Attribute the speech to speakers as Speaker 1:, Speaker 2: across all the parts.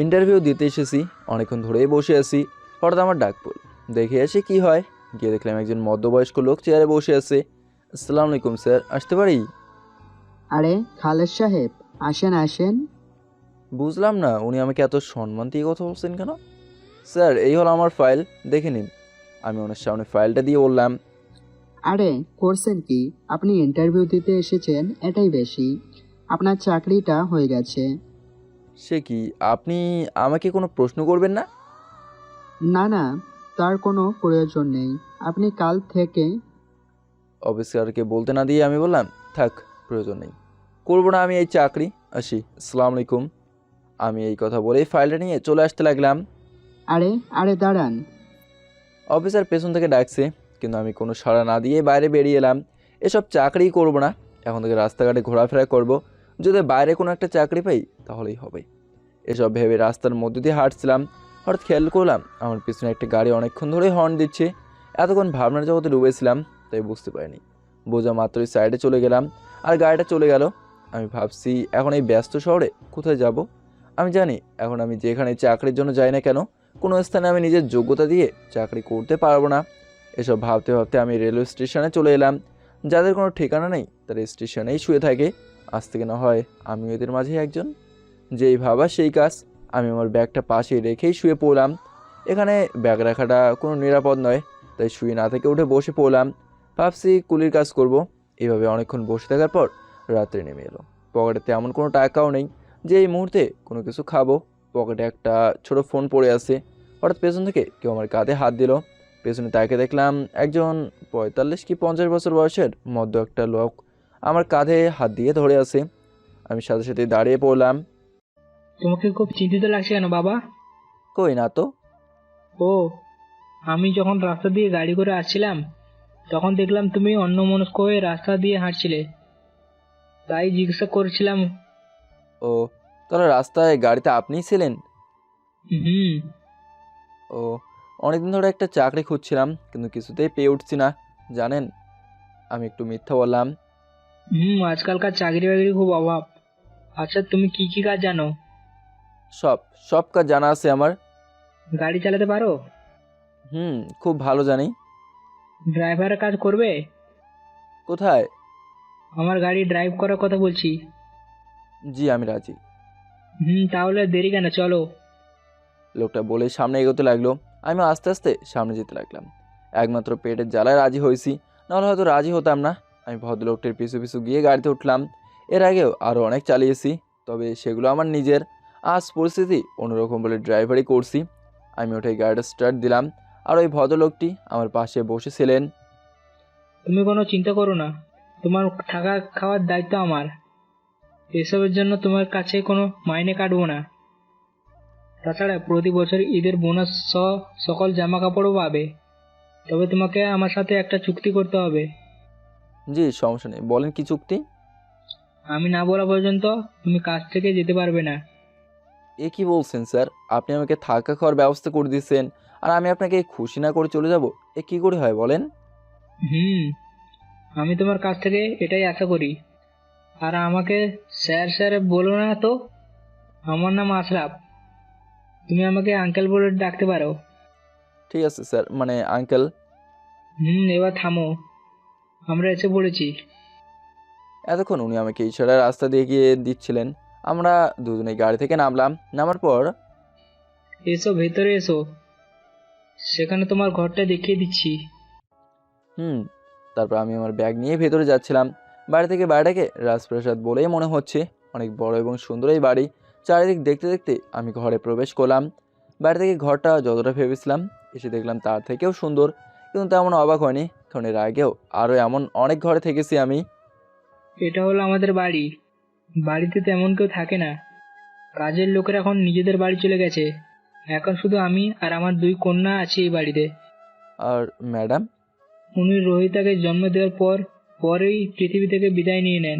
Speaker 1: Interview দিতে এসেছি, অনেকক্ষণ ধরেই বসে আছি। হঠাৎ আমার ডাক পড়ল, দেখে আসি কি হয়। গিয়ে দেখলাম একজন মধ্যবয়স্ক লোক চেয়ারে বসে আছে। আসসালামু আলাইকুম স্যার, আসতে পারি?
Speaker 2: আরে খালেদ সাহেব, আসেন আসেন।
Speaker 1: বুঝলাম না উনি আমাকে এত সম্মান দিয়ে কথা বলছেন কেন। স্যার, এই হলো আমার ফাইল, দেখে নিন। আমি ওনার সামনে ফাইলটা দিয়ে বললাম।
Speaker 2: আরে করছেন কি? আপনি ইন্টারভিউ দিতে এসেছেন এটাই বেশি। আপনার চাকরিটা হয়ে গেছে।
Speaker 1: সে কি, আপনি আমাকে কোনো প্রশ্ন করবেন না?
Speaker 2: না না, তার কোনো প্রয়োজন নেই। আপনি কাল থেকে
Speaker 1: অফিসারকে বলতে না দিয়ে আমি বললাম, থাক, প্রয়োজন নেই, করবো না আমি এই চাকরি, আসি, আসসালামু আলাইকুম। আমি এই কথা বলেই ফাইলটা নিয়ে চলে আসতে লাগলাম।
Speaker 2: আরে আরে দাঁড়ান।
Speaker 1: অফিসার পেছন থেকে ডাকছে, কিন্তু আমি কোনো সাড়া না দিয়ে বাইরে বেরিয়ে এলাম। এসব চাকরিই করব না, এখন থেকে রাস্তাঘাটে ঘোরাফেরা করব। যদি বাইরে কোনো একটা চাকরি পাই তাহলেই হবে। এসব ভেবে রাস্তার মধ্যে দিয়ে হাঁটছিলাম। হঠাৎ খেয়াল করলাম আমার পিছনে একটা গাড়ি অনেকক্ষণ ধরেই হর্ন দিচ্ছে। এতক্ষণ ভাবনার জগতে ডুবেছিলাম, তাই বুঝতে পারিনি। বোঝা মাত্রই সাইডে চলে গেলাম, আর গাড়িটা চলে গেল। আমি ভাবছি এখন এই ব্যস্ত শহরে কোথায় যাব। আমি জানি এখন আমি যেখানে চাকরির জন্য যাই না কেন, কোনো স্থানে আমি নিজের যোগ্যতা দিয়ে চাকরি করতে পারবো না। এসব ভাবতে ভাবতে আমি রেলওয়ে স্টেশনে চলে এলাম। যাদের কোনো ঠিকানা নেই তারা স্টেশনেই শুয়ে থাকে, আজ থেকে না হয় আমি এদের মাঝে একজন। যেই ভাবা সেই কাজ। আমি আমার ব্যাগটা পাশে রেখেই শুয়ে পড়লাম। এখানে ব্যাগ রাখাটা কোনো নিরাপদ নয়, তাই শুয়ে না থেকে উঠে বসে পড়লাম। ভাবছি কুলির কাজ করব। এইভাবে অনেকক্ষণ বসে থাকার পর রাত্রি নেমে এলো। পকেটে তেমন কোনো টাকাও নেই যে এই মুহূর্তে কোনো কিছু খাবো। পকেটে একটা ছোট ফোন পড়ে আছে। হঠাৎ পেছন থেকে কেউ আমার কাঁধে হাত দিল। পেছনে তাকে দেখলাম একজন 45 কি 50 বছর বয়সের মধ্য একটা লোক আমার কাঁধে হাত দিয়ে ধরে আছে। আমি সাথে সাথে দাঁড়িয়ে পড়লাম।
Speaker 3: তোমাকে খুব চিন্তিত লাগছে কেন বাবা?
Speaker 1: কই না তো।
Speaker 3: ও, আমি যখন রাস্তা দিয়ে গাড়ি করে আসছিলাম তখন দেখলাম তুমি অন্যমনস্ক হয়ে রাস্তা দিয়ে হাঁটছিলে, তাই জিজ্ঞাসা করছিলাম।
Speaker 1: ও, তাহলে রাস্তায় গাড়িতে আপনিই ছিলেন?
Speaker 3: হুম।
Speaker 1: ও, অনেকদিন ধরে একটা চাকরি খুঁজছিলাম, কিন্তু কিছুতেই পেয়ে উঠছি না, জানেন। আমি একটু মিথ্যা বললাম।
Speaker 3: আজকালকার চাকরি বাকরি খুব অভাব। আচ্ছা, তুমি কি কি কাজ জানো?
Speaker 1: সব সব কাজ জানা আছে আমার।
Speaker 3: গাড়ি চালাতে পারো?
Speaker 1: খুব ভালো জানি।
Speaker 3: ড্রাইভারের কাজ করবে?
Speaker 1: কোথায়?
Speaker 3: আমার গাড়ি ড্রাইভ করার কথা বলছি।
Speaker 1: জি, আমি রাজি।
Speaker 3: তাহলে দেরি কেন, চলো।
Speaker 1: লোকটা বলে সামনে এগোতে লাগলো। আমি আস্তে আস্তে সামনে যেতে লাগলাম। একমাত্র পেটের জ্বালায় রাজি হয়েছি, নাহলে হয়তো রাজি হতাম না। আমি ভদ্রলোকটির পিছু পিছু গিয়ে গাড়িতে উঠলাম। এর আগেও আরও অনেক চালিয়েছি, তবে সেগুলো আমার নিজের। আজ পরিস্থিতি অন্যরকম বলে ড্রাইভারই করছি। আমি উঠে গাড়িটা স্টার্ট দিলাম, আর ওই ভদ্রলোকটি আমার পাশে বসেছিলেন।
Speaker 3: তুমি কোনো চিন্তা করো না, তোমার থাকা খাওয়ার দায়িত্ব আমার। এসবের জন্য তোমার কাছে কোনো মাইনে কাটবো না। তাছাড়া প্রতি বছর ঈদের বোনাস সহ সকল জামা কাপড়ও পাবে। তবে তোমাকে আমার সাথে একটা চুক্তি করতে হবে।
Speaker 1: জি, সমস্যা নেই, বলেন কি চুক্তি?
Speaker 3: আমি না বলা পর্যন্ত তুমি কাজ থেকে যেতে পারবে না।
Speaker 1: এ কি বলছেন স্যার? আপনি আমাকে থাকা খাওয়ার ব্যবস্থা করে দিচ্ছেন, আর আমি আপনাকে খুশি না করে চলে যাব? এ কি করে হয় বলেন?
Speaker 3: হুম আমি তোমার কাছ থেকে এটাই আশা করি। আর আমাকে স্যার স্যার বলো না তো। আমার নাম আশরাফ। তুমি আমাকে আঙ্কেল বলে ডাকতে পারো।
Speaker 1: ঠিক আছে স্যার, মানে আঙ্কেল।
Speaker 3: এবার থামো, আমরা এসে পড়েছি।
Speaker 1: এতক্ষণ উনি আমাকে ইশারায় রাস্তা দিয়ে গিয়ে দিচ্ছিলেন। আমরা দুজনেই গাড়ি থেকে নামলাম। নামার পর
Speaker 3: এসো ভেতরে এসো, সেখানে তোমার ঘরটা দেখিয়ে দিচ্ছি।
Speaker 1: হুম তারপর আমি আমার ব্যাগ নিয়ে ভেতরে যাচ্ছিলাম। বাড়ি থেকে বাড়িটাকে রাজপ্রাসাদ বলেই মনে হচ্ছে। অনেক বড় এবং সুন্দর এই বাড়ি। চারিদিক দেখতে দেখতে আমি ঘরে প্রবেশ করলাম। বাড়ি থেকে ঘরটা যতটা ভেবেছিলাম, এসে দেখলাম তার থেকেও সুন্দর। কিন্তু তেমন অবাক হয়নি, কারণ এর আগেও আরও এমন অনেক ঘরে থেকেছি আমি।
Speaker 3: এটা হলো আমাদের বাড়ি। বাড়িতে তেমন কেউ থাকে না। কাজের লোকেরা এখন নিজেদের বাড়ি চলে গেছে। এখন শুধু আমি আর আমার দুই কন্যা আছি এই বাড়িতে।
Speaker 1: আর ম্যাডাম?
Speaker 3: উনি রোহিতাকে জন্ম দেওয়ার পরেই পৃথিবী থেকে বিদায় নিয়ে নেন।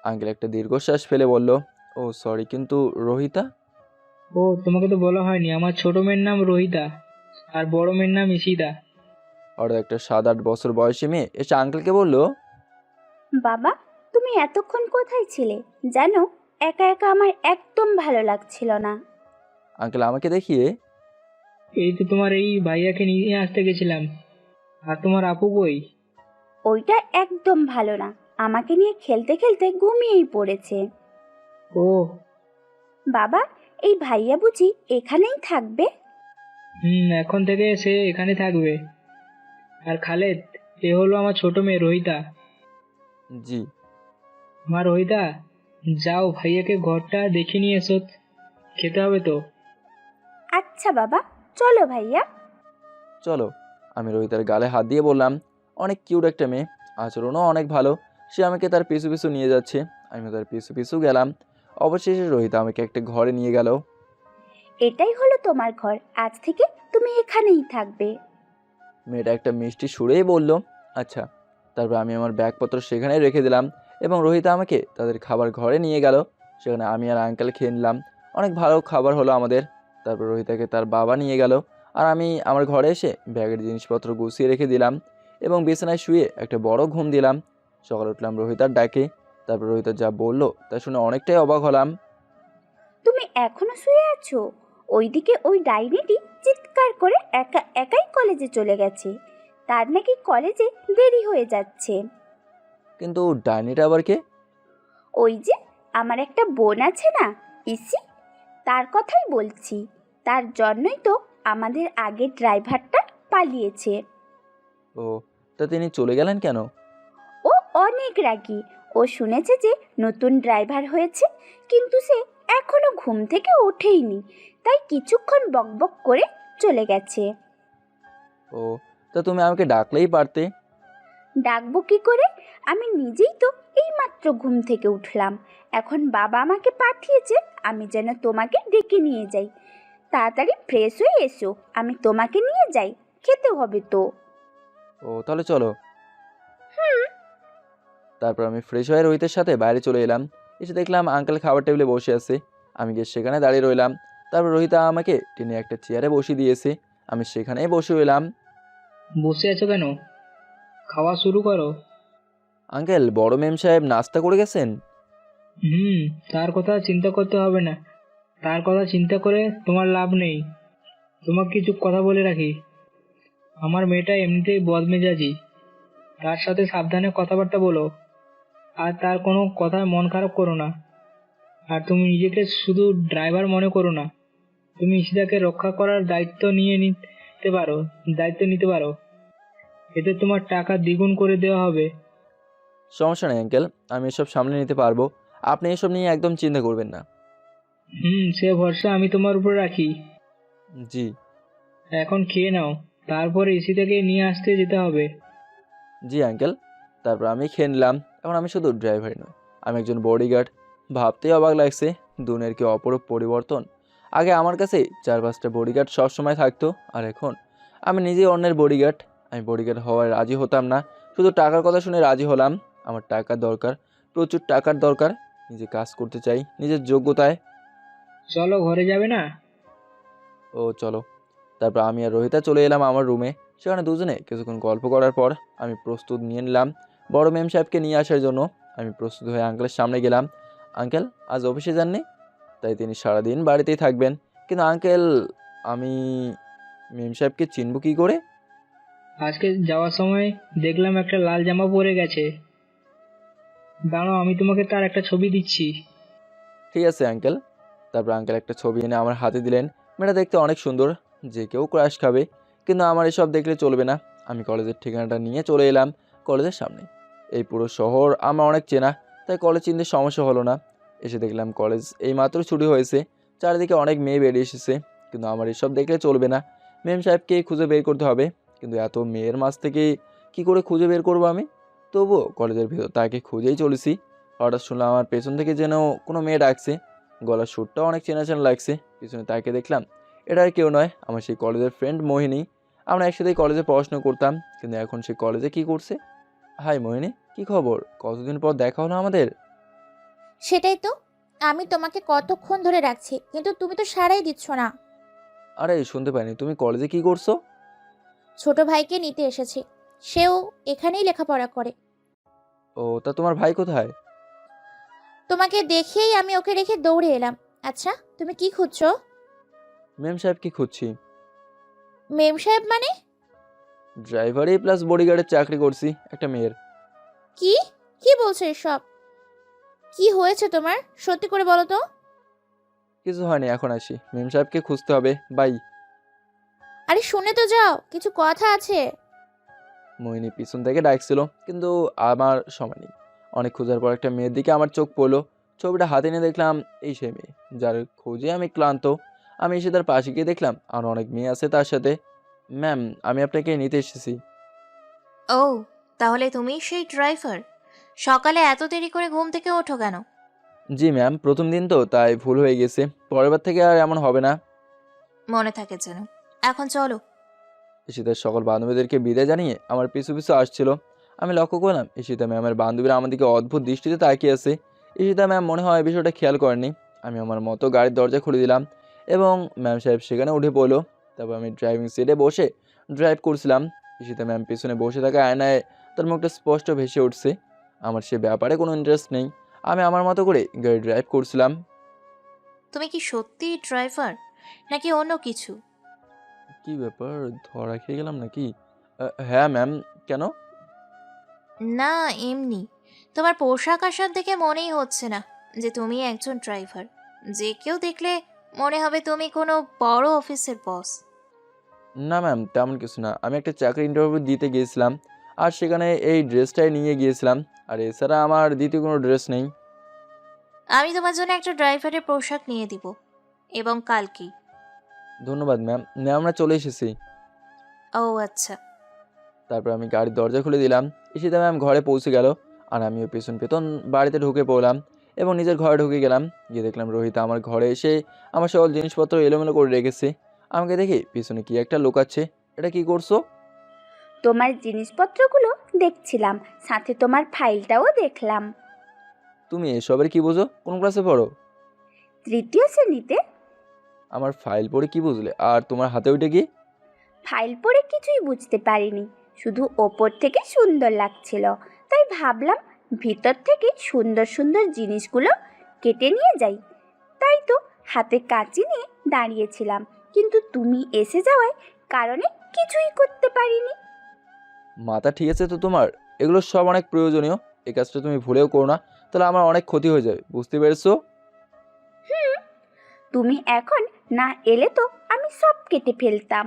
Speaker 1: আঙ্কেল একটা দীর্ঘশ্বাস ফেলে বলল, ও সরি, কিন্তু রোহিতা?
Speaker 3: ও, তোমাকে তো বলা হয়নি, আমার ছোট মেয়ের নাম রোহিতা আর বড় মেয়ের নাম ঈশিতা।
Speaker 1: আর একটা 7-8 বছর বয়সী মেয়ে এসে আঙ্কেলকে বলল,
Speaker 4: বাবা, তুমি তুমি এতক্ষণ কোথায় ছিলে? জানো, একা একা আমার একদম ভালো লাগছিল না।
Speaker 1: আঙ্কেল আমাকে দেখিয়ে,
Speaker 3: এই তো তোমার এই ভাইয়াকে নিয়ে আসতে গেছিলাম। আর তোমার আপু কই?
Speaker 4: ওইটা একদম ভালো না, আমাকে নিয়ে খেলতে খেলতে ঘুমিয়েই পড়েছে।
Speaker 3: ও।
Speaker 4: বাবা, এই ভাইয়া বুঝি এখানেই থাকবে?
Speaker 3: এখন থেকে সে এখানে থাকবে। আর খালেদ, এ হলো আমার ছোট মেয়ে রোহিতা।
Speaker 1: জি।
Speaker 3: মা রোহিতা, যাও ভাইয়াকে ঘরটা দেখে নিয়ে এসো, খেতে হবে তো।
Speaker 4: আচ্ছা বাবা, চলো ভাইয়া।
Speaker 1: চলো। আমি রোহিতার গালে হাত দিয়ে বললাম, অনেক কিউট একটা মেয়ে, আচরণও অনেক ভালো। সে আমাকে তার পিছু পিছু নিয়ে যাচ্ছে, আমি তার পিছু পিছু গেলাম। অবশেষে রোহিতা আমাকে একটা ঘরে নিয়ে গেল।
Speaker 4: এটাই হলো তোমার ঘর, আজ থেকে তুমি এখানেই থাকবে।
Speaker 1: মেয়েটা একটা মিষ্টি সুরেই বলল, আচ্ছা। তারপর আমি আমার ব্যাগপত্র সেখানে রেখে দিলাম এবং রোহিতা আমাকে তাদের খাবার ঘরে নিয়ে গেল। সেখানে আমি আর আঙ্কেল খেয়ে নিলাম। অনেক ভালো খাবার হলো আমাদের। তারপর রোহিতাকে তার বাবা নিয়ে গেল, আর আমি আমার ঘরে এসে ব্যাগের জিনিসপত্র গুছিয়ে রেখে দিলাম এবং বিছানায় শুয়ে একটা বড় ঘুম দিলাম। সকালে উঠলাম রোহিতার ডাকে। তারপর রোহিতা যা বলল তা শুনে অনেকটাই অবাক হলাম।
Speaker 4: তুমি এখনো শুয়ে আছো? ওইদিকে ওই ডাইনিটি চিৎকার করে একা একাই কলেজে চলে গেছে। তার নাকি কলেজে দেরি হয়ে যাচ্ছে।
Speaker 1: কিন্তু ডাইনিটা আবার কে?
Speaker 4: ওই যে আমার একটা বোন আছে না, ইসি, তার কথাই বলছি। তার জন্যই তো আমাদের আগের ড্রাইভারটা পালিয়েছে।
Speaker 1: ও, তা তিনি চলে গেলেন কেন?
Speaker 4: ও অনেক রাগী। ও শুনেছে যে নতুন ড্রাইভার হয়েছে, কিন্তু সে এখনো ঘুম থেকে ওঠেইনি, তাই কিছুক্ষণ বকবক করে চলে গেছে।
Speaker 1: ও, তা তুমি আমাকে ডাকলেই পারতে।
Speaker 4: ডাকবো কি করে? আমি নিজেই তো এইমাত্র ঘুম থেকে উঠলাম। এখন বাবা আমাকে পাঠিয়েছে আমি যেন তোমাকে ডেকে নিয়ে যাই। তাড়াতাড়ি ফ্রেশ হয়ে এসো, আমি তোমাকে নিয়ে যাই, খেতে হবে তো।
Speaker 1: ও, তাহলে চলো। তারপর আমি ফ্রেশ হয়ে রোহিতের সাথে বাইরে চলে এলাম। এসে দেখলাম আঙ্কেল খাবার টেবিলে বসে আছে। আমি গিয়ে সেখানে দাঁড়িয়ে রইলাম। তারপর রোহিতা আমাকে টেনে একটা চেয়ারে বসিয়ে দিয়েছে। আমি সেখানেই বসে রইলাম।
Speaker 3: বসে আছো কেন? খাওয়া শুরু করো।
Speaker 1: আঙ্কেল, বড় মেম সাহেব নাস্তা করে গেছেন?
Speaker 3: হুম তার কথা চিন্তা করতে হবে না। তার কথা চিন্তা করে তোমার লাভ নেই। তোমাকে কিছু কথা বলে রাখি, আমার মেয়েটা এমনিতেই বদমেজাজি। তার সাথে সাবধানে কথাবার্তা বলো, আর তার কোনো কথায় মন খারাপ করো না। আর তুমি নিজেকে শুধু ড্রাইভার মনে করো না, তুমি ঈশিতাকে রক্ষা করার দায়িত্ব নিতে পারো। এতে তোমার টাকা দ্বিগুণ করে দেওয়া হবে।
Speaker 1: সমস্যা নেই আঙ্কেল, আমি এসব সামলে নিতে পারবো। আপনি এসব নিয়ে একদম চিন্তা করবেন না।
Speaker 3: সে ভরসা আমি তোমার উপর রাখি।
Speaker 1: জি।
Speaker 3: এখন খেয়ে নাও, তারপর ঈশিতাকে নিয়ে আসতে যেতে হবে।
Speaker 1: জি আঙ্কেল। তারপর আমি খেয়ে নিলাম। এখন আমি শুধু ড্রাইভারই নয়, আমি একজন বডিগার্ড। ভাবতেই অবাক লাগছে, দুনিয়ার কি অপরূপ পরিবর্তন। আগে আমার কাছে 4-5টা বডিগার্ড সবসময় থাকতো, আর এখন আমি নিজেই অন্যের বডিগার্ড। আমি বডিগার্ড হওয়ার রাজি হতাম না, শুধু টাকার কথা শুনে রাজি হলাম। আমার টাকার দরকার, প্রচুর টাকার দরকার। নিজে কাজ করতে চাই নিজের যোগ্যতায়।
Speaker 3: চলো, ঘরে যাবে না?
Speaker 1: ও, চলো। তারপর আমি আর রোহিতা চলে এলাম আমার রুমে। সেখানে দুজনে কিছুক্ষণ গল্প করার পর আমি প্রস্তুত নিয়ে নিলাম বড় মেম সাহেবকে নিয়ে আসার জন্য। আমি প্রস্তুত হয়ে আঙ্কেলের সামনে গেলাম। আঙ্কেল, আজ অফিসে যাননি, তাই তিনি সারাদিন বাড়িতেই থাকবেন। কিন্তু আঙ্কেল, আমি মেম সাহেবকে চিনব কী করে?
Speaker 3: আজকে যাওয়ার সময় দেখলাম একটা লাল জামা পরে গেছে। দাঁড়াও, আমি তোমাকে তার একটা ছবি দিচ্ছি।
Speaker 1: ঠিক আছে আঙ্কেল। তারপর আঙ্কেল একটা ছবি এনে আমার হাতে দিলেন। মেয়েটা দেখতে অনেক সুন্দর, যে কেউ ক্রাশ খাবে। কিন্তু আমার এসব দেখলে চলবে না। আমি কলেজের ঠিকানাটা নিয়ে চলে এলাম কলেজের সামনে। এই পুরো শহর আমার অনেক চেনা, তাই কলেজ চিনতে সমস্যা হলো না। এসে দেখলাম কলেজ এই মাত্র ছুটি হয়েছে। চারিদিকে অনেক মেয়ে বেরিয়ে এসেছে, কিন্তু আমার এসব দেখলে চলবে না। মেম সাহেবকে খুঁজে বের করতে হবে, কিন্তু এত মেয়ের মাঝ থেকে কি করে খুঁজে বের করবো আমি? তবুও কলেজের ভেতর তাকে খুঁজেই চলেছি। হঠাৎ শুনলাম আমার পেছন থেকে যেন কোনো মেয়ে ডাকছে। গলার সুরটাও অনেক চেনা চেনা লাগছে। পিছনে তাকে দেখলাম, এটা আর কেউ নয়, আমার সেই কলেজের ফ্রেন্ড মোহিনী। আমরা একসাথেই কলেজে পড়াশোনা করতাম, কিন্তু এখন সে কলেজে কি করছে? হাই মোহিনী, কি খবর? কতদিন পর দেখা হলো আমাদের।
Speaker 5: সেটাই তো, আমি তোমাকে কতক্ষণ ধরে রাখছি, কিন্তু তুমি তো সাড়াই দিচ্ছ না।
Speaker 1: আরে শুনতে পাইনি, তুমি কলেজে কি করছো?
Speaker 5: ছোট ভাইকে নিতে এসেছি, সেও এখানেই লেখাপড়া করে।
Speaker 1: ও, তা তোমার ভাই কোথায়?
Speaker 5: তোমাকে দেখেই আমি ওকে রেখে দৌড়ে এলাম। আচ্ছা, তুমি কি খুঁজছো?
Speaker 1: ম্যাম সাহেবকে খুঁজছি।
Speaker 5: মেম সাহেব মানে?
Speaker 1: ড্রাইভারি প্লাস বডিগার্ডের চাকরি করছি একটা মেয়ের।
Speaker 5: কি কি বলছো এসব? কি হয়েছে তোমার? সত্যি করে বলো তো।
Speaker 1: কিছু হয়নি, এখন আসি। ম্যাম সাহেবকে খুঁজতে হবে, বাই।
Speaker 5: আরে শুনে তো যাও, কিছু কথা আছে।
Speaker 1: মোহিনী পিছন থেকে ডাকছিল, কিন্তু আমার সময় নেই। অনেক খোঁজার পর একটা মেয়ের দিকে আমার চোখ পড়লো। ছবিটা হাতে নিয়ে দেখলাম এই সেই মেয়ে যার খোঁজে আমি ক্লান্ত। আমি এসে তার পাশে গিয়ে দেখলাম আর অনেক মেয়ে আছে তার সাথে। ম্যাম, আমি আপনাকে নিতে এসেছি।
Speaker 6: ও, তাহলে তুমি সেই ড্রাইভার? সকালে এত দেরি করে ঘুম থেকে ওঠো কেন?
Speaker 1: জি ম্যাম, প্রথম দিন তো তাই ভুল হয়ে গেছে। পরের বার থেকে আর এমন হবে না।
Speaker 6: মনে থাকে যেন। এখন চলো।
Speaker 1: ঈশিতার সকল বান্ধবীদেরকে বিদায় জানিয়ে আমার পিছু পিছু আসছিল। আমি লক্ষ্য করলাম ঈশিতা ম্যামের বান্ধবীরা আমার দিকে অদ্ভুত দৃষ্টিতে তাকিয়ে আছে। ঈশিতা ম্যাম মনে হয় বিষয়টা খেয়াল করেননি। আমি আমার মতো গাড়ির দরজা খুলে দিলাম এবং ম্যাম সাহেব সেখানে উঠে পড়লো। তারপর আমি ড্রাইভিং সিটে বসে ড্রাইভ করছিলাম। ঈশিতা ম্যাম পিছনে বসে থাকা আয়নায় তার মুখটা স্পষ্ট ভেসে উঠছে। আমার সে ব্যাপারে কোনো ইন্টারেস্ট নেই। আমি আমার মতো করে গাড়ি ড্রাইভ করছিলাম।
Speaker 6: তুমি কি সত্যি ড্রাইভার নাকি অন্য কিছু?
Speaker 1: কি ব্যাপার, ধরা খেয়ে গেলাম নাকি? হ্যাঁ ম্যাম, কেন?
Speaker 6: না, এমনি। তোমার পোশাক আশাক দেখে মনেই হচ্ছে না যে তুমি একজন ড্রাইভার। যে কেউ দেখলে মনে হবে তুমি কোনো বড় অফিসের বস।
Speaker 1: না ম্যাম, তেমন কিছু না। আমি একটা চাকরি ইন্টারভিউ দিতে গিয়েছিলাম আর সেখানে এই ড্রেসটাই নিয়ে গিয়েছিলাম। আর এছাড়া আমার দ্বিতীয় কোনো ড্রেস নেই।
Speaker 6: আমি তোমার জন্য একটা ড্রাইভারের পোশাক নিয়ে দিব, এবং কালকেই।
Speaker 1: ধন্যবাদ ম্যাম। ম্যাম, আমরা চলে এসেছি।
Speaker 6: ও আচ্ছা।
Speaker 1: তারপর আমি গাড়ির দরজা খুলে দিলাম। ঈশিতা ম্যাম ঘরে পৌঁছে গেল আর আমিও পেছন পেছন বাড়িতে ঢুকে পড়লাম এবং নিজের ঘরে ঢুকে গেলাম। গিয়ে দেখলাম রোহিতা আমার ঘরে এসে আমার সকল জিনিসপত্র এলোমেলো করে রেখেছে। আমাকে দেখে পিছনে কি একটা লুকাচ্ছে। এটা কি করছো?
Speaker 4: তোমার জিনিসপত্রগুলো দেখছিলাম, সাথে তোমার ফাইলটাও দেখলাম।
Speaker 1: তুমি এসবের কি বোঝো? কোন ক্লাসে পড়ো?
Speaker 4: তৃতীয় শ্রেণীতে।
Speaker 1: আমার ফাইল পড়ে কি বুঝলে? আর তোমার হাতে ওইটা কি?
Speaker 4: ফাইল পড়ে কিছুই বুঝতে পারিনি, শুধু ওপর থেকে সুন্দর লাগছিল, তাই ভাবলাম ভিতর থেকে সুন্দর সুন্দর জিনিসগুলো কেটে নিয়ে যাই। তাই তো হাতে কাঁচি নিয়ে দাঁড়িয়েছিলাম, কিন্তু তুমি এসে যাওয়ায় কারণে কিছুই করতে পারিনি।
Speaker 1: মাথা ঠিক আছে তো তোমার? এগুলো সব অনেক প্রয়োজনীয়। এই কাজটা তুমি ভুলেও করো না, তাহলে আমার অনেক ক্ষতি হয়ে যাবে, বুঝতে পেরেছো?
Speaker 4: তুমি এখন না এলে তো আমি সব কেটে ফেলতাম।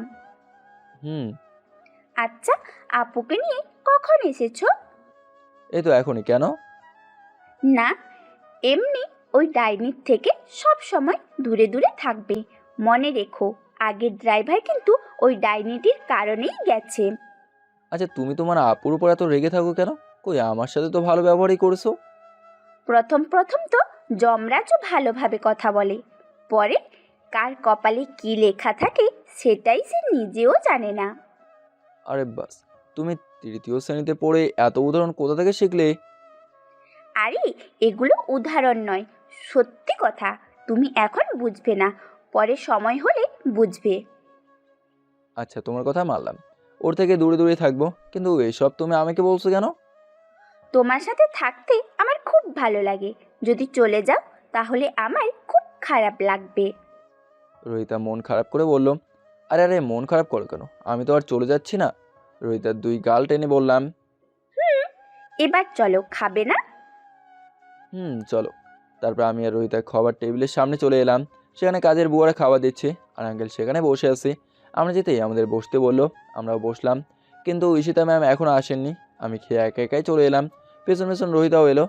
Speaker 1: হুম।
Speaker 4: আচ্ছা, আপুকে নিয়ে কখন এসেছো?
Speaker 1: এই তো এখনই। কেন?
Speaker 4: না, এমনি ওই ডাইনির থেকে সব সময় দূরে দূরে থাকবে। মনে রেখো, আগের ড্রাইভার কিন্তু ওই ডাইনিটির কারণেই গেছে।
Speaker 1: আচ্ছা, তুমি তোমার আপুর উপর এত রেগে থাকো কেন? কই, আমার সাথে তো ভালো ব্যবহারই করেছো।
Speaker 4: প্রথম প্রথম তো যমরাজও ভালোভাবে কথা বলে, পরে কার কপালে কি লেখা থাকে সেটাই সে নিজেও জানে না।
Speaker 1: আরে বাস, তুমি তৃতীয় শ্রেণীতে পড়ে এত উদাহরণ কোথা থেকে শিখলে?
Speaker 4: আরে, এগুলো উদাহরণ নয়, সত্যি কথা। তুমি এখন বুঝবে না, পরে সময় হলে বুঝবে।
Speaker 1: আচ্ছা, তোমার কথা মানলাম, ওর থেকে দূরে দূরে থাকবো, কিন্তু এসব তুমি আমাকে বলছো কেন?
Speaker 4: তোমার সাথে থাকতে আমার খুব ভালো লাগে, যদি চলে যাও তাহলে আমার খুব খারাপ লাগবে।
Speaker 1: রোহিতা মন খারাপ করে বলল। আরে আরে, মন খারাপ করো কেন? আমি তো আর চলে যাচ্ছি না। রোহিতার দুই গাল টেনে বললাম।
Speaker 4: এবার চলো, খাবে না?
Speaker 1: চলো। তারপর আমি আর রোহিতা খাবার টেবিলের সামনে চলে এলাম। সেখানে কাজের বুয়ারা খাবার দিচ্ছে আর আঙ্কেল সেখানে বসে আছে। আমরা যেতেই আমাদের বসতে বললো, আমরাও বসলাম। কিন্তু ঈশিতা ম্যাম এখনও আসেননি। আমি খেয়ে একা একাই চলে এলাম। পেছন পেছন রোহিতাও এলো।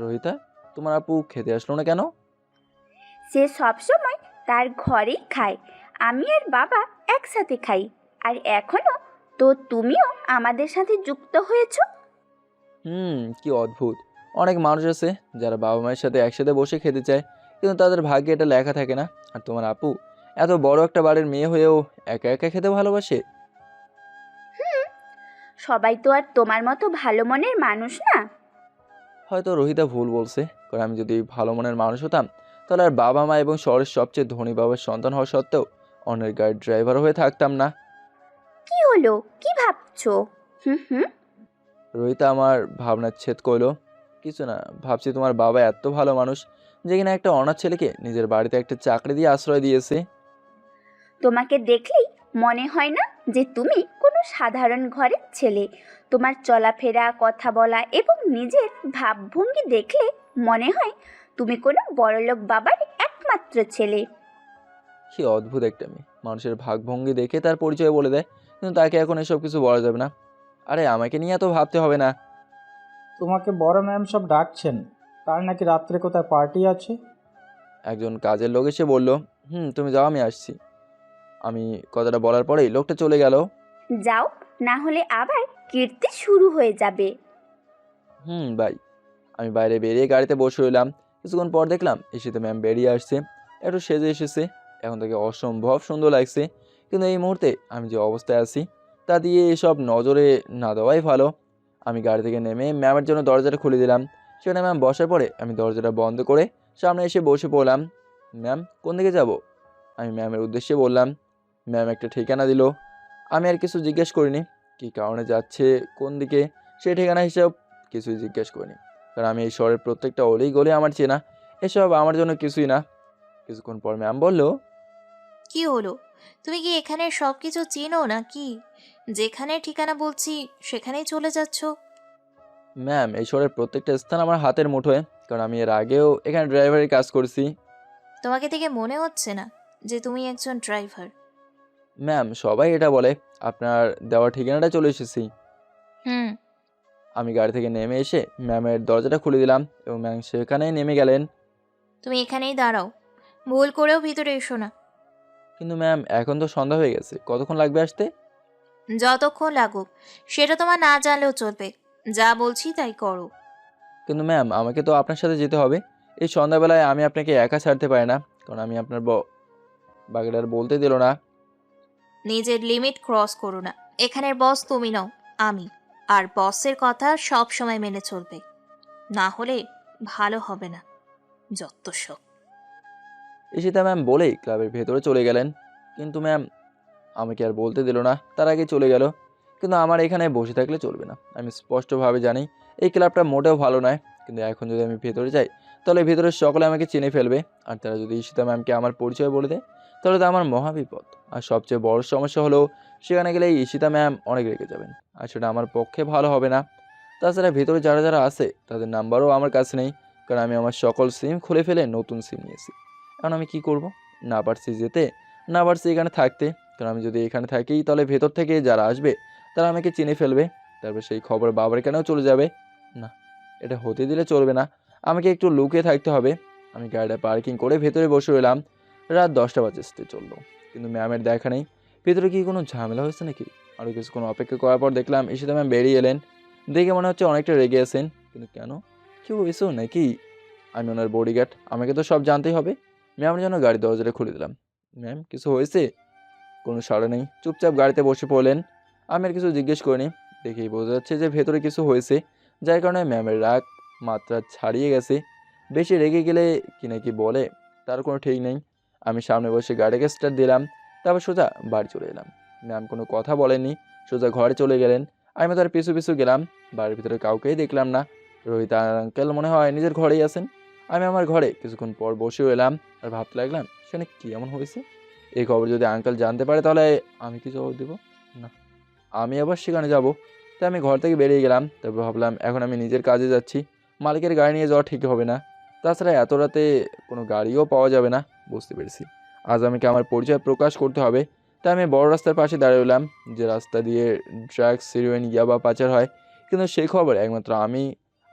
Speaker 1: রোহিতা, তোমার আপু খেতে আসলো না কেন?
Speaker 4: সে সব সময় তার ঘরেই খায়, আমি আর বাবা একসাথে খাই। আর এখনো তো তুমিও আমাদের সাথে যুক্ত হয়েছো।
Speaker 1: কি অদ্ভুত। অনেক মানুষ আছে যারা বাবা মায়ের সাথে একসাথে বসে খেতে চায়, কিন্তু তাদের ভাগ্যে এটা লেখা থাকে না। আর তোমার আপু এত বড় একটা বাড়ির মেয়ে হয়েও একা একা খেতে ভালোবাসে।
Speaker 4: সবাই তো আর তোমার মতো ভালো মনের মানুষ না।
Speaker 1: হয়তো রোহিতা ভুল বলছে, কারণ আমি যদি ভালো মনের মানুষ হতাম তাহলে আর বাবা মা এবং শহরের সবচেয়ে ধনী বাবার সন্তান হওয়া সত্ত্বেও অন্যের গাড়ির ড্রাইভার হয়ে থাকতাম না।
Speaker 4: কি হলো, কি ভাবছো? হুম হুম
Speaker 1: রোহিতা আমার ভাবনার ছেদ করলো। কিছু না, ভাবছি তোমার বাবা এত ভালো মানুষ যে কিনা একটা অনাথ ছেলেকে নিজের বাড়িতে একটা চাকরি দিয়ে আশ্রয় দিয়েছে।
Speaker 4: তোমাকে দেখলেই মনে হয় না যে তুমি কোনো সাধারণ ঘরের ছেলে। তোমার চলাফেরা, কথা বলা এবং নিজের ভাবভঙ্গি দেখলে মনে হয় তুমি কোনো বড়লোক বাবার একমাত্র ছেলে।
Speaker 1: কি অদ্ভুত একটা মেয়ে, মানুষের ভাগভঙ্গি দেখে তার পরিচয় বলে দেয়, কিন্তু তাকে এখন এসব কিছু বলা যাবে না। আরে আমাকে নিয়ে এত ভাবতে হবে না।
Speaker 7: তোমাকে বড় ম্যাম সব ডাকছেন, তার নাকি রাত্রে কোথায় পার্টি আছে?
Speaker 1: একজন কাজের লোক এসে বলল, তুমি যাও, আমি আসছি। আমি কথাটা বলার পরেই লোকটা চলে গেল।
Speaker 4: যাও, না হলে আবার কীর্তি শুরু হয়ে যাবে।
Speaker 1: বাই। আমি বাইরে বেরিয়ে গাড়িতে বসে রইলাম। কিছুক্ষণ পর দেখলাম ঈশিতা ম্যাম বেরিয়ে আসছে, একটু সেজে এসেছে। এখন তাকে অসম্ভব সুন্দর লাগছে, কিন্তু এই মুহূর্তে আমি যে অবস্থায় আছি তা দিয়ে এসব নজরে না দেওয়াই ভালো। আমি গাড়ি থেকে নেমে ম্যামের জন্য দরজাটা খুলে দিলাম। সেখানে ম্যাম বসার পরে আমি দরজাটা বন্ধ করে সামনে এসে বসে পড়লাম। ম্যাম, কোন দিকে যাব? আমি ম্যামের উদ্দেশ্যে বললাম। ম্যাম একটা ঠিকানা দিল। আমি আর কিছু জিজ্ঞেস করিনি, কী কারণে যাচ্ছে, কোন দিকে, সেই ঠিকানা হিসাব কিছুই জিজ্ঞেস করিনি, কারণ আমি এই শহরের প্রত্যেকটা অলি গলি আমার চেনা। এসব আমার জন্য কিছুই না। কিছুক্ষণ পর ম্যাম বলল,
Speaker 6: কি হলো? তুমি কি এখানে সব কিছু চেনো না কি? যেখানে ঠিকানা বলছি সেখানেই চলে যাচ্ছ?
Speaker 1: ম্যাম এই শহরের প্রত্যেকটা স্থান আমার হাতের মুঠোয়, কারণ আমি এর আগেও এখানে ড্রাইভারের কাজ করছি।
Speaker 6: তোমাকে দেখে মনে হচ্ছে না যে তুমি একজন ড্রাইভার।
Speaker 1: ম্যাম সবাই এটা বলে, আপনার দেওয়া ঠিকানাটা চলে এসেছি।
Speaker 6: হুম।
Speaker 1: আমি গাড়ি থেকে নেমে এসে ম্যামের দরজাটা খুলে দিলাম এবং ম্যাম সেখানেই নেমে গেলেন।
Speaker 6: তুমি এখানেই দাঁড়াও, ভুল করেও ভিতরে এসো না।
Speaker 1: কিন্তু ম্যাম এখন তো সন্ধ্যা হয়ে গেছে, কতক্ষণ লাগবে আসতে?
Speaker 6: যতক্ষণ লাগুক সেটা তোমার না জানলেও চলবে, যা বলছি তাই করো।
Speaker 1: কিন্তু ম্যাম আমাকে তো আপনার সাথে যেতে হবে। এই সন্ধ্যাবেলায় আমি আপনাকে একা ছাড়তে পারি না, কারণ আমি আপনার বাগেটার বলতে দিল না।
Speaker 6: নিজের লিমিট ক্রস করো না। এখানের বস তুমি নও, আমি। আর বসের কথা সব সময় মেনে চলবে, না হলে ভালো হবে না। যত সব।
Speaker 1: ঈশিতা ম্যাম বলেই ক্লাবের ভেতরে চলে গেলেন। কিন্তু ম্যাম আমাকে আর বলতে দিল না, তার আগে চলে গেল। কিন্তু আমার এখানে বসে থাকলে চলবে না। আমি স্পষ্টভাবে জানি এই ক্লাবটা মোটেও ভালো নয়, কিন্তু এখন যদি আমি ভেতরে যাই তাহলে ভেতরের সকলে আমাকে চিনে ফেলবে। আর তারা যদি ঈশিতা ম্যামকে আমার পরিচয় বলে দেয় তাহলে তো আমার মহাবিপদ। আর সবচেয়ে বড় সমস্যা হলো সেখানে গেলে এই ঈশিতা ম্যাম অনেক রেগে যাবেন, আর সেটা আমার পক্ষে ভালো হবে না। তাছাড়া ভেতরে যারা যারা আছে তাদের নাম্বারও আমার কাছে নেই, কারণ আমি আমার সকল সিম খুলে ফেলে নতুন সিম নিয়েছি। এখন আমি কি করব? না পারছি যেতে, না পারছি এখানে থাকতে। কারণ আমি যদি এখানে থাকি তাহলে ভেতর থেকে যারা আসবে তারা আমাকে চিনে ফেলবে, তারপর সেই খবর বাবার কানেও চলে যাবে। না, এটা হতে দিলে চলবে না। আমাকে একটু লুকিয়ে থাকতে হবে। আমি গাড়িটা পার্কিং করে ভেতরে বসে রইলাম। রাত 10টা বাজতে চললো, কিন্তু ম্যামের দেখা নেই। ভেতরে কি কোনো ঝামেলা হয়েছে নাকি? আরও কিছুক্ষণ অপেক্ষা করার পর দেখলাম ঈশিতা ম্যাম বেরিয়ে এলেন। দেখে মনে হচ্ছে অনেকটা রেগে আছেন, কিন্তু কেন, কেউ এসো নাকি? আমি ওনার বডিগার্ড, আমাকে তো সব জানতেই হবে। ম্যামের জন্য গাড়ির দরজাটা খুলে দিলাম। ম্যাম কিছু হয়েছে? কোনো সাড়া নেই, চুপচাপ গাড়িতে বসে পড়লেন। আমি আর কিছু জিজ্ঞেস করিনি। দেখেই বোঝা যাচ্ছে যে ভেতরে কিছু হয়েছে, যার কারণে ম্যামের রাগ মাত্রা ছাড়িয়ে গেছে। বেশি রেগে গেলে কি নাকি বলে তার কোনো ঠিক নেই। আমি সামনে বসে গাড়িকে স্টার্ট দিলাম, তারপর সোজা বাড়ি চলে এলাম। ম্যাম কোনো কথা বলেননি, সোজা ঘরে চলে গেলেন। আমি তার পিছু পিছু গেলাম। বাড়ির ভিতরে কাউকেই দেখলাম না। রোহিত আর আঙ্কেল মনে হয় নিজের ঘরেই আছেন। আমি আমার ঘরে কিছুক্ষণ পর বসেও এলাম আর ভাবতে লাগলাম সেখানে কী এমন হয়েছে। এই খবর যদি আঙ্কেল জানতে পারে তাহলে আমি কি জবাব দেবো? না, আমি আবার সেখানে যাব। তাই আমি ঘর থেকে বেরিয়ে গেলাম। তারপর ভাবলাম এখন আমি নিজের কাজে যাচ্ছি, মালিকের গাড়ি নিয়ে যাওয়া ঠিক হবে না। তাছাড়া এত রাতে কোনো গাড়িও পাওয়া যাবে না। বুঝতে পেরেছি আজ আমাকে আমার পরিচয় প্রকাশ করতে হবে। তাই আমি বড় রাস্তার পাশে দাঁড়ালাম, যে রাস্তা দিয়ে ড্রাগস, হিরোইন, ইয়াবা পাচার হয়। কিন্তু সেই খবর একমাত্র আমি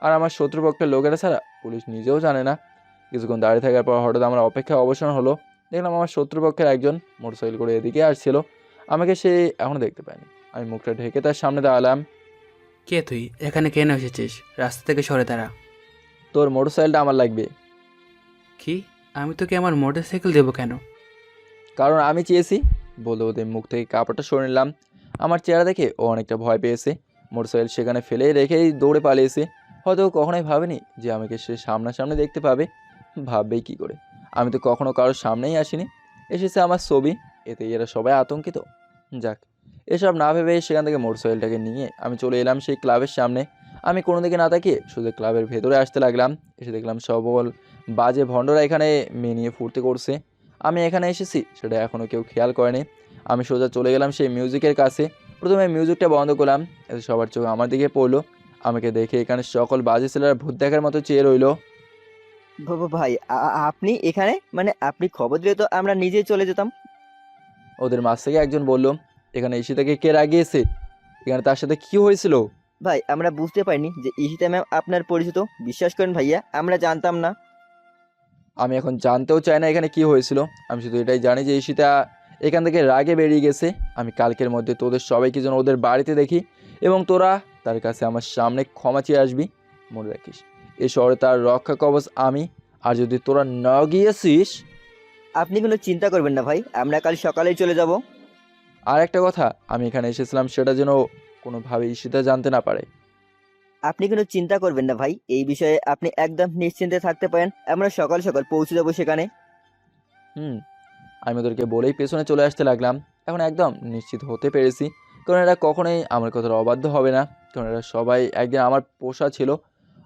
Speaker 1: আর আমার শত্রুপক্ষের লোকেরা ছাড়া পুলিশ নিজেও জানে না। কিছুক্ষণ দাঁড়িয়ে থাকার পর হঠাৎ আমার অপেক্ষা অবসান হলো। দেখলাম আমার শত্রুপক্ষের একজন মোটরসাইকেল করে এদিকে আসছিল। আমাকে সে এখনও দেখতে পায়নি। আমি মুখটা ঢেকে তার সামনে দাঁড়ালাম।
Speaker 8: কে তুই? এখানে কেন এসেছিস? রাস্তা থেকে সরে দাঁড়া।
Speaker 1: তোর মোটরসাইকেলটা আমার লাগবে।
Speaker 8: কি? আমি তোকে আমার মোটরসাইকেল দেবো কেন?
Speaker 1: কারণ আমি চেয়েছি। বলতে বলতে মুখ থেকে কাপড়টা সরে নিলাম। আমার চেহারা দেখে ও অনেকটা ভয় পেয়েছে। মোটরসাইকেল সেখানে ফেলে রেখেই দৌড়ে পালিয়েছে। হয়তো ও কখনোই ভাবেনি যে আমাকে সে সামনাসামনি দেখতে পাবে। ভাববেই কী করে? আমি তো কখনো কারোর সামনেই আসিনি। এসেছে আমার ছবি, এতে এরা সবাই আতঙ্কিত। যাক, এসব না ভেবে সেখান থেকে মোটরসাইকেলটাকে নিয়ে আমি চলে এলাম সেই ক্লাবের সামনে। আমি কোনো দিকে না তাকিয়ে শুধু ক্লাবের ভেতরে আসতে লাগলাম। এসে দেখলাম সবল বাজে ভণ্ডরা এখানে মেয়ে নিয়ে ফুর্তি করছে। আমি এখানে এসেছি সেটা এখনও কেউ খেয়াল করেনি। আমি সোজা চলে গেলাম সেই মিউজিকের কাছে। প্রথমে মিউজিকটা বন্ধ করলাম, এতে সবার চোখ আমার দিকে পড়লো। আমাকে দেখে এখানে সকল বাজে ছেলেরা ভূত দেখার মতো চেয়ে রইলো।
Speaker 9: ভাই আপনি এখানে, মানে আপনি খবর দিলে তো আমরা নিজেই চলে যেতাম।
Speaker 1: ওদের মাঝ থেকে একজন বলল, এখানে ঈশিতাকে কে রাগিয়েছে? এখানে তার সাথে কি হয়েছিল?
Speaker 9: ভাই আমরা বুঝতে পারিনি যে ঈশিতা ম্যাম আপনার পরিচিত। বিশ্বাস করেন ভাইয়া, আমরা জানতাম না।
Speaker 1: আমি এখন জানতেও চাই না এখানে কি হয়েছিল। আমি শুধু এটাই জানি যে ঈশিতা এখান থেকে রাগে বেরিয়ে গেছে। আমি কালকের মধ্যে তোদের সবাইকে যেন ওদের বাড়িতে দেখি এবং তোরা তার কাছে আমার সামনে ক্ষমা চেয়ে আসবি। মনে রাখিস, এ শহরে তার রক্ষা কবচ আমি। আর যদি তোরা না গিয়েছিস।
Speaker 9: আপনি কোনো চিন্তা করবেন না ভাই, আমরা কাল সকালেই চলে যাব।
Speaker 1: আর একটা কথা, আমি এখানে এসেছিলাম সেটা যেন কোনোভাবে ঈশিতা জানতে না পারে।
Speaker 9: আপনি কোনো চিন্তা করবেন না ভাই, এই বিষয়ে আপনি একদম নিশ্চিন্তে থাকতে পারেন। আমরা সকাল সকাল পৌঁছে যাবো সেখানে।
Speaker 1: আমি ওদেরকে বলেই পেছনে চলে আসতে লাগলাম। এখন একদম নিশ্চিত হতে পেরেছি, কারণ এরা কখনোই আমার কথার অবাধ্য হবে না, কারণ এরা সবাই একদিন আমার পোষা ছিল।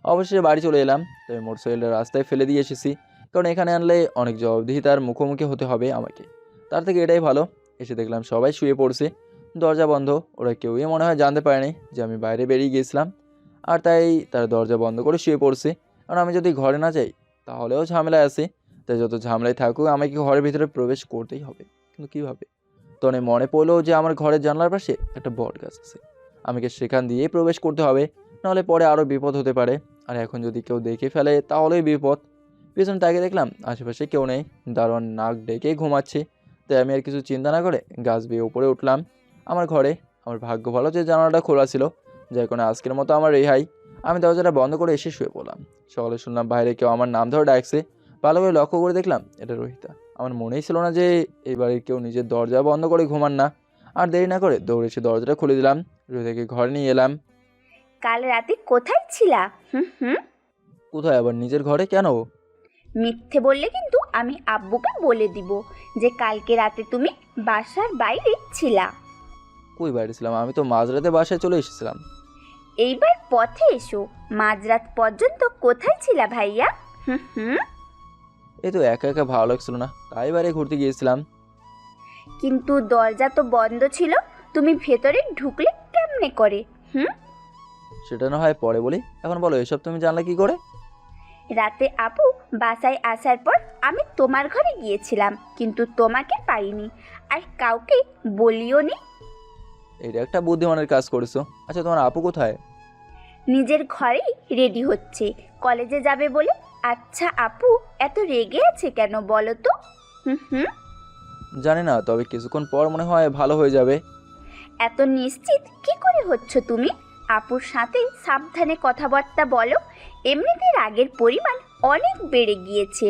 Speaker 1: অবশেষে বাড়ি চলে এলাম। তবে মোটরসাইকেলটা রাস্তায় ফেলে দিয়ে এসেছি, কারণ এখানে আনলে অনেক জবাবদিহিতার মুখোমুখি হতে হবে আমাকে। তার থেকে এটাই ভালো। এসে দেখলাম সবাই শুয়ে পড়ছে, দরজা বন্ধ। ওরা কেউই মনে হয় জানতে পারেনি যে আমি বাইরে বেরিয়ে গিয়েছিলাম, আর তাই তারা দরজা বন্ধ করে শুয়ে পড়ছে। কারণ আমি যদি ঘরে না যাই তাহলেও ঝামেলায় আছে। তাই যত ঝামেলায় থাকুক আমাকে ঘরের ভিতরে প্রবেশ করতেই হবে। কিন্তু কীভাবে? তখন মনে পড়লো যে আমার ঘরের জানলার পাশে একটা বট গাছ আছে, আমাকে সেখান দিয়েই প্রবেশ করতে হবে, নাহলে পরে আরও বিপদ হতে পারে। আর এখন যদি কেউ দেখে ফেলে তাহলেই বিপদ। পেছনে তাকিয়ে দেখলাম আশেপাশে কেউ নেই, দারোয়ান নাক ডেকেই ঘুমাচ্ছে। তাই আমি আর কিছু চিন্তা না করে গাছ বেয়ে উপরে উঠলাম আমার ঘরে। আমার ভাগ্য ভালো যে জানালাটা খোলা ছিল, যার কারণে আজকের মতো আমার রেহাই। আমি দরজাটা বন্ধ করে এসে শুয়ে পড়লাম। সকালে শুনলাম বাইরে কেউ আমার নাম ধরে ডাকছে। ভালো করে লক্ষ্য করে দেখলাম এটা রোহিতা। আমার মনেই ছিল না যে এই বাড়ির কেউ নিজের দরজা বন্ধ করে ঘুমান না। আর দেরি না করে দৌড়ে এসে দরজাটা খুলে দিলাম, রোহিতাকে ঘরে নিয়ে এলাম।
Speaker 4: কাল রাতে কোথায় ছিলা?
Speaker 1: কোথায় আবার? নিজের ঘরে। কেন?
Speaker 4: মিথ্যে বললে কিন্তু আমি আব্বুকে বলে দিব যে কালকে রাতে তুমি বাসার বাইরে ছিলা।
Speaker 1: কই বাইরে ছিলাম? আমি তো মাঝরাতে বাসায় চলে এসেছিলাম।
Speaker 4: এইবার পথে এসো। মাঝরাত পর্যন্ত কোথায় ছিলা ভাইয়া?
Speaker 1: এই তো একা একা ভালো লাগছিল না, তাই বাইরে ঘুরতে গিয়েছিলাম।
Speaker 4: কিন্তু দরজা তো বন্ধ ছিল, তুমি ভেতরে ঢুকলে কেমনে করে?
Speaker 1: সেটা না হয় পরে বলি, এখন বলো এসব তুমি জানলে কি করে?
Speaker 4: রাতে আপু বাসায় আসার পর আমি তোমার ঘরে গিয়েছিলাম, কিন্তু তোমাকে পাইনি আর কাউকে বলিও নি।
Speaker 1: এটা একটা বুদ্ধিমানের কাজ করেছো। আচ্ছা, তোমার আপু কোথায়?
Speaker 4: নিজের ঘরেই রেডি হচ্ছে, কলেজে যাবে বলে। আচ্ছা আপু এত রেগে আছে কেন বলো তো?
Speaker 1: জানি না, তবে কিছুক্ষণ পর মনে হয় ভালো হয়ে যাবে।
Speaker 4: এত নিশ্চিত কি করে হচ্ছ তুমি? আপুর সাথে সাবধানে কথাবার্তা বলো, এমনিতে রাগের পরিমাণ অনেক বেড়ে গিয়েছে।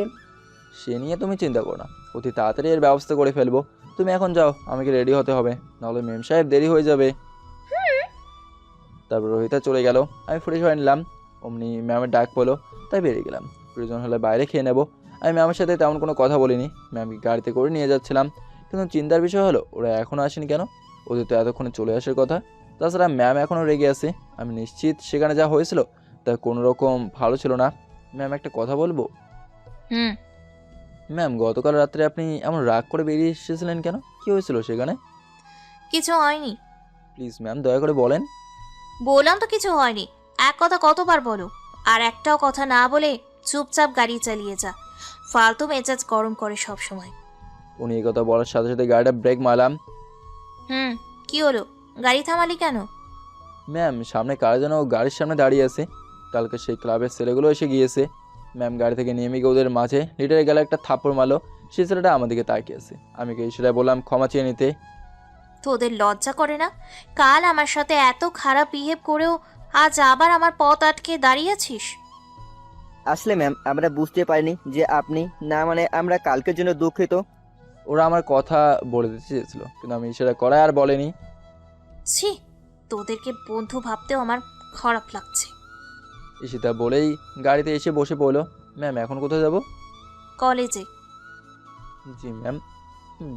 Speaker 1: সে নিয়ে তুমি চিন্তা করো না, অতি তাড়াতাড়ি এর ব্যবস্থা করে ফেলবো। তুমি এখন যাও, আমাকে রেডি হতে হবে, নাহলে মেম সাহেব দেরি হয়ে যাবে। তারপর রোহিতা চলে গেল। আমি ফ্রেশ হয়ে নিলাম, অমনি ম্যামের ডাক পেলো, তাই বেরিয়ে গেলাম। প্রয়োজন হলে বাইরে খেয়ে নেবো। আমি ম্যামের সাথে তেমন কোনো কথা বলিনি, ম্যামকে গাড়িতে করে নিয়ে যাচ্ছিলাম। কিন্তু চিন্তার বিষয় হলো ওরা এখনও আসেনি কেন? ওদের তো এতক্ষণে চলে আসার কথা। তাছাড়া ম্যাম এখনও রেগে আছে। আমি নিশ্চিত সেখানে যা হয়েছিল তা কোনো রকম ভালো ছিল না। ম্যাম, একটা কথা বলবো? ম্যাম, গতকাল রাত্রে আপনি এমন রাগ করে বেরিয়ে এসেছিলেন কেন? কি হয়েছিল সেখানে?
Speaker 6: কিছু হয়নি।
Speaker 1: প্লিজ ম্যাম, দয়া করে বলেন।
Speaker 6: বললাম তো কিছু হয়নি। এক কথা কতবার বলো? আর একটাও কথা না বলে চুপচাপ গাড়ি চালিয়ে যা। ফালতু মেজাজ গরম করে সব সময়।
Speaker 1: উনি এই কথা বলার সাথে সাথে গাড়িটা ব্রেক মারলাম।
Speaker 6: কি হলো? গাড়ি থামালি কেন?
Speaker 1: ম্যাম, সামনে কার যেন গাড়ির সামনে দাঁড়িয়ে আছে। কালকে সেই ক্লাবের ছেলেগুলো এসে গিয়েছে। ম্যাম গাড়ি থেকে নেমে গিয়ে ওদের মাঝে লিটারে গেলে একটা থাপ্পড় মারলো। সেই ছেলেটা আমার দিকে তাকিয়ে আছে। আমি সেটাই বললাম ক্ষমা চেয়ে নিতে।
Speaker 6: তোদের লজ্জা করে না? কাল আমার সাথে এত খারাপ বিহেভ করেও আজ আবার আমার পথ আটকে দাঁড়িয়েছিস।
Speaker 9: আসলে ম্যাম আমরা বুঝতে পারিনি যে আপনি, না মানে আমরা কালকের জন্য দুঃখিত।
Speaker 1: ওরা আমার কথা বলে দিতে চেয়েছিল, কিন্তু আমি সেটা করাই আর বলেনি।
Speaker 6: ছি, তোদেরকে বন্ধু ভাবতেও আমার খারাপ লাগছে।
Speaker 1: ঈশিতা বলেই গাড়িতে এসে বসে পড়লো। ম্যাম, এখন কোথায় যাব?
Speaker 6: কলেজে।
Speaker 1: জি ম্যাম।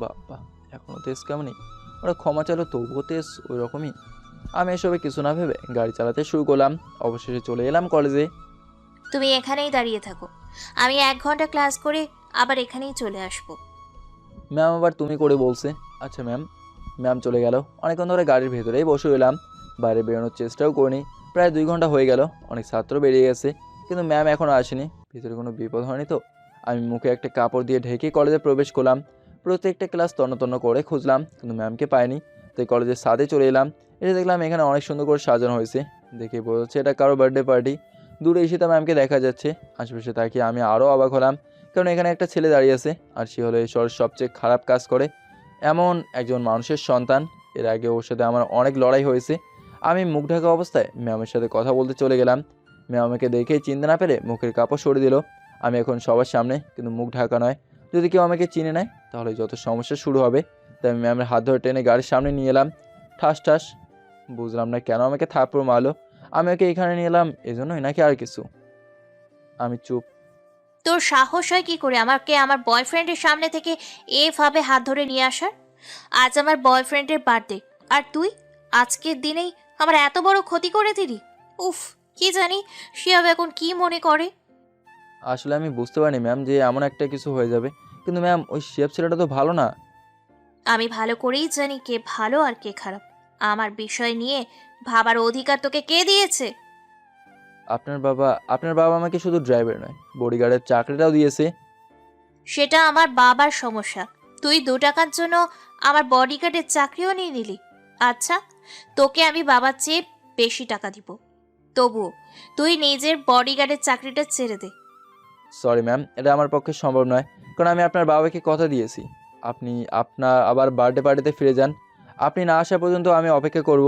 Speaker 1: বাবা, এখনও তেজ কেমনই? ওরা ক্ষমা চাইলো তবুও তেজ ওই রকমই। আমি এসবে কিছু না ভেবে গাড়ি চালাতে শুরু করলাম। অবশেষে চলে এলাম কলেজে।
Speaker 6: তুমি এখানেই দাঁড়িয়ে থাকো, আমি 1 ঘন্টা ক্লাস করে আবার এখানেই চলে আসবো।
Speaker 1: ম্যাম আবার তুমি করে বলছে। আচ্ছা ম্যাম। ম্যাম চলে গেল। অনেকক্ষণ ধরে গাড়ির ভেতরেই বসে রইলাম, বাইরে বেরোনোর চেষ্টাও করিনি। প্রায় 2 ঘন্টা হয়ে গেল। অনেক ছাত্র বেরিয়ে গেছে, কিন্তু ম্যাম এখনও আসেনি। ভিতরে কোনো বিপদ হয়নি তো? আমি মুখে একটা কাপড় দিয়ে ঢেকে কলেজে প্রবেশ করলাম। প্রত্যেকটা ক্লাস তন্ন তন্ন করে খুঁজলাম, কিন্তু ম্যামকে পাইনি। তাই কলেজের ছাদে চলে এলাম। এসে দেখলাম এখানে অনেক সুন্দর করে সাজানো হয়েছে। দেখে বোঝা যাচ্ছে এটা কারো বার্থডে পার্টি। দূরে ঈশিতা ম্যামকে দেখা যাচ্ছে। আশেপাশে তাকিয়ে আমি আরও অবাক হলাম, কারণ এখানে একটা ছেলে দাঁড়িয়ে আছে, আর সে হলো এই শহরের সবচেয়ে খারাপ কাজ করে এমন একজন মানুষের সন্তান। এর আগে ওর সাথে আমার অনেক লড়াই হয়েছে। আমি মুখ ঢাকা অবস্থায় ম্যামের সাথে কথা বলতে চলে গেলাম। ম্যাম আমাকে দেখেই চিনতে না পেরে মুখের কাপড় সরিয়ে দিল। আমি এখন সবার সামনে, কিন্তু মুখ ঢাকা নয়। যদি কেউ আমাকে চিনে নেয় তাহলে যত সমস্যা শুরু হবে। তাই আমি ম্যামের হাত ধরে টেনে গাড়ির সামনে নিয়ে এলাম। ঠাস ঠাস। বুঝলাম না কেন আমাকে থাপ্পড় মারলো। আমি ওকে এখানে নিয়ে এলাম এজন্যই, নাকি আর কিছু? আমি চুপ।
Speaker 6: তোর সাহস হয় কি করে আমাকে আমার বয়ফ্রেন্ডের সামনে থেকে এভাবে হাত ধরে নিয়ে আসার? আজ আমার বয়ফ্রেন্ডের বার্থডে, আর তুই আজকের দিনেই আমার এত বড় ক্ষতি করে দিলি। উফ, কি জানি সে হবে এখন কি মনে করে।
Speaker 1: আসলে আমি বুঝতে পারিনি ম্যাম যে এমন একটা কিছু হয়ে যাবে। কিন্তু ম্যাম ওই শেফ ছেলেটা তো ভালো না।
Speaker 6: আমি ভালো করেই জানি কে ভালো আর কে খারাপ। আমার বিষয় নিয়ে ভাবার অধিকার তোকে কে দিয়েছে?
Speaker 1: আপনার বাবা আমাকে শুধু ড্রাইভার নয়, বডিগার্ডের চাকরিটাও দিয়েছে।
Speaker 6: সেটা আমার বাবার সমস্যা। তুই 2 টাকার জন্য আমার বডিগার্ডের চাকরিও নিয়ে নিলি। আচ্ছা, তোকে আমি বাবার চেয়ে বেশি টাকা দিব, তবুও তুই নিজের বডিগার্ডের চাকরিটা ছেড়ে দে।
Speaker 1: সরি ম্যাম, এটা আমার পক্ষে সম্ভব নয়, কারণ আমি আপনার বাবাকে কথা দিয়েছি। আপনি আপনার আবার বার্থডে পার্টিতে ফিরে যান। আপনি না আসা পর্যন্ত আমি অপেক্ষা করব।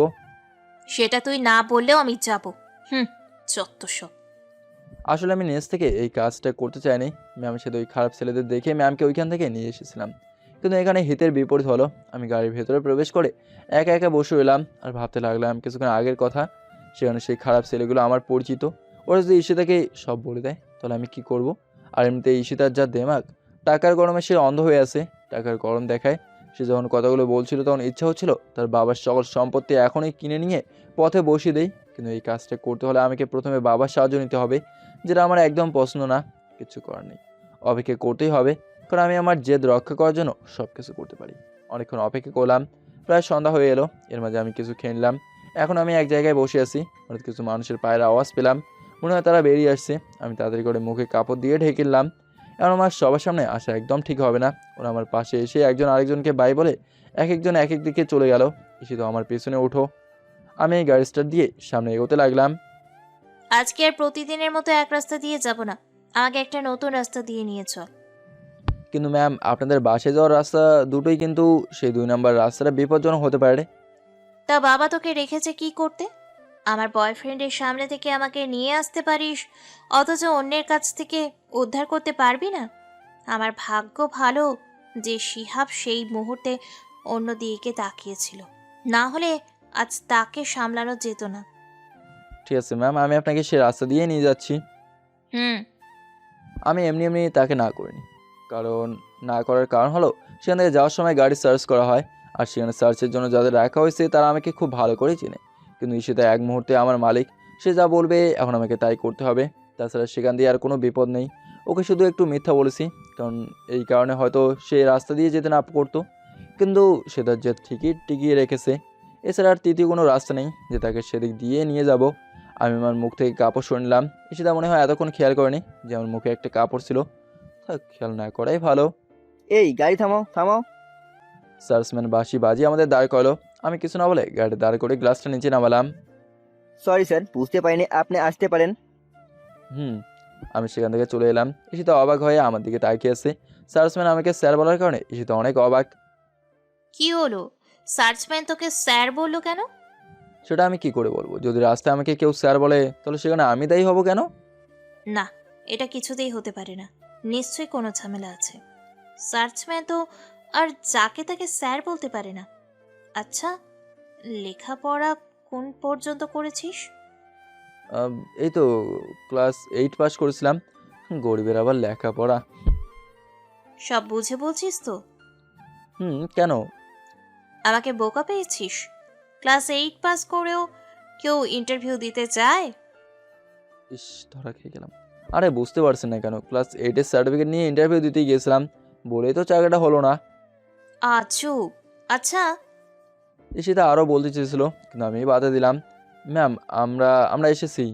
Speaker 6: সেটা তুই না বললেও আমি যাব। হুম, যত সব।
Speaker 1: আসলে আমি নিজে থেকে এই কাজটা করতে চাইনি। ম্যামের সাথে ওই খারাপ ছেলেদের দেখে ম্যামকে ওইখান থেকে নিয়ে এসেছিলাম, কিন্তু এখানে হিতের বিপরীত হলো। আমি গাড়ির ভেতরে প্রবেশ করে একা একা বসে রইলাম আর ভাবতে লাগলাম কিছুক্ষণ আগের কথা। সেখানে সেই খারাপ ছেলেগুলো আমার পরিচিত। ওরা যদি ঈশিতাকে সব বলে দেয় তাহলে আমি কি করব? আর এমনিতে ঈশিতার যা দেমাগ, টাকার গরমে সে অন্ধ হয়ে আছে। টাকার গরম দেখায়। সে যখন কথাগুলো বলছিল তখন ইচ্ছা হচ্ছিল তার বাবার সকল সম্পত্তি এখনই কিনে নিয়ে পথে বসিয়ে দেই, কিন্তু এই কাজটা করতে হলে আমাকে প্রথমে বাবার সাহায্য নিতে হবে, যেটা আমার একদম পছন্দ না। কিছু করার নেই, অপেক্ষা করতেই হবে, কারণ আমি আমার জেদ রক্ষা করার জন্য সব কিছু করতে পারি। অনেকক্ষণ অপেক্ষা করলাম, প্রায় সন্ধ্যা হয়ে এলো। এর মাঝে আমি কিছু খেয়ে নিলাম। এখন আমি এক জায়গায় বসে আছি, হঠাৎ কিছু মানুষের পায়ের আওয়াজ পেলাম। মনে হয় তারা বেরিয়ে আসছে। আমি তাড়াতাড়ি করে মুখে কাপড় দিয়ে ঢেকে নিলাম। এখন আমার সবার সামনে আসা একদম ঠিক হবে না। ওরা আমার পাশে এসে একজন আরেকজনকে বাই বলে এক একজন এক এক দিকে চলে গেল। এসে তো আমার পেছনে ওঠো। আমি এই গাড়ি স্টার্ট দিয়ে সামনে এগোতে লাগলাম।
Speaker 6: আজকে আর প্রতিদিনের মতো এক রাস্তা দিয়ে যাব না, আমাকে একটা নতুন রাস্তা দিয়ে নিয়ে চল।
Speaker 1: কিন্তু ম্যাম আপনাদের বাসে যাওয়ার রাস্তা দুটোই কিন্তু সেই 2 নম্বর রাস্তাটা বিপজ্জনক হতে পারে।
Speaker 6: তা বাবা তোকে রেখেছে কি করতে? আমার বয়ফ্রেন্ডের সামনে থেকে আমাকে নিয়ে আসতে পারিস, অথচ অন্যের কাছ থেকে উদ্ধার করতে পারবি না? আমার ভাগ্য ভালো যে শিহাব সেই মুহূর্তে অন্য দিকে তাকিয়েছিল, না হলে আজ তাকে সামলানো যেত না।
Speaker 1: ঠিক আছে ম্যাম, আমি আপনাকে সেই রাস্তা দিয়ে নিয়ে যাচ্ছি।
Speaker 6: হুম।
Speaker 1: আমি এমনি এমনি তাকে না করিনি, কারণ না করার কারণ হলো সেখান থেকে যাওয়ার সময় গাড়ি সার্চ করা হয়, আর সেখানে সার্চের জন্য যাদের রাখা হয়েছে তারা আমাকে খুব ভালো করেই চেনে। কিন্তু ঈশিতা এক মুহূর্তে আমার মালিক, সে যা বলবে এখন আমাকে তাই করতে হবে। তাছাড়া সেখান দিয়ে আর কোনো বিপদ নেই। ওকে শুধু একটু মিথ্যা বলেছি, কারণ এই কারণে হয়তো সে রাস্তা দিয়ে যেতে না করতো, কিন্তু সে তার জেদ ঠিকই টিকিয়ে রেখেছে। এছাড়া আর তৃতীয় কোনো রাস্তা নেই যে তাকে সেদিক দিয়ে নিয়ে যাব। আমি আমার মুখ থেকে কাপড় সরে নিলাম। ঈশিতা মনে হয় এতক্ষণ খেয়াল করেনি যে আমার মুখে একটা কাপড় ছিল। থাক, খেয়াল না করাই ভালো।
Speaker 9: এই গাড়ি থামাও থামাও।
Speaker 1: সার্চম্যান বাঁশি বাজিয়ে আমাদের দাঁড় করালো। আমি কিছু না বলে গাড়ি দাঁড় করে গ্লাসটা নিচে নামালাম।
Speaker 9: সরি স্যার, বুঝতে পারিনি, আপনি আসতে পারেন।
Speaker 1: আমি সেখান থেকে চলে এলাম। ঈশিতা অবাক হয়ে আমার দিকে তাকিয়ে আছে। সার্চম্যান আমাকে স্যার বলার কারণে ঈশিতা অনেক অবাক।
Speaker 6: কি হলো? সার্চম্যান তোকে স্যার বললো কেন?
Speaker 1: সেটা আমি কি করে বলবো? যদি রাস্তায় আমাকে কেউ স্যার বলে তাহলে সেখানে আমি দায়ী হব কেন?
Speaker 6: না, এটা কিছুতেই হতে পারে না। নিশ্চয়ই কোনো ঝামেলা আছে। সার্চম্যান তো আর যাকে তাকে স্যার বলতে পারে না। আচ্ছা, লেখাপড়া কোন পর্যন্ত করেছিস?
Speaker 1: এই তো ক্লাস 8 পাস করেছিলাম। গরিবের আবার লেখাপড়া।
Speaker 6: সব বুঝে বলছিস তো?
Speaker 1: কেন?
Speaker 6: আমাকে বোকা পেয়েছিস? ক্লাস 8 পাস করেও কেউ ইন্টারভিউ দিতে চায়?
Speaker 1: ইস, ধরা খেয়ে গেলাম। আরে বুঝতে পারছেন না কেন? ক্লাস 8-এর সার্টিফিকেট নিয়ে ইন্টারভিউ দিতে গিয়েছিলাম, বলেই তো চাকরিটা হলো না।
Speaker 6: আচুক। আচ্ছা,
Speaker 1: ঈশিতা আরও বলতে চেয়েছিল, কিন্তু আমি বাধা দিলাম। ম্যাম, আমরা আমরা এসেছি।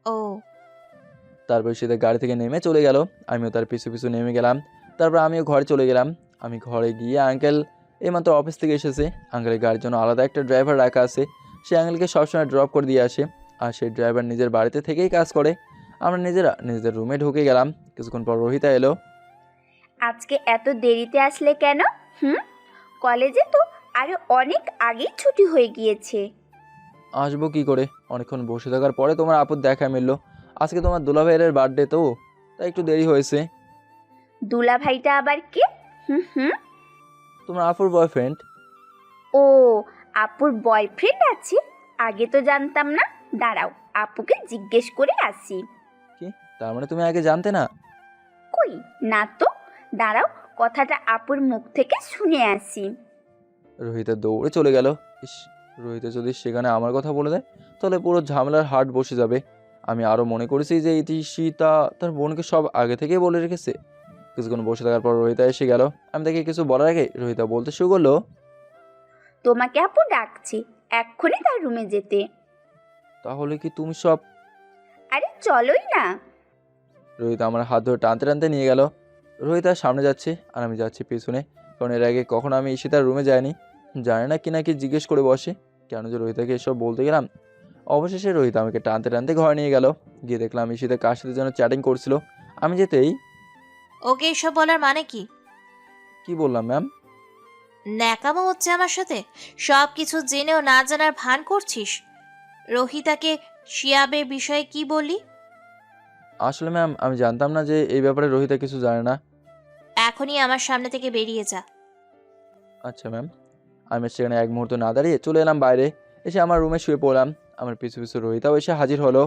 Speaker 6: ও
Speaker 1: তারপর ঈশিতা গাড়ি থেকে নেমে চলে গেল, আমিও তার পিছু পিছু নেমে গেলাম। তারপর আমিও ঘরে চলে গেলাম। আমি ঘরে গিয়ে আঙ্কেল এইমাত্র অফিস থেকে এসেছে, আঙ্কেলের গাড়ির জন্য আলাদা একটা ড্রাইভার রাখা আছে, সে আঙ্কেলকে সবসময় ড্রপ করে দিয়ে আসে। আর সেই ড্রাইভার নিজের বাড়িতে থেকেই কাজ করে। আমরা নিজেরা নিজেদের রুমে ঢুকে গেলাম। কিছুক্ষণ পর রোহিতা এলো।
Speaker 4: আজকে এত দেরিতে আসলে কেন? হুম, কলেজে তো আরো অনেক আগেই ছুটি হয়ে গিয়েছে।
Speaker 1: আসবো কি করে, অনেকক্ষণ বসে থাকার পরে তোমার আপুর দেখা মিললো। আজকে তোমার দুলাভাইয়ের বার্থডে তো, তাই একটু দেরি হয়েছে।
Speaker 4: দুলা ভাইটা আবার কে? হুম হুম।
Speaker 1: তোমার আপুর বয়ফ্রেন্ড।
Speaker 4: ও, আপুর বয়ফ্রেন্ড আছে? আগে তো জানতাম না। দাঁড়াও, আপুকে জিজ্ঞেস করে আসি।
Speaker 1: কি, তার মানে তুমি আগে জানতে না?
Speaker 4: কই না তো, দাঁড়াও, কথাটা আপুর মুখ থেকে শুনে আসি।
Speaker 1: রোহিতা দৌড়ে চলে গেল। ইস, রোহিতা যদি সেখানে আমার কথা বলে দেয় তাহলে পুরো ঝামেলার হাট বসে যাবে। আমি আরও মনে করেছি যে ইতিশিতা তার বোনকে সব আগে থেকেই বলে রেখেছে। কিছুক্ষণ বসে থাকার পর রোহিতা এসে গেল। আমি তাকে কিছু বলার আগে রোহিতা বলতে শুরু করলো,
Speaker 4: তোমাকে আপু ডাকছে, এক্ষুনি তার রুমে যেতে।
Speaker 1: তাহলে কি তুমি সব?
Speaker 4: আরে চলোই না।
Speaker 1: রোহিতা আমার হাত ধরে টানতে টানতে নিয়ে গেল। রোহিতা সামনে যাচ্ছে আর আমি যাচ্ছি পিছনে, কারণ এর আগে কখনো আমি ঈশিতার রুমে যাইনি। জানি না কি নাকি জিজ্ঞেস করে বসে, কেন যে রোহিতাকে এসব বলতে গেলাম। অবশেষে রোহিত আমাকে টানতে টানতে ঘরে নিয়ে গেল। গিয়ে দেখলাম ঈশিতা কার সাথে যেন চ্যাটিং করছিল। আমি যেতেই,
Speaker 6: ওকে এসব বলার মানে কি?
Speaker 1: কি বললাম ম্যাম?
Speaker 6: ন্যাকামো হচ্ছে আমার সাথে? সব কিছু জেনেও না জানার ভান করছিস? রোহিতাকে শিয়াবের বিষয়ে কি বললি?
Speaker 1: আসলে ম্যাম, আমি জানতাম না যে এই ব্যাপারে রোহিতা কিছু জানে না।
Speaker 6: এখনই আমার সামনে থেকে বেরিয়ে যা।
Speaker 1: আচ্ছা ম্যাম। আমি সেখানে এক মুহূর্ত না দাঁড়িয়ে চলে এলাম বাইরে। এসে আমার রুমে শুয়ে পড়লাম। আমার পিছু পিছু রোহিতাও এসে হাজির হলো।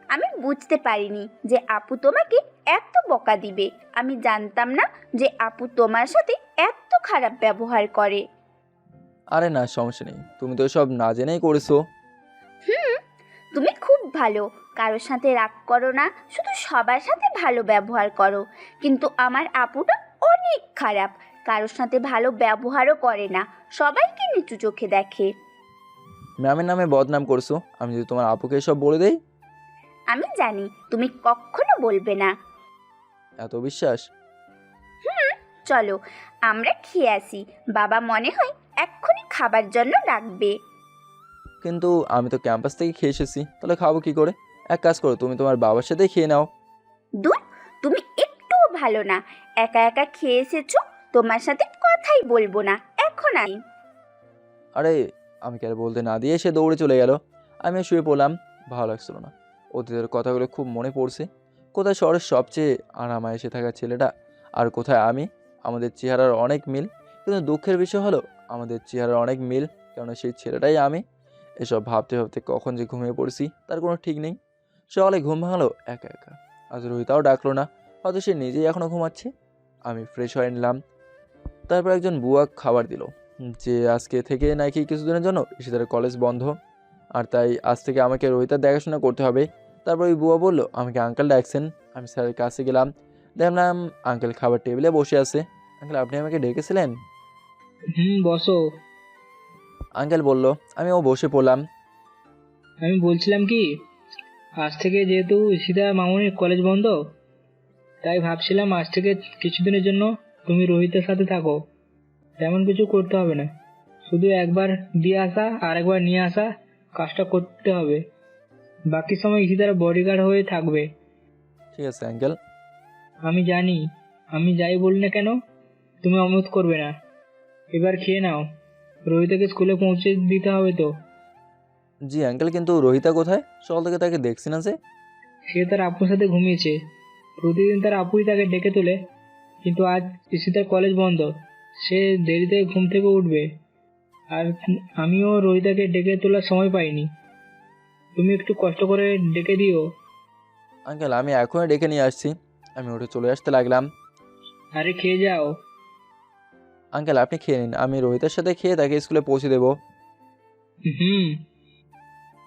Speaker 4: আমি বুঝতে পারিনি যে আপু তোমাকে এত বকা দিবে। আমি জানতাম না যে আপু তোমার সাথে এত খারাপ ব্যবহার করে।
Speaker 1: আরে না, সমস্যা নেই, তুমি তো সব না জেনেই করেছো।
Speaker 4: হুম, তুমি খুব ভালো, কারোর সাথে রাগ করো না, শুধু সবার সাথে ভালো ব্যবহার করো। কিন্তু আমার আপুটা অনেক খারাপ, কারোর সাথে ভালো ব্যবহারও করে না, সবাইকে নিচু চোখে দেখে।
Speaker 1: ম্যামের নামে বদনাম করছো, আমি যদি তোমার আপুকে এসব বলে দেই?
Speaker 4: আমি জানি তুমি কখনো বলবে না।
Speaker 1: এত বিশ্বাস?
Speaker 4: চলো আমরা খেয়ে আসি, বাবা মনে হয় এক্ষুনি খাবার জন্য ডাকবে।
Speaker 1: কিন্তু আমি তো ক্যাম্পাস থেকে খেয়ে এসেছি, তাহলে খাবো কি করে? এক কাজ করো, তুমি তোমার বাবার সাথেই খেয়ে নাও।
Speaker 4: দূর, তুমি একটুও ভালো না, একা একা খেয়ে এসেছো, তোমার সাথে কথাই বলবো না এখন। আমি
Speaker 1: আরে, আমি কি আর বলতে না দিয়ে সে দৌড়ে চলে গেল। আমি শুয়ে পড়লাম, ভালো লাগছিল না। অতীতের কথাগুলো খুব মনে পড়ছে। কোথায় শহরের সবচেয়ে আরামায় এসে থাকা ছেলেটা, আর কোথায় আমি। আমাদের চেহারার অনেক মিল, কিন্তু দুঃখের বিষয় হলো আমাদের চেহারার অনেক মিল, কেননা সেই ছেলেটাই আমি। এসব ভাবতে ভাবতে কখন যে ঘুমিয়ে পড়ছি তার কোনো ঠিক নেই। সকালে ঘুম ভাঙালো একা একা। আজ রোহিতাও ডাকলো না, হয়তো সে নিজেই এখনও ঘুমাচ্ছে। আমি ফ্রেশ হয়ে নিলাম। তারপর একজন বুয়া খাবার দিল যে আজকে থেকে নাকি কিছুদিনের জন্য ঈশিতার কলেজ বন্ধ, আর তাই আজ থেকে আমাকে রোহিতার দেখাশোনা করতে হবে। তারপর ওই বুয়া বলল আমাকে আঙ্কেল ডাকছেন। আমি স্যারের কাছে গেলাম, দেখলাম আঙ্কেল খাবার টেবিলে বসে আছে। আঙ্কেল, আপনি আমাকে ডেকেছিলেন?
Speaker 3: বসো।
Speaker 1: আঙ্কেল বলল। আমিও বসে পড়লাম।
Speaker 3: আমি বলছিলাম কি, আজ থেকে যেহেতু ঈশিতা মামুনির কলেজ বন্ধ, তাই ভাবছিলাম আজ থেকে কিছুদিনের জন্য তুমি রোহিতের সাথে থাকো। তেমন কিছু করতে হবে না, শুধু একবার দিয়ে আসা আর একবার নিয়ে আসা কাজটা করতে হবে। বাকি সময় ঈশিতার বডিগার্ড হয়ে থাকবে।
Speaker 1: ঠিক আছে আঙ্কেল।
Speaker 3: আমি জানি, আমি যাই বলি না কেন তুমি অমত করবে না। এবার খেয়ে নাও, রোহিতাকে স্কুলে পৌঁছে দিতে হবে তো।
Speaker 1: জি আঙ্কেল, কিন্তু রোহিতা কোথায়? সকাল থেকে তাকে দেখছি না যে।
Speaker 3: সে তার আপুর সাথে ঘুমিয়েছে, প্রতিদিন তার আপুই তাকে ডেকে তোলে, কিন্তু আজ ঈশিতার কলেজ বন্ধ, সে দেরিতে ঘুম থেকে উঠবে। আর আমিও রোহিতাকে ডেকে তোলার সময় পাইনি, তুমি একটু কষ্ট করে ডেকে দিও।
Speaker 1: আঙ্কেল, আমি এখনই ডেকে নিয়ে আসছি। আমি উঠে চলে আসতে লাগলাম।
Speaker 3: আরে খেয়ে যাও।
Speaker 1: আঙ্কেল, আপনি খেয়ে নিন, আমি রোহিতের সাথে খেয়ে তাকে স্কুলে পৌঁছে দেবো।
Speaker 3: হুম।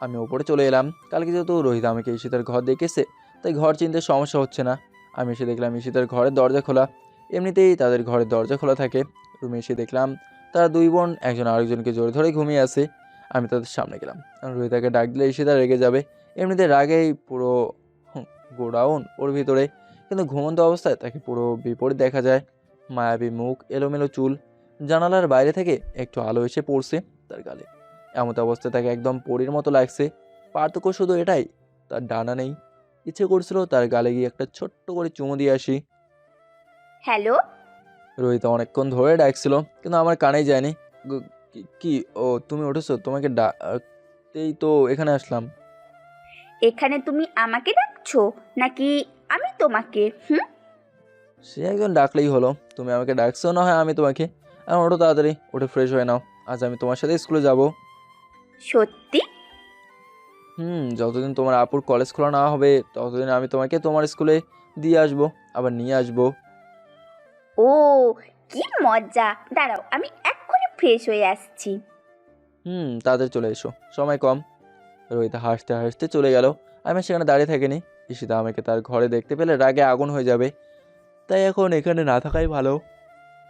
Speaker 1: আমি ওপরে চলে এলাম। কালকে যেহেতু রোহিত আমাকে ঈশিতার ঘর দেখেছে, তাই ঘর চিনতে সমস্যা হচ্ছে না। আমি এসে দেখলাম ঈশিতার ঘরের দরজা খোলা। এমনিতেই তাদের ঘরের দরজা খোলা থাকে। রুমে এসে দেখলাম তারা দুই বোন একজন আরেকজনকে জোরে ধরে ঘুমিয়ে আছে। আমি তাদের সামনে গেলাম। রোহিতাকে ডাক দিলে ঈশিতা রেগে যাবে। এমনিতে রাগেই পুরো গোডাউন ওর ভিতরে, কিন্তু ঘুমন্ত অবস্থায় তাকে পুরো বিপরীত দেখা যায়। মায়াবী মুখ, এলোমেলো চুল, জানালার বাইরে থেকে একটু আলো এসে পড়ছে তার গালে। এমত অবস্থায় তাকে একদম পরীর মতো লাগছে। পার্থক্য শুধু এটাই, তার ডানা নেই। ইচ্ছে করছিল তার গালে গিয়ে একটা ছোট্ট করে চুমু দিয়ে আসি।
Speaker 4: হ্যালো।
Speaker 1: রোহিত অনেকক্ষণ ধরে ডাকছিল, কিন্তু আমার কানেই যায়নি। কি ও তুমি উঠেছো? তোমাকে ডাকতেই তো এখানে আসলাম।
Speaker 4: এখানে তুমি আমাকে ডাকছো নাকি আমি তোমাকে? হুম।
Speaker 1: সে একজন ডাকলেই হলো। তুমি আমাকে ডাকছো, না হয় আমি তোমাকে। এখন ওঠো তাড়াতাড়ি, উঠে ফ্রেশ হয়ে নাও। আজ আমি তোমার সাথে স্কুলে যাব।
Speaker 4: সত্যি?
Speaker 1: যতদিন তোমার আপুর কলেজ খোলা না হবে ততদিন আমি তোমাকে তোমার স্কুলে দিয়ে আসবো, আবার নিয়ে আসবো।
Speaker 4: ও, কি মজা! দাঁড়াও, আমি এক্ষুনি ফ্রেশ হয়ে আসছি।
Speaker 1: তাড়াতাড়ি চলে এসো, সময় কম। রোহিত হাসতে হাসতে চলে গেল। আমি সেখানে দাঁড়িয়ে থাকিনি। ঈশিতা আমাকে তার ঘরে দেখতে পেলে রাগে আগুন হয়ে যাবে, তাই এখন এখানে না থাকাই ভালো।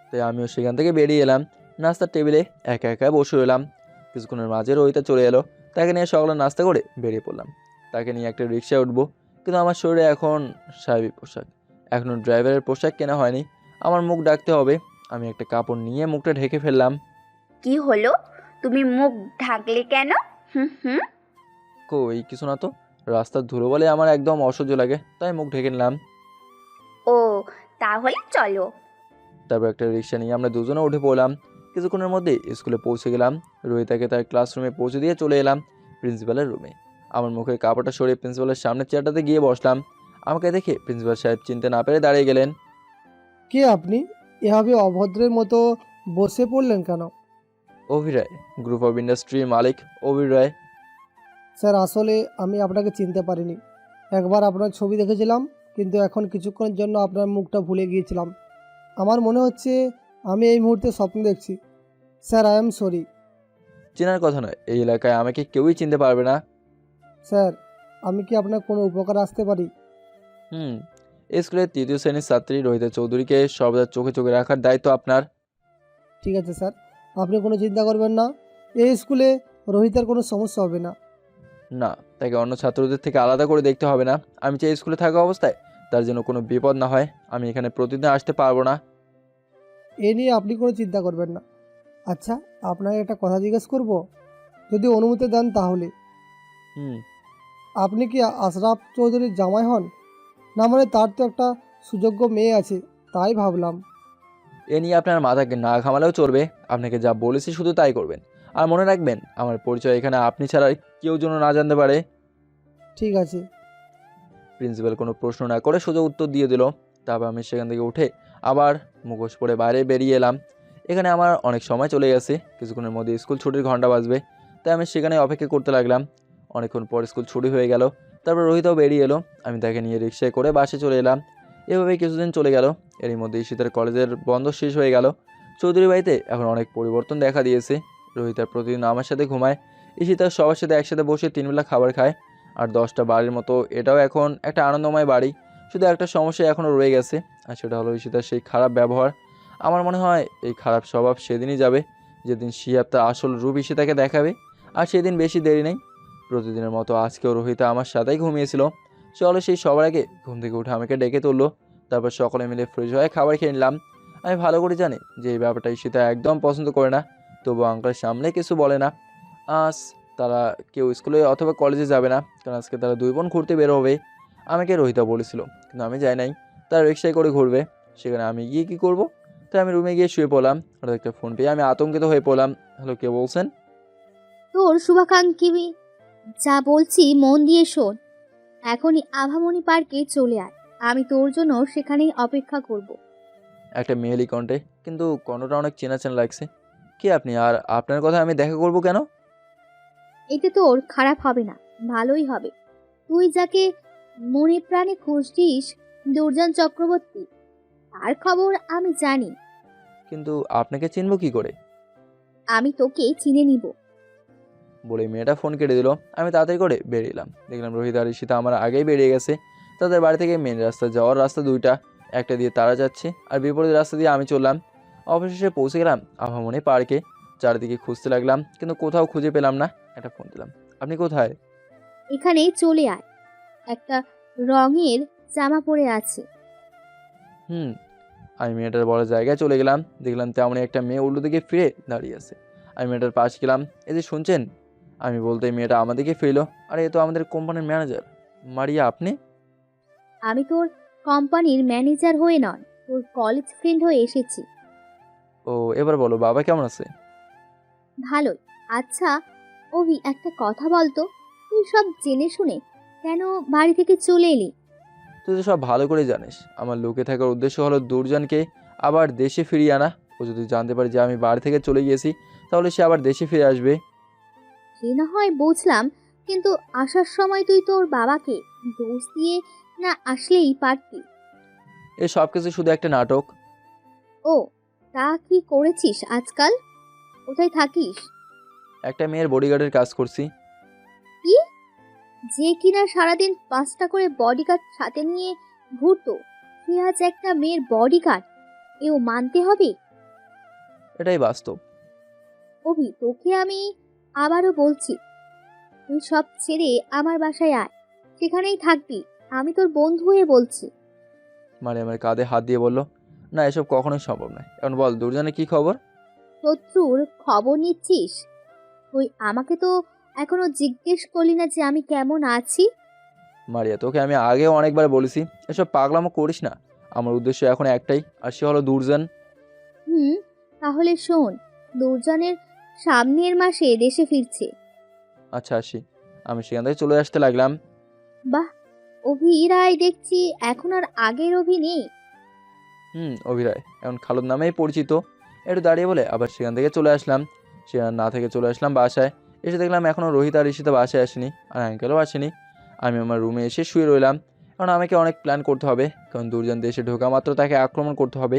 Speaker 1: তাই আমিও সেখান থেকে বেরিয়ে এলাম। নাস্তার টেবিলে একা একা বসে এলাম। কিছুক্ষণের মাঝে রোহিতা চলে এলো। তাকে নিয়ে সকালে নাস্তা করে বেরিয়ে পড়লাম। তাকে নিয়ে একটা রিক্সায় উঠবো, কিন্তু আমার শরীরে এখন স্বাভাবিক পোশাক, এখনও ড্রাইভারের পোশাক কেনা হয়নি। আমার মুখ ঢাকতে হবে। আমি একটা কাপড় নিয়ে মুখটা ঢেকে ফেললাম।
Speaker 4: কি হলো? তুমি মুখ ঢাকলে কেন? হুম হুম।
Speaker 1: কই কিছু না তো। রাস্তার ধুলো বলে আমার একদম অসহ্য লাগে, তাই মুখ ঢেকে নিলাম।
Speaker 4: ও, তাহলে চলো।
Speaker 1: তারপর একটা রিক্সা নিয়ে আমরা দুজনে উঠে পড়লাম। কিছুক্ষণের মধ্যে স্কুলে পৌঁছে গেলাম। রোহিতাকে তার ক্লাসরুমে পৌঁছে দিয়ে চলে এলাম প্রিন্সিপালের রুমে। আমার মুখের কাপড়টা সরিয়ে প্রিন্সিপালের সামনের চেয়ারটাতে গিয়ে বসলাম। আমাকে দেখে প্রিন্সিপাল সাহেব চিনতে না পেরে দাঁড়িয়ে গেলেন।
Speaker 10: কে আপনি? এভাবে অভদ্রের মতো বসে পড়লেন কেন?
Speaker 1: অভি রায়, গ্রুপ অফ ইন্ডাস্ট্রির মালিক অভি রায়।
Speaker 10: স্যার, আসলে আমি আপনাকে চিনতে পারিনি। একবার আপনার ছবি দেখেছিলাম, কিন্তু এখন কিছুক্ষণের জন্য আপনার মুখটা ভুলে গিয়েছিলাম। আমার মনে হচ্ছে আমি এই মুহূর্তে স্বপ্ন দেখছি। Sir, I am sorry.
Speaker 1: চেনার কথা নয়, এই এলাকায় আমাকে কেউই চিনতে পারবে না।
Speaker 10: স্যার, আমি কি আপনার কোনো উপকার আসতে পারি?
Speaker 1: হুম এই স্কুলের 3য় শ্রেণীর ছাত্রী রোহিতা চৌধুরীকে সর্বদা চোখে চোখে রাখার দায়িত্ব আপনার।
Speaker 10: ঠিক আছে স্যার, আপনি কোনো চিন্তা করবেন না। এই স্কুলে রোহিতের কোনো সমস্যা হবে না।
Speaker 1: না, তাকে অন্য ছাত্রদের থেকে আলাদা করে দেখতে হবে না। আমি চাই স্কুলে থাকা অবস্থায় তার জন্য কোনো বিপদ না হয়। আমি এখানে প্রতিদিন আসতে পারবো না।
Speaker 10: এ নিয়ে আপনি কোনো চিন্তা করবেন না। আচ্ছা, আপনাকে একটা কথা জিজ্ঞেস করব, যদি অনুমতি দেন তাহলে।
Speaker 1: হুম
Speaker 10: আপনি কি আশরাফ চৌধুরীর জামাই হন? না, মানে তার তো একটা সুযোগ্য মেয়ে আছে, তাই ভাবলাম।
Speaker 1: এ নিয়ে আপনার মাথাকে না ঘামালেও চলবে। আপনাকে যা বলেছি শুধু তাই করবেন। আর মনে রাখবেন, আমার পরিচয় এখানে আপনি ছাড়া কেউ যেন না জানতে পারে।
Speaker 10: ঠিক আছে।
Speaker 1: প্রিন্সিপাল কোনো প্রশ্ন না করে সোজা উত্তর দিয়ে দিল। তারপর আমি সেখান থেকে উঠে আবার মুখোশ পরে বাইরে বেরিয়ে এলাম। এখানে আমার অনেক সময় চলে গেছে। কিছুক্ষণের মধ্যে স্কুল ছুটির ঘন্টা বাজবে, তাই আমি সেখানে অপেক্ষা করতে লাগলাম। অনেকক্ষণ পর স্কুল ছুটি হয়ে গেল। তারপর রোহিতও বেরিয়ে এলো। আমি তাকে নিয়ে রিক্সায় করে বাসে চলে এলাম। এভাবেই কিছুদিন চলে গেল। এরই মধ্যে ঈশিতার কলেজের বন্ধ শেষ হয়ে গেল। চৌধুরী বাড়িতে এখন অনেক পরিবর্তন দেখা দিয়েছে। রোহিতা প্রতিদিন আমার সাথে ঘুমায়। ঈশিতা সবার সাথে একসাথে বসে 3 বেলা খাবার খায়। আর 10টা বাড়ির মতো এটাও এখন একটা আনন্দময় বাড়ি। শুধু একটা সমস্যা এখনও রয়ে গেছে, আর সেটা হলো ঈশিতার সেই খারাপ ব্যবহার। আমার মনে হয় এই খারাপ স্বভাব সেদিনই যাবে, যেদিন শিহাব তার আসল রূপ ঈশিতাকে দেখাবে। আর সেদিন বেশি দেরি নেই। প্রতিদিনের মতো আজকেও রোহিতা আমার সাথেই ঘুমিয়েছিল। চলো সেই সবার আগে ঘুম থেকে উঠে আমাকে ডেকে তুললো। তারপর সকলে মিলে ফ্রেশ হয়ে খাবার খেয়ে নিলাম। আমি ভালো করে জানি যে এই ব্যাপারটা ঈশিতা একদম পছন্দ করে না, তবু আঙ্কেলের সামনে কিছু বলে না। আজ তারা কেউ স্কুলে অথবা কলেজে যাবে না, কারণ আজকে তারা দুই বোন ঘুরতে বের হবে। আমাকে রোহিতা বলেছিল, কিন্তু আমি যাই নাই। তারা রিক্সায় করে ঘুরবে, সেখানে আমি গিয়ে কী করব? তাই আমি রুমে গিয়ে শুয়ে পড়লাম। হঠাৎ একটা ফোন পেয়ে আমি আতঙ্কিত হয়ে পড়লাম। হ্যালো, কে বলছেন?
Speaker 11: তোর শুভাকাঙ্ক্ষী, যা বলছি মন দিয়ে শোন। এখনই আভামনি পার্কে চলে আয়, আমি তোর জন্য সেখানেই অপেক্ষা করব।
Speaker 1: একটা মেয়েলি কণ্ঠে, কিন্তু কণ্ঠটা অনেক চেনা চেনা লাগছে। কে আপনি, আর আপনার কথা আমি দেখা করব কেন?
Speaker 11: এতে তোর খারাপ হবে না, ভালোই হবে। তুই যাকে মনে প্রাণে খুঁজছিস, দুর্জন চক্রবর্তী, তার খবর আমি জানি।
Speaker 1: কিন্তু আপনাকে চিনব কি করে?
Speaker 11: আমি তোকে চিনে নিব।
Speaker 1: বলে মেয়েটা ফোন কেটে দিল। আমি তাড়াতাড়ি করে বেরিয়ে এলাম। দেখলাম রোহিত আর ঈশিতা আমার আগেই বেরিয়ে গেছে। তাদের বাড়ি থেকে মেন রাস্তা যাওয়ার রাস্তা দুইটা, একটা দিয়ে তারা যাচ্ছে আর বিপরীত রাস্তা দিয়ে আমি চললাম। অবশেষে পৌঁছে গেলাম আভামনি পার্কে। চারিদিকে খুঁজতে লাগলাম কিন্তু কোথাও খুঁজে পেলাম না। একটা ফোন দিলাম। আপনি কোথায়?
Speaker 11: এখানে চলে আয়, একটা রঙের জামা পরে আছে।
Speaker 1: হুম। আমি মেয়েটার বড় জায়গায় চলে গেলাম। দেখলাম তেমনই একটা মেয়ে উল্টো দিকে ফিরে দাঁড়িয়ে আছে। আমি মেয়েটার পাশ গেলাম। এই যে শুনছেন, আমি বলতে মেয়েটা আমার দিকে ফিরলো। আরে এ তো আমাদের কোম্পানির ম্যানেজার। মারিয়া, আপনি?
Speaker 11: আমি তোর কোম্পানির ম্যানেজার হয়ে নয়, তোর কলেজ ফ্রেন্ড হয়ে এসেছি।
Speaker 1: ও, এবার বলো বাবা কেমন আছে?
Speaker 11: ভালোই। আচ্ছা অভি, একটা কথা বলতো, তুই সব জেনে শুনে কেন বাড়ি থেকে চলে এলি?
Speaker 1: তুই তো সব ভালো করে জানিস। আমার লুকে থাকার উদ্দেশ্য হলো দুর্জনকে আবার দেশে ফিরিয়ে আনা। ও যদি জানতে পারে যে আমি বাড়ি থেকে চলে গিয়েছি, তাহলে সে আবার দেশে ফিরে আসবে।
Speaker 11: সে না হয় বুঝলাম, কিন্তু আসার সময় তুই তোর বাবাকে দোষ দিয়ে না আসলেই পারতি।
Speaker 1: এই সব কিছু শুধু একটা নাটক।
Speaker 11: ও, তা কি করেছিস আজকাল? কোথায় থাকিস?
Speaker 1: একটা মেয়ের বডিগার্ডের কাজ করছি।
Speaker 11: কি? যে কিনা সারাদিন 5টা করে বডিগার্ড সাথে নিয়ে ঘুরতো, সে আজ একটা মেয়ের বডিগার্ড? এও মানতে হবে?
Speaker 1: এটাই বাস্তব।
Speaker 11: অভি, তোকে আমি আবারও বলছি, তুই সব ছেড়ে আমার বাসায় আয়, সেখানেই থাকবি। আমি তোর বন্ধু হয়ে বলছি।
Speaker 1: মানে আমার কাঁধে হাত দিয়ে বলল, না এসব কখনোই সম্ভব নয়। এখন বল দুর্জনের কি খবর?
Speaker 11: শত্রুর খবর নিচ্ছিস? তুই আমাকে তো এখনো জিজ্ঞেস করলি না যে আমি কেমন আছি।
Speaker 1: মারিয়া, তোকে আমি আগেও অনেকবার বলেছি এসব পাগলামো করিস না। আমার উদ্দেশ্য এখন একটাই, আর সে হলো দুর্জন।
Speaker 11: হুম, তাহলে শোন, দুর্জনের সামনের মাসে দেশে ফিরছে।
Speaker 1: আচ্ছা আসি। আমি সেখান থেকে চলে আসতে লাগলাম।
Speaker 11: বাহ, অভি রায় দেখছি এখন আর আগের অভি নেই।
Speaker 1: অভিরায় এখন খালুদ নামেই পরিচিত। একটু দাঁড়িয়ে বলে আবার সেখান থেকে চলে আসলাম। সেখান না থেকে চলে আসলাম বাসায়। এসে দেখলাম এখনও রোহিত আর ঈশিতা বাসায় আসেনি, আর আঙ্কেলও আসেনি। আমি আমার রুমে এসে শুয়ে রইলাম। কারণ আমাকে অনেক প্ল্যান করতে হবে, কারণ দুর্জন দেশে ঢোকা মাত্র তাকে আক্রমণ করতে হবে।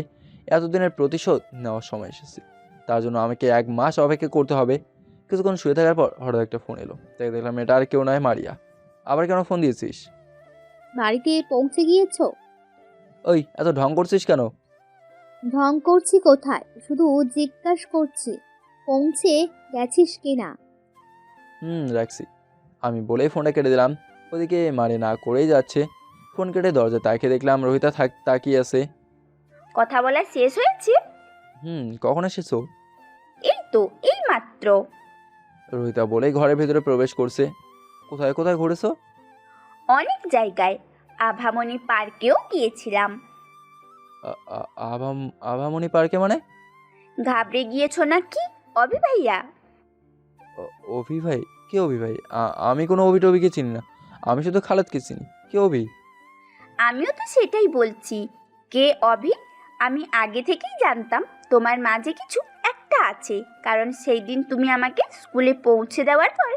Speaker 1: এতদিনের প্রতিশোধ নেওয়ার সময় এসেছে। তার জন্য আমাকে 1 মাস অপেক্ষা করতে হবে। কিছুক্ষণ শুয়ে থাকার পর হঠাৎ একটা ফোন এলো। তাই দেখলাম এটা আর কেউ নয়, মারিয়া। আবার কেন ফোন দিয়েছিস?
Speaker 11: বাড়িতে পৌঁছে গিয়েছো?
Speaker 1: ওই এত ঢং করছিস কেন?
Speaker 11: ঢং করছি কোথায়, শুধু জিজ্ঞাসা করছি পৌঁছে গেছিস কিনা।
Speaker 1: রাখছি। আমি বলেই ফোনটা কেটে দিলাম। ওদিকে মানে না করেই যাচ্ছে। ফোন কেটে দরজা তাকিয়ে দেখলাম রোহিতা তাকিয়ে আছে।
Speaker 4: কথা বলা শেষ হয়েছে?
Speaker 1: কখন এসেছো?
Speaker 4: এই তো এই মাত্র।
Speaker 1: রোহিতা বলেই ঘরের ভেতরে প্রবেশ করছে। কোথায় কোথায় ঘুরেছো?
Speaker 4: অনেক জায়গায়, আভামনি পার্কেও গিয়েছিলাম।
Speaker 1: আভামনি পার্কে মানে?
Speaker 4: ঘাবড়ে গিয়েছো নাকি অভি ভাইয়া?
Speaker 1: অভি ভাই? কে অভি ভাই? আমি কোনো অভি টভিকে চিনি না। আমি শুধু খালেদকে চিনি। কে অভি?
Speaker 4: আমিও তো সেটাই বলছি, কে অভি? আমি আগে থেকেই জানতাম তোমার মাঝে কিছু একটা আছে, কারণ সেই দিন তুমি আমাকে স্কুলে পৌঁছে দেওয়ার পর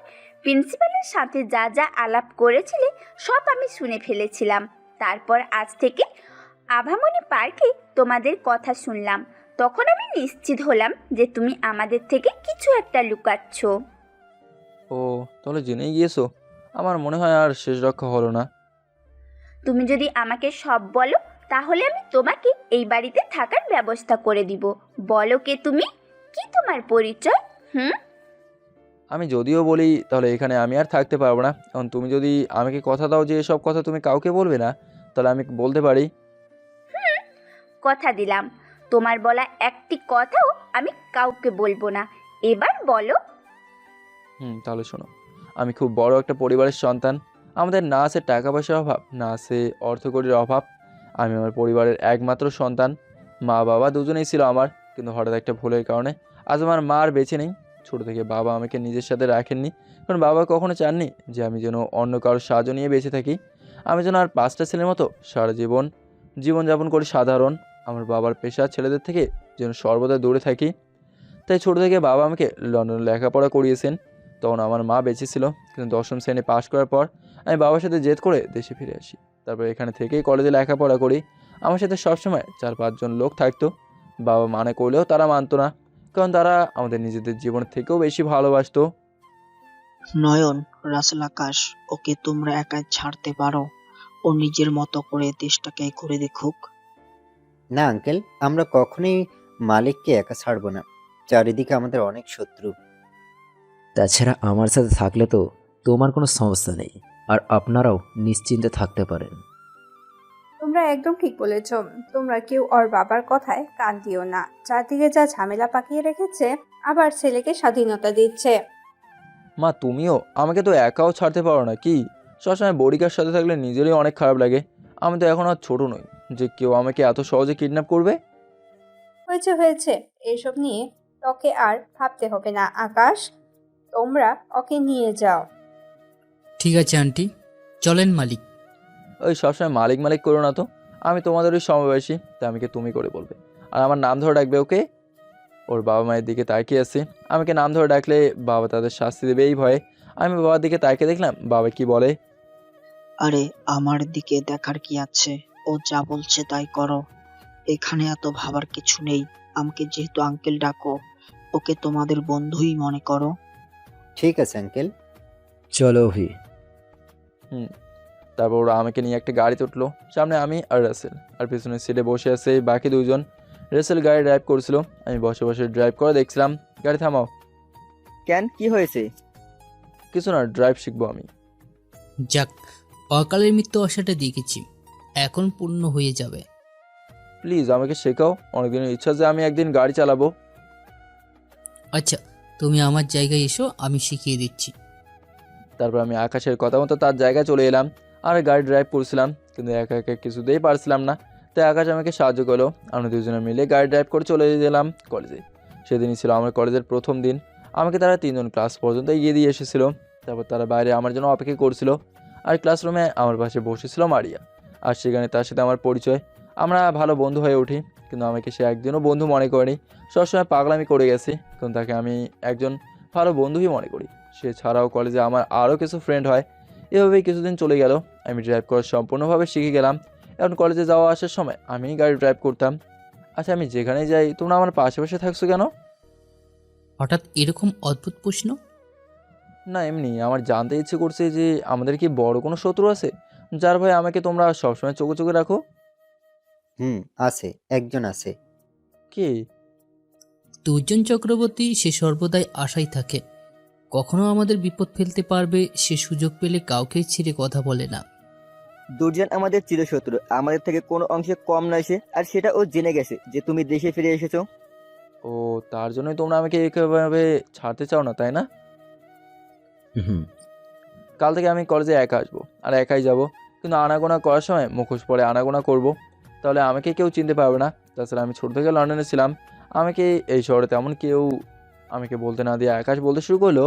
Speaker 4: প্রিন্সিপালের সাথে যা যা আলাপ করেছিলে সব আমি শুনে ফেলেছিলাম। তারপর আজ থেকে আভামনি পার্কে তোমাদের কথা শুনলাম, তখন আমি নিশ্চিত হলাম যে তুমি আমাদের থেকে কিছু একটা লুকাচ্ছ।
Speaker 1: ও, তাহলে জেনেই গিয়েছো? আমার মনে হয় আর শেষ রক্ষা হলো না।
Speaker 4: তুমি যদি আমাকে সব বলো, তাহলে আমি তোমাকে এই বাড়িতে থাকার ব্যবস্থা করে দিব। বলো কে তুমি, কি তোমার পরিচয়?
Speaker 1: আমি যদিও বলি তাহলে এখানে আমি আর থাকতে পারবো না। এখন তুমি যদি আমাকে কথা দাও যে এসব কথা তুমি কাউকে বলবে না, তাহলে আমি বলতে পারি।
Speaker 4: কথা দিলাম, তোমার বলা একটি কথাও আমি কাউকে বলবো না। এবার বলো।
Speaker 1: তাহলে শোনো, আমি খুব বড় একটা পরিবারের সন্তান। আমাদের না আছে টাকা পয়সার অভাব, না আছে অর্থকড়ির অভাব। আমি আমার পরিবারের একমাত্র সন্তান। মা বাবা দুজনেই ছিল আমার, কিন্তু হঠাৎ একটা ভুলের কারণে আজ আমার মা আর বেঁচে নেই। ছোটো থেকে বাবা আমাকে নিজের সাথে রাখেননি, কারণ বাবা কখনো চাননি যে আমি যেন অন্য কারোর সাহায্য নিয়ে বেঁচে থাকি। আমি যেন আর 5টা ছেলের মতো সারা জীবনযাপন করি সাধারণ। আমার বাবার পেশা ছেলেদের থেকে যেন সর্বদা দূরে থাকি। তাই ছোটো থেকে বাবা আমাকে লন্ডনে লেখাপড়া করিয়েছেন। তখন আমার মা বেঁচে ছিল, কিন্তু 10ম শ্রেণী পাশ করার পর আমি বাবার সাথে জেদ করে দেশে ফিরে আসি। তারপর এখানে থেকেই কলেজে লেখাপড়া করি। আমার সাথে সবসময় 4-5 জন লোক থাকতো। বাবা মানা করলেও তারা মানতো না, কারণ তারা আমাদের নিজেদের জীবনের থেকেও বেশি ভালোবাসতো।
Speaker 12: নয়ন, রাসেল আকাশ, ওকে তোমরা একাই ছাড়তে পারো? ও নিজের মতো করে দেশটাকে ঘুরে দেখুক।
Speaker 13: না আঙ্কেল, আমরা কখনোই মালিককে একা ছাড়বো না। চারিদিকে আমাদের অনেক শত্রু।
Speaker 14: তাছাড়া আমার সাথে থাকলে তো তোমার কোনো সমস্যা নেই, আর আপনারাও নিশ্চিন্তে থাকতে পারেন।
Speaker 15: তোমরা একদম ঠিক বলেছ। তোমরা কেউ ওর বাবার কথায় কান দিও না। চারদিকে যা ঝামেলা পাকিয়ে রেখেছে, আবার ছেলেকে স্বাধীনতা দিচ্ছে।
Speaker 1: মা, তুমিও আমাকে তো একাও ছাড়তে পারো না কি? সবসময় বডিগার্ড সাথে থাকলে নিজেরই অনেক খারাপ লাগে। আমি তো এখন আর ছোট নই যে কেউ আমাকে এত সহজে কিডন্যাপ করবে।
Speaker 15: হয়েছে হয়েছে, এসব নিয়ে তোকে আর ভাবতে হবে না আকাশ। তোমরা ওকে নিয়ে যাও।
Speaker 16: ঠিক আছে আন্টি, চলেন মালিক।
Speaker 1: ওই সবসময় মালিক মালিক করো না তো। আমি তোমাদেরই সমবয়সী, তাই আমাকে তুমি করে বলবে, আর আমার নাম ধরে ডাকবে, ওকে? ওর বাবা মায়ের দিকে তাকিয়ে আছে। আমাকে নাম ধরে ডাকলে বাবা তাদের শাস্তি দেবে এই ভয়ে। আমি বাবার দিকে তাকিয়ে দেখলাম বাবা কি বলে।
Speaker 12: আরে আমার দিকে দেখার কি আছে? ও যা বলছে তাই করো। এখানে এত ভাবার কিছু নেই। আমাকে যেহেতু আঙ্কেল ডাকো, ওকে তোমাদের বন্ধুই মনে করো।
Speaker 13: ঠিক আছে আঙ্কেল।
Speaker 14: চলো ভি।
Speaker 1: তারপর ওরা আমাকে নিয়ে একটা গাড়িতে উঠলো। সামনে আমি আর রাসেল, আর পিছনের সিটে বসে আছে বাকি দুজন। রাসেল গাড়ি ড্রাইভ করছিল, আমি বসে বসে ড্রাইভ করে দেখছিলাম। গাড়ি থামাও।
Speaker 9: কেন, কি হয়েছে?
Speaker 1: কিছু না, ড্রাইভ শিখবো আমি।
Speaker 16: যাক, অকালের মৃত্যু আশাটা দেখেছি, এখন পূর্ণ হয়ে যাবে।
Speaker 1: প্লিজ আমাকে শেখাও, অনেকদিনের ইচ্ছা যে আমি একদিন গাড়ি চালাবো।
Speaker 16: আচ্ছা, তুমি আমার জায়গায় এসো, আমি শিখিয়ে দিচ্ছি।
Speaker 1: তারপর আমি আকাশের কথা মতো তার জায়গায় চলে এলাম আর গাড়ি ড্রাইভ করছিলাম, কিন্তু একা একা কিছুতেই পারছিলাম না। তাই আকাশ আমাকে সাহায্য করলো। আমরা দুজনে মিলে গাড়ি ড্রাইভ করে চলে গেলাম কলেজে। সেদিনই ছিল আমার কলেজের প্রথম দিন। আমাকে তারা 3জন ক্লাস পর্যন্ত এগিয়ে দিয়ে এসেছিলো। তারপর তারা বাইরে আমার জন্য অপেক্ষা করছিল, আর ক্লাসরুমে আমার পাশে বসেছিল মারিয়া। আর সেখানে তার সাথে আমার পরিচয়। আমরা ভালো বন্ধু হয়ে উঠি, কিন্তু আমাকে সে একজনও বন্ধু মনে করেনি। সবসময় পাগলামি করে গেছে, কিন্তু তাকে আমি একজন ভালো বন্ধুই মনে করি। সে ছাড়াও কলেজে আমার আরও কিছু ফ্রেন্ড হয়। এভাবেই কিছুদিন চলে গেল। আমি ড্রাইভ করা সম্পূর্ণভাবে শিখে গেলাম। এখন কলেজে যাওয়া আসার সময় আমিই গাড়ি ড্রাইভ করতাম। আচ্ছা, আমি যেখানে যাই তোমরা আমার পাশে পাশে থাকছো কেন?
Speaker 16: হঠাৎ এরকম অদ্ভুত প্রশ্ন?
Speaker 1: না, এমনি আমার জানতে ইচ্ছে করছে যে আমাদের কি বড় কোনো শত্রু আছে যার ভয়ে আমাকে তোমরা সবসময় চোখে চোখে রাখো?
Speaker 13: আছে, একজন আছে।
Speaker 1: কে?
Speaker 16: দুর্জন চক্রবর্তী। সে সর্বদাই আশায় থাকে কখনো আমাদের বিপদ ফেলতে পারবে। সে সুযোগ পেলে কাউকে ছেড়ে কথা বলে না।
Speaker 9: দুর্জন আমাদের চিরশত্রু, আমাদের থেকে কোনো অংশে কম নয় সে। আর সেটা ও জেনে গেছে যে তুমি দেশে ফিরে এসেছো।
Speaker 1: ও, তার জন্যই তোমরা আমাকে এভাবে ছাড়তে চাও না, তাই না? কাল থেকে আমি কলেজে একা আসবো আর একাই যাব, কিন্তু আনাগোনা করার সময় মুখোশ পরে আনাগোনা করব, তাহলে আমাকে কেউ চিনতে পারবে না। তাছাড়া আমি ছোট থেকে লন্ডনে ছিলাম, আমাকে এই শহরে তেমন কেউ আমাকে বলতে না দিয়ে আকাশ বলতে শুরু করলো।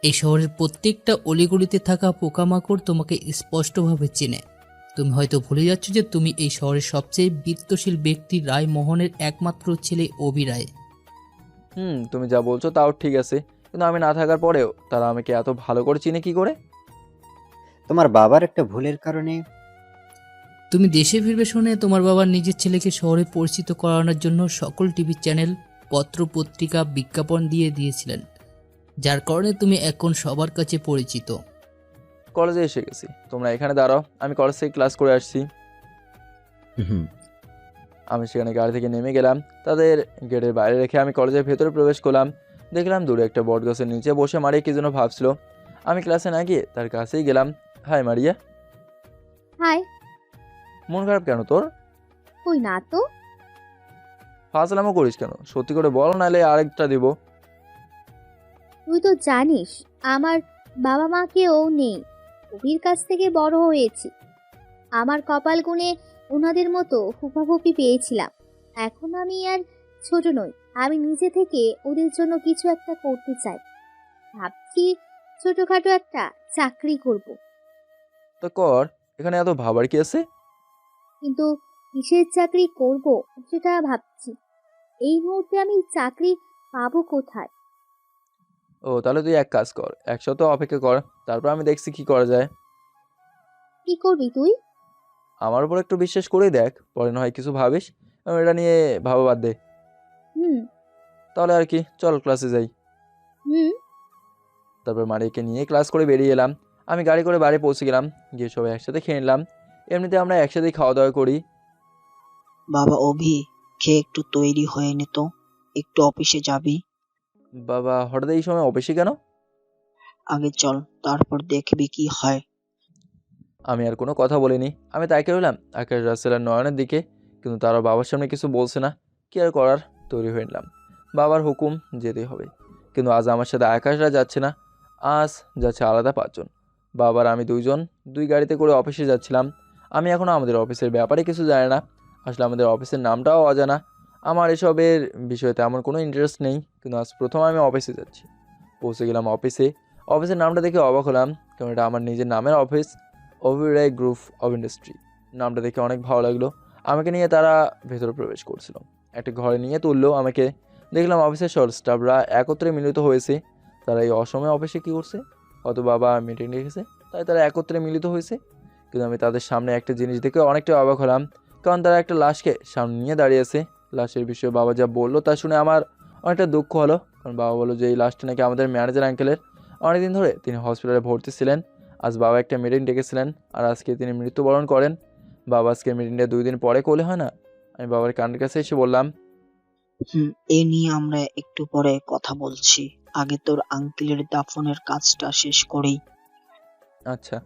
Speaker 16: এই শহরের প্রত্যেকটা অলিগলিতে থাকা পোকামাকড় তোমাকে স্পষ্টভাবে চেনে। তুমি হয়তো ভুলে যাচ্ছ যে তুমি এই শহরের সবচেয়ে বিত্তশীল ব্যক্তি রায় মোহনের একমাত্র ছেলে অভি রায়।
Speaker 1: তুমি যা বলছো তাও ঠিক আছে, কিন্তু আমি না থাকার পরেও তারা আমাকে এত ভালো করে চিনে কি করে?
Speaker 13: তোমার বাবার একটা ভুলের কারণে।
Speaker 16: তুমি দেশে ফিরবে শুনে তোমার বাবা নিজের ছেলেকে শহরে পরিচিত করানোর জন্য সকল টিভি চ্যানেল, পত্র পত্রিকা বিজ্ঞাপন দিয়েছিলেন, যার কারণে তুমি এখন সবার কাছে পরিচিত।
Speaker 1: কলেজে এসে গেছি, তোমরা এখানে দাঁড়াও, আমি কলেজ থেকে ক্লাস করে আসছি। আমি সেখানে গাড়ি থেকে নেমে গেলাম। তাদের গেটের বাইরে রেখে আমি কলেজের ভেতরে প্রবেশ করলাম। দেখলাম দূরে একটা বট গাছের নিচে বসে মারিয়া কি যেন ভাবছিল। আমি ক্লাসে না গিয়ে তার কাছেই গেলাম। Hi Maria.
Speaker 11: হাই।
Speaker 1: মন খারাপ কেন তোর?
Speaker 11: কই না তো।
Speaker 1: ফাজলামো করিস কেন? সত্যি করে বল, নাহলে আরেকটা দিব।
Speaker 11: তুই তো জানিস আমার বাবা মা কেউ নেই, কবির কাছ থেকে বড় হয়েছি। আমার কপাল গুনে ওনাদের মতো ফুফাফুফি পেয়েছিলাম। এখন আমি আর ছোট নই, আমি নিজে থেকে ওদের জন্য কিছু একটা করতে চাই। ভাবছি ছোটখাটো একটা চাকরি করব।
Speaker 1: তো কর, এখানে এত ভাবার কি আছে?
Speaker 11: কিন্তু কিসের চাকরি করব সেটা ভাবছি। এই মুহূর্তে আমি চাকরি পাবো কোথায়?
Speaker 1: ও, তাহলে তুই এক কাজ কর, এক সপ্তাহ অপেক্ষা কর, তারপর আমি দেখছি কি করা যায়।
Speaker 11: কি করবি তুই?
Speaker 1: আমার উপর একটু বিশ্বাস করেই দেখ, পরে না হয় কিছু ভাবিস। এটা নিয়ে ভাবা বাদ দে।
Speaker 11: হুম।
Speaker 1: তাহলে আর কি, চল ক্লাসে যাই।
Speaker 11: হুম।
Speaker 1: তারপর মারিয়াকে নিয়ে ক্লাস করে বেরিয়ে এলাম। আমি গাড়ি করে বাড়ি পৌঁছে গেলাম, গিয়ে সবাই একসাথে খেয়ে নিলাম। এমনিতে আমরা একসাথেই খাওয়া দাওয়া করি।
Speaker 12: বাবা অভি, খেয়ে একটু তৈরি হয়ে নে তো, একটু অফিসে যাবি।
Speaker 1: বাবা হঠাৎ এই সময় অফিসে কেন?
Speaker 12: আগে চল, তারপর দেখবি কি হয়।
Speaker 1: আমি আর কোনো কথা বলিনি। আমি তাকিয়ে রইলাম আকাশ, রাসেল আর নয়নের দিকে, কিন্তু তারা বাবার সামনে কিছু বলছে না। কি আর করার, তৈরি হয়ে নিলাম। বাবার হুকুম, যেতেই হবে। কিন্তু আজ আমার সাথে আকাশরা যাচ্ছে না, আজ যাচ্ছে আলাদা 5 জন। বাবার আমি 2 জন, 2 গাড়িতে করে অফিসে যাচ্ছিলাম। আমি এখনও আমাদের অফিসের ব্যাপারে কিছু জানি না, আসলে আমাদের অফিসের নামটাও অজানা। আমার এসবের বিষয়ে তেমন কোনো ইন্টারেস্ট নেই, কিন্তু আজ প্রথম আমি অফিসে যাচ্ছি। পৌঁছে গেলাম অফিসে। অফিসের নামটা দেখে অবাক হলাম, কারণ এটা আমার নিজের নামের অফিস, ওভিরাই গ্রুপ অফ ইন্ডাস্ট্রি। নামটা দেখে অনেক ভালো লাগলো। আমাকে নিয়ে তারা ভেতরে প্রবেশ করছিল, একটা ঘরে নিয়ে তুললো আমাকে। দেখলাম অফিসের সব স্টাফরা একত্রে মিলিত হয়েছে। তারা এই অসময়ে অফিসে কী করছে? হয়তো বাবা মিটিং রেখেছে, তাই তারা একত্রে মিলিত হয়েছে। কিন্তু আমি তাদের সামনে একটা জিনিস দেখে অনেকটা অবাক হলাম, কারণ তারা একটা লাশকে সামনে নিয়ে দাঁড়িয়েছে। লাশের বিষয়ে বাবা যা বললো তা শুনে আমার অনেকটা দুঃখ হলো, কারণ বাবা বললো যে এই লাশটা নাকি আমাদের ম্যানেজার আঙ্কেলের। অনেকদিন ধরে তিনি হসপিটালে ভর্তি ছিলেন। আজ বাবা একটা মিটিং ডেকেছিলেন, আর আজকে তিনি মৃত্যুবরণ করেন। বাবা আজকে মিটিংটা 2 দিন পরে করলে হয় না? আমি বাবার কানের কাছে এসে বললাম,
Speaker 12: এ নিয়ে আমরা একটু পরে কথা বলছি, আগে তোর আঙ্কেলের দাফনের কাজটা শেষ করেই।
Speaker 1: আচ্ছা।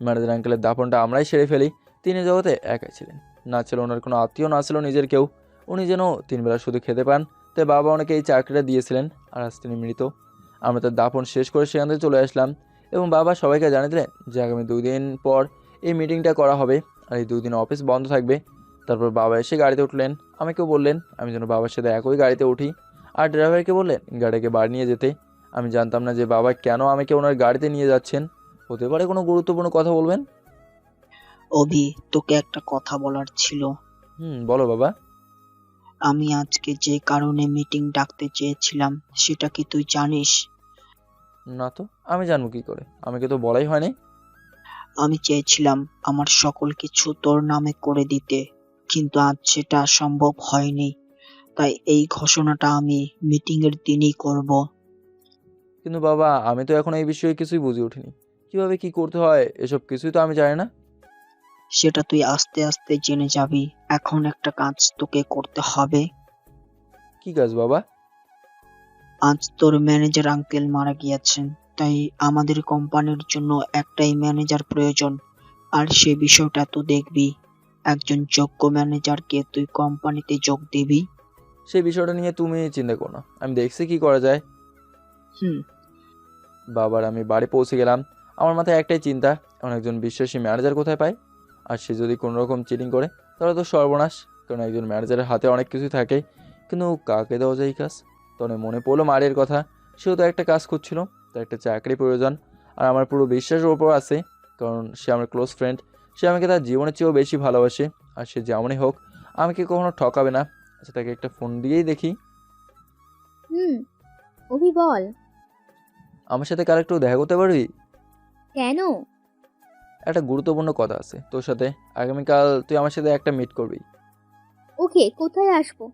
Speaker 1: ম্যানেজার আঙ্কেলের দাফনটা আমরাই সেরে ফেলি। তিনি জগতে একাই ছিলেন, না ছিল ওনার কোনো আত্মীয়, না ছিল নিজের কেউ। উনি যেন 3 বেলা শুধু খেতে পান, তাই বাবা ওনাকে এই চাকরিটা দিয়েছিলেন, আর আজ তিনি মৃত। আমরা তার দাফন শেষ করে সেখান থেকে চলে আসলাম, এবং বাবা সবাইকে জানিয়ে দিলেন যে আগামী 2 দিন পর এই মিটিংটা করা হবে, আর এই 2 দিন অফিস বন্ধ থাকবে। তারপর বাবা এসে গাড়িতে উঠলেন, আমাকেও বললেন আমি যেন বাবার সাথে একই গাড়িতে উঠি, আর ড্রাইভারকে বললেন গাড়িকে বাড়ি নিয়ে যেতে। আমি জানতাম না যে বাবা কেন আমাকে ওনার গাড়িতে নিয়ে যাচ্ছেন। হতে পারে কোনো গুরুত্বপূর্ণ কথা বলবেন।
Speaker 12: অভি, তোকে একটা কথা বলার ছিল।
Speaker 1: বলো বাবা।
Speaker 12: আমি আজকে যে কারণে মিটিং ডাকতে চেয়েছিলাম সেটা কি তুই জানিস?
Speaker 1: না তো, আমি জানবো কি করে? আমাকে তো বলাই হয়নি।
Speaker 12: আমি চেয়েছিলাম আমার সকল কিছু তোর নামে করে দিতে, কিন্তু আজ সেটা সম্ভব হয়নি। তাই এই ঘোষণাটা আমি মিটিং এর দিনই করব।
Speaker 1: কিন্তু বাবা, আমি তো এখন এই বিষয়ে কিছুই বুঝে উঠিনি। কিভাবে কি করতে হয় এসব কিছুই তো আমি জানি না।
Speaker 12: সেটা তুই আস্তে আস্তে জেনে যাবি। এখন একটা কাজ তোকে করতে হবে।
Speaker 1: কি কাজ বাবা?
Speaker 12: আজ তোর ম্যানেজার আঙ্কেল মারা গিয়েছেন, তাই আমাদের কোম্পানির জন্য একটাই ম্যানেজার প্রয়োজন। আর সে বিষয়টা তো দেখবি, একজন যোগ্য ম্যানেজারকে তুই কোম্পানিতে যোগ দিবি।
Speaker 1: সেই বিষয়টা নিয়ে তুমি চিন্তা করো না, আমি দেখছি কি করা যায়। বাবার আমি বাড়ি পৌঁছে গেলাম। আমার মাথায় একটাই চিন্তা, এমন একজন বিশ্বাসী ম্যানেজার কোথায় পাই? আর সে যদি কোনো রকম চিটিং করে তাহলে তো সর্বনাশ, কারণ একজন ম্যানেজারের হাতে অনেক কিছুই থাকে। কিন্তু কাকে দেওয়া যায় এই কাজ? তখন মনে পড়লো মারিয়ার কথা। সেও তো একটা কাজ খুঁজছিল, তার একটা চাকরি প্রয়োজন। আর আমার পুরো বিশ্বাসের ওপর আছে, কারণ সে আমার ক্লোজ ফ্রেন্ড। সে আমাকে তার জীবনের চেয়েও বেশি ভালোবাসে, আর সে যেমনই হোক আমাকে কখনো ঠকাবে না। আচ্ছা, তাকে একটা ফোন দিয়েই দেখি।
Speaker 11: অভি বল।
Speaker 1: আমার সাথে কার একটু দেখা করতে পারবি?
Speaker 11: কেন?
Speaker 1: একটা গুরুত্বপূর্ণ কথা আছে তোর সাথে। আগামীকাল তুই আমার সাথে একটা মিট করবি।
Speaker 11: ওকে, কোথায় আসবো?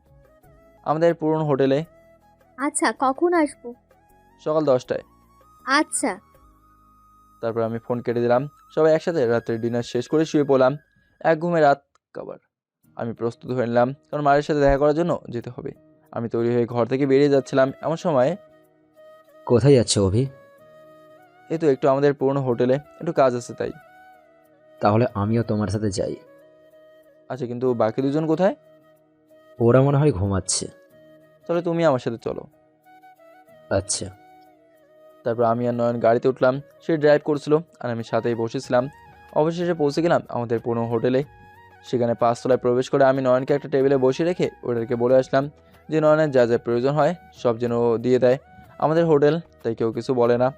Speaker 1: আমাদের পুরনো হোটেলে।
Speaker 11: আচ্ছা, কখন আসবো?
Speaker 1: সকাল 10টায়।
Speaker 11: আচ্ছা।
Speaker 1: তারপর আমি ফোন কেটে দিলাম। সবাই একসাথে রাত্রে ডিনার শেষ করে শুয়ে পড়লাম। এক ঘুমে রাত কাবার। আমি প্রস্তুত হয়ে নিলাম, কারণ মায়ের সাথে দেখা করার জন্য যেতে হবে। আমি তৈরি হয়ে ঘর থেকে বেরিয়ে যাচ্ছিলাম, এমন সময়
Speaker 14: কোথায় যাচ্ছে অভি?
Speaker 1: এই তো একটু আমাদের পুরনো হোটেলে, একটু কাজ আছে তাই।
Speaker 14: তাহলে আমিও তোমার সাথে যাই।
Speaker 1: আচ্ছা, কিন্তু বাকি 2 জন কোথায়?
Speaker 14: ওরা মনে হয় ঘুমাচ্ছে।
Speaker 1: তাহলে তুমি আমার সাথে চলো।
Speaker 14: আচ্ছা।
Speaker 1: তারপর আমি আর নয়ন গাড়িতে উঠলাম। সে ড্রাইভ করছিল আর আমি সাথেই বসেছিলাম। অবশেষে পৌঁছে গেলাম আমাদের পুরনো হোটেলে। সেখানে 5 তলায় প্রবেশ করে আমি নয়নকে একটা টেবিলে বসিয়ে রেখে ওদেরকে বলে আসলাম যে নয়নের যা যা প্রয়োজন হয় সব যেন দিয়ে দেয়। আমাদের হোটেল, তাই কেউ কিছু বলে না।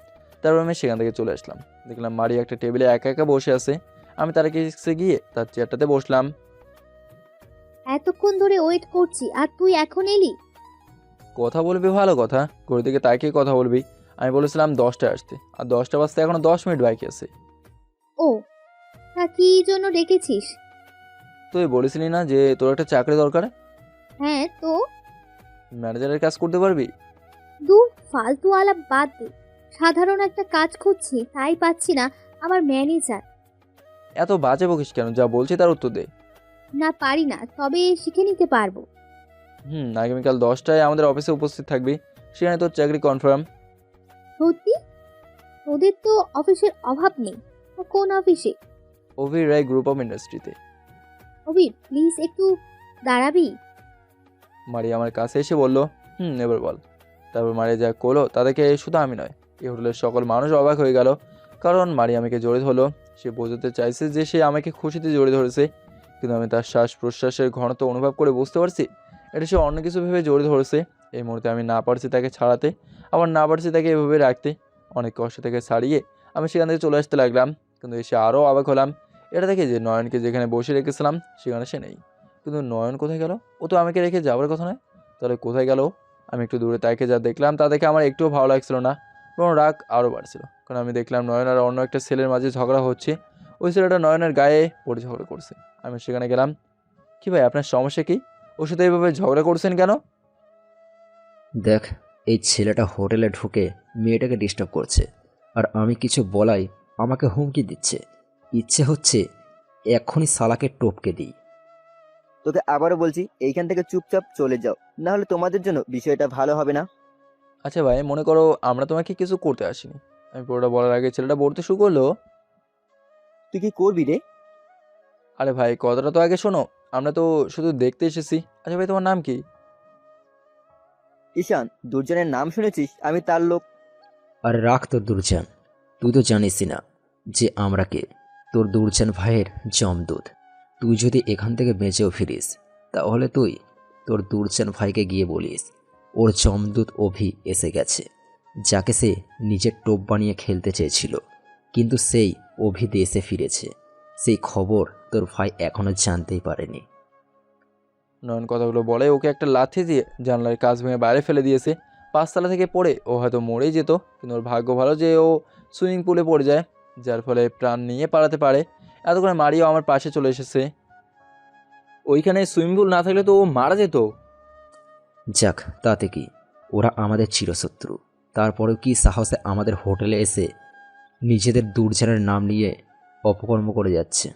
Speaker 1: তারপর আমি সেখান থেকে চলে আসলাম। দেখলাম মারি একটা টেবিলে একা একা বসে আছে। আমি তার কাছে গিয়ে তার চেয়ারটাতে বসলাম।
Speaker 11: এতক্ষণ ধরে ওয়েট করছি, আর তুই এখন এলি?
Speaker 1: কথা বলবি ভালো কথা, ঘড়ি দিকে তাকিয়ে কথা বলবি। আমি বলেছিলাম 10টায় আসতে, আর 10টা বাজতে এখনো 10 মিনিট বাকি আছে।
Speaker 11: ও, তা কি জন্য ডেকেছিস?
Speaker 1: তুই বলেছিলি না যে তোর একটা চাকরি দরকার?
Speaker 11: হ্যাঁ তো।
Speaker 1: ম্যানেজারের কাজ করতে পারবি?
Speaker 11: দূর, ফালতু আলাপ বাদ দে। সাধারণ একটা কাজ খুঁজছি, তাই পাচ্ছি না। আমার ম্যানেজার।
Speaker 1: এত বাজে বকিস কেন? যা বলছি তার উত্তর দে।
Speaker 11: না, পারি না, তবে শিখে নিতে পারবো।
Speaker 1: আগামীকাল 10টায় আমাদের অফিসে উপস্থিত থাকবি, সেখানে তোর চাকরি কনফার্ম।
Speaker 11: সত্যি? তোদের তো অফিসের অভাব নেই। তা কোন অফিসে?
Speaker 1: ওভি রায় গ্রুপ অফ ইন্ডাস্ট্রিতে।
Speaker 11: অভি, প্লিজ একটু দাঁড়াবি?
Speaker 1: মারিয়া আমার কাছে এসে বলল, এবার বল। তারপর মারিয়া যা করলো তা দেখে শুধু আমি নয়, এই হোটেলের সকল মানুষ অবাক হয়ে গেল। কারণ মারিয়া আমাকে জড়িয়ে ধরলো। সে বোঝাতে চাইছে যে সে আমাকে খুশিতে জড়িয়ে ধরেছে, কিন্তু আমি তার শ্বাস প্রশ্বাসের ঘনত্ব অনুভব করে বুঝতে পারছি এটা সে অন্য কিছু ভেবে জড়িয়ে ধরেছে। এই মুহূর্তে আমি না পারছি তাকে ছাড়াতে, আবার না পারছি তাকে এভাবে রাখতে। অনেক কষ্ট থেকে ছাড়িয়ে আমি সেখান থেকে চলে আসতে লাগলাম, কিন্তু এসে আরও অবাক হলাম এটা দেখে যে নয়নকে যেখানে বসে রেখেছিলাম সেখানে সে নেই। কিন্তু নয়ন কোথায় গেল? ও তো আমাকে রেখে যাওয়ার কথা নয়, তাহলে কোথায় গেল? আমি একটু দূরে তাকে যা দেখলাম তা দেখে আমার একটুও ভালো লাগছিল না, বরং রাগ আরও বাড়ছিল। কারণ আমি দেখলাম নয়ন আর অন্য একটা ছেলের মাঝে ঝগড়া হচ্ছে। ওই ছেলেটা নয়নের গায়ে পড়ে ঝগড়া করছে। আমি সেখানে গেলাম। কি ভাই, আপনার সমস্যা কি? ওর সাথে এইভাবে ঝগড়া করছেন কেন?
Speaker 14: দেখ, এই ছেলেটা হোটেলে ঢুকে মেয়েটাকে ডিস্টার্ব করছে, আর আমি কিছু বলাই আমাকে হুমকি দিচ্ছে। ইচ্ছে হচ্ছে এক্ষুনি শালাকে টপকে দিই।
Speaker 9: তোকে আবারও বলছি, এইখান থেকে চুপচাপ চলে যাও, না হলে তোমাদের জন্য বিষয়টা ভালো হবে না।
Speaker 1: আচ্ছা ভাই, মনে করো আমরা তোমাকে কিছু করতে আসিনি। আমি পুরোটা বলার আগে ছেলেটা বলতে শুরু করলো,
Speaker 9: তুই কি করবি রে?
Speaker 1: আরে ভাই কথাটা তো আগে শোনো, আমরা তো শুধু দেখতে এসেছি। আচ্ছা ভাই, তোমার নাম কি?
Speaker 9: ঈশান, দুর্জনের নাম শুনেছিস? আমি তার লোক।
Speaker 14: আর রাখ তোর দুর্জান, তুই তো জানিসই না যে আমরা কে। তোর দুর্জান ভাইয়ের জমদূত। তুই যদি এখান থেকে বেঁচেও ফিরিস, তাহলে তুই তোর দুর্জান ভাইকে গিয়ে বলিস ওর জমদূত অভি এসে গেছে, যাকে সে নিজের টোপ বানিয়ে খেলতে চেয়েছিল, কিন্তু সেই অভি দেশে ফিরেছে। সেই খবর তোর ভাই এখনো জানতেই পারেনি।
Speaker 1: নয়ন কথাগুলো বলে ওকে একটা লাথি দিয়ে জানলার কাঁচ ভেঙে বাইরে ফেলে দিয়েছে। 5তলা থেকে পড়ে ও হয়তো মরেই যেত, কিন্তু ওর ভাগ্য ভালো যে ও সুইমিং পুলে পড়ে যায়, যার ফলে প্রাণ নিয়ে পালাতে পারে। এতক্ষণে মারিও আমার পাশে চলে এসেছে। ওইখানে সুইমিং পুল না থাকলে তো ও মারা যেত।
Speaker 14: যাক, তাতে কি, ওরা আমাদের চিরশত্রু। তারপরেও কি সাহসে আমাদের হোটেলে এসে নিজেদের দুর্জানের নাম নিয়ে অপকর্ম করে যাচ্ছে।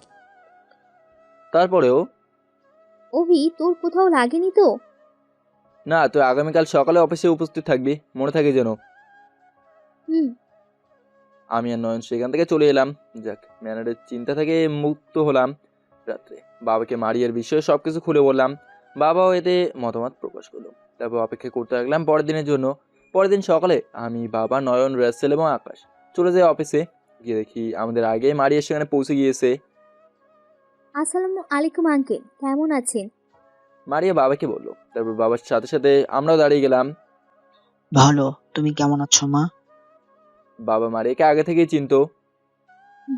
Speaker 1: তারপরেও
Speaker 11: অভি, তোর কোথাও লাগেনি তো?
Speaker 1: না, তুই আগামীকাল সকালে অফিসে উপস্থিত থাকবি, মনে থাকে যেন।
Speaker 11: হুম।
Speaker 1: আমি আর নয়ন সেখান থেকে চলে এলাম। যাক, ম্যানেজারের চিন্তা থেকে মুক্ত হলাম। রাত্রে বাবাকে মারিয়ার বিষয়ে সব কিছু খুলে বললাম। বাবাও এতে মতামত প্রকাশ করলো। তারপর অপেক্ষা করতে লাগলাম পরের দিনের জন্য। পরের দিন সকালে আমি, বাবা, নয়ন, রাসেল এবং আকাশ চলে যাই অফিসে। গিয়ে দেখি আমাদের আগে মারিয়া সেখানে পৌঁছে গিয়েছে।
Speaker 11: আসসালামু আলাইকুম আঙ্কেল, কেমন আছেন?
Speaker 1: মারিয়া বাবাকে বললো। তারপর বাবার সাথে সাথে আমরাও দাঁড়িয়ে গেলাম।
Speaker 12: ভালো, তুমি কেমন আছো মা?
Speaker 1: বাবা মারিয়াকে আগে থেকেই চিনতো।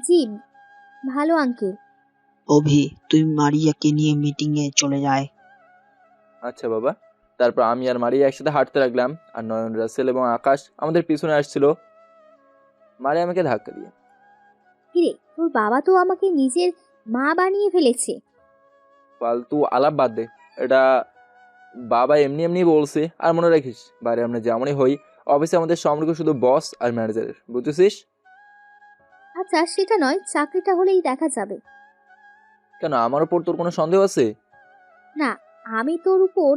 Speaker 11: জি ভালো আঙ্কেল।
Speaker 12: অভি, তুই মারিয়াকে নিয়ে মিটিং এ চলে যায়।
Speaker 1: আচ্ছা বাবা। তারপর আমি আর মারিয়া একসাথে হাঁটতে লাগলাম, আর নয়ন, রাসেল এবং আকাশ আমাদের পিছনে আসছিল। মারিয়া আমাকে ধাক্কা দিয়ে,
Speaker 11: কিরে, তোর বাবা তো আমাকে নিজের মা বানিয়ে ফেলেছে।
Speaker 1: ফালতু আলাপ বাদ দে। এটা বাবা এমনি এমনি বলছে। আর মনে রাখিস, বাইরে আমরা যেমনই হই, অফিসে আমাদের সম্পর্ক শুধু বস আর ম্যানেজারের, বুঝেছিস?
Speaker 11: আচ্ছা সেটা নয়, চাকরিটা হলেই দেখা যাবে।
Speaker 1: কেন, আমার ওপর তোর কোনো সন্দেহ আছে?
Speaker 11: না, আমি তোর উপর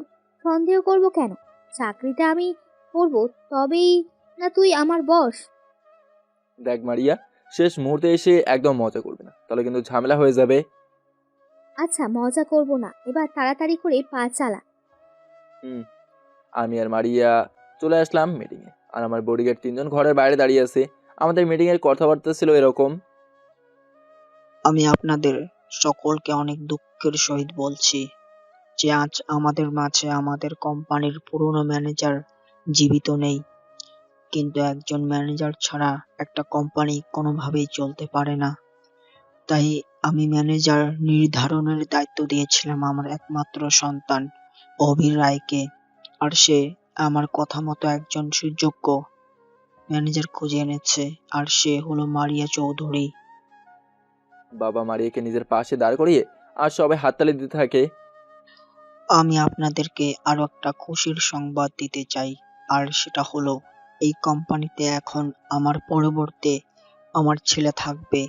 Speaker 11: সন্দেহ করব কেন? চাকরিটা আমি করব, তবেই না তুই আমার বস।
Speaker 1: দেখ মারিয়া, শেষ মুহূর্তে এসে একদম মজা করবে না, তাহলে কিন্তু ঝামেলা হয়ে যাবে।
Speaker 11: আচ্ছা মজা করব না, এবার তাড়াতাড়ি করে পা চালা।
Speaker 1: আমি আর মারিয়া চলে আসলাম মিটিংয়ে, আর আমার বডিগার্ড 3জন ঘরের বাইরে দাঁড়িয়ে আছে। আমাদের মিটিংয়ের কথাবার্তা ছিল এরকম।
Speaker 12: আমি আপনাদের সকলকে অনেক দুঃখের সহিত বলছি যে আজ আমাদের মাঝে আমাদের কোম্পানির পুরনো ম্যানেজার জীবিত নেই। কিন্তু একজন ম্যানেজার ছাড়া একটা কোম্পানি কোনোভাবেই চলতে পারে না। তাই আমি ম্যানেজার নির্ধারণের দায়িত্ব দিয়েছিলাম আমার একমাত্র সন্তান অভি রায়কে, আর সে আমার কথা মতো একজন সুযোগ্য ম্যানেজার খুঁজে এনেছে, আর সে হলো মারিয়া চৌধুরী।
Speaker 1: বাবা মারিয়াকে নিজের পাশে দাঁড় করিয়ে আর সবাই হাততালি দিতে থাকে।
Speaker 12: আমি আপনাদেরকে আরো একটা খুশির সংবাদ দিতে চাই, আর সেটা হলো এই কোম্পানিতে এখন আমার পরিবর্তে আমার ছেলে থাকবে।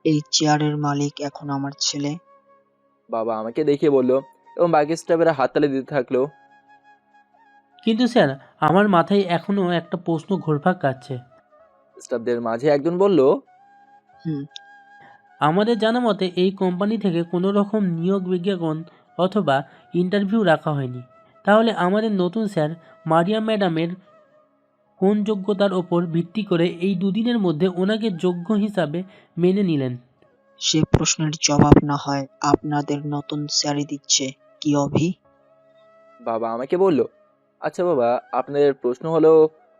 Speaker 12: এই চেয়ারের মালিক এখন আমার ছেলে।
Speaker 1: বাবা আমাকে দেখিয়ে বলল এবং বাকি স্টাফেরা হাততালি দিতে থাকলো।
Speaker 17: কিন্তু স্যার, আমার মাথায় এখনো একটা প্রশ্ন ঘুরপাক খাচ্ছে।
Speaker 1: স্টাফদের মাঝে একজন বলল,
Speaker 17: আমাদের জানা মতে এই কোম্পানি থেকে কোনো রকম নিয়োগ বিজ্ঞাপন অথবা ইন্টারভিউ রাখা হয়নি। তাহলে আমাদের নতুন স্যার মারিয়া ম্যাডামের কোন যোগ্যতার ওপর ভিত্তি করে এই দুদিনের মধ্যে ওনাকে যোগ্য হিসাবে মেনে নিলেন?
Speaker 12: সে প্রশ্নের জবাব না হয় আপনাদের নতুন স্যারই দিচ্ছে। কি অভি?
Speaker 1: বাবা আমাকে বলল, আচ্ছা বাবা, আপনাদের প্রশ্ন হলো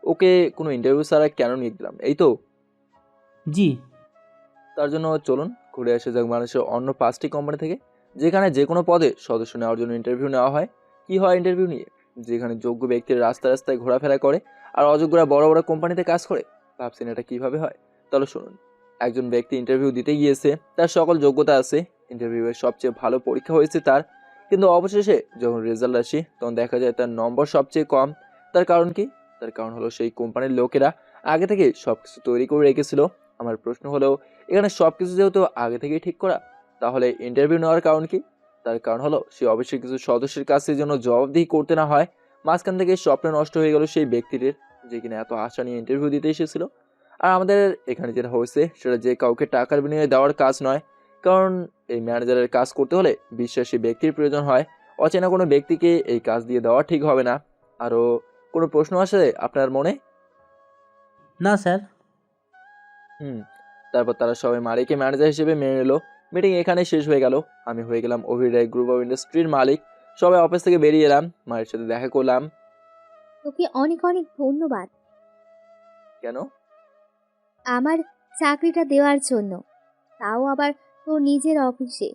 Speaker 1: ওকে কোনো ইন্টারভিউ ছাড়া কেন নিয়ে দিলাম, এই তো?
Speaker 17: জি।
Speaker 1: তার জন্য চলুন ঘুরে আসা যাক মানুষের অন্য 5টি কোম্পানি থেকে, যেখানে যে কোনো পদে সদস্য নেওয়ার জন্য ইন্টারভিউ নেওয়া হয়। কি হয় ইন্টারভিউ নিয়ে? যেখানে যোগ্য ব্যক্তির রাস্তায় রাস্তায় ঘোরাফেরা করে আর অযোগ্যরা বড় বড় কোম্পানিতে কাজ করে। ভাবছেন এটা কিভাবে হয়? তাহলে শুনুন। একজন ব্যক্তি ইন্টারভিউ দিতে গিয়েছে, তার সকল যোগ্যতা আছে, ইন্টারভিউয়ের সবচেয়ে ভালো পরীক্ষা হয়েছে তার, কিন্তু অবশেষে যখন রেজাল্ট আসে তখন দেখা যায় তার নম্বর সবচেয়ে কম। তার কারণ কি? তার কারণ হলো সেই কোম্পানির লোকেরা আগে থেকে সব কিছু তৈরি করে রেখেছিল। আমার প্রশ্ন হলো, এখানে সব কিছু যেহেতু আগে থেকেই ঠিক করা, তাহলে ইন্টারভিউ নেওয়ার কারণ কি? তার কারণ হলো সে অবশ্যই কিছু সদস্যের কাছে যেন জবাবদিহি করতে না হয়। মাঝখান থেকে স্বপ্ন নষ্ট হয়ে গেল সেই ব্যক্তিটির, যে কিনা এত আশা নিয়ে ইন্টারভিউ দিতে এসেছিল। আর আমাদের এখানে যেটা হয়েছে সেটা যে কাউকে টাকার বিনিময়ে দেওয়ার কাজ নয়, কারণ এই ম্যানেজারের কাজ করতে হলে বিশ্বাসী ব্যক্তির প্রয়োজন হয়। অচেনা কোনো ব্যক্তিকে এই কাজ দিয়ে দেওয়া ঠিক হবে না। আরও কোনো প্রশ্ন আসে আপনার মনে?
Speaker 17: না স্যার।
Speaker 1: তারপর তারা সবাই মারিকে ম্যানেজার হিসেবে মেনে নিল। মিটিং এখানে শেষ হয়ে গেল। আমি হয়ে গেলাম অভিরায় গ্রুপ অফ ইন্ডাস্ট্রির মালিক। সবাই অফিস থেকে বেরিয়ে এলাম, মায়ের সাথে দেখা করলাম।
Speaker 11: তোকে অনেক অনেক ধন্যবাদ
Speaker 1: কেন?
Speaker 11: আমার চাকরিটা দেওয়ার জন্য, তাও আবার তোর নিজের অফিসে।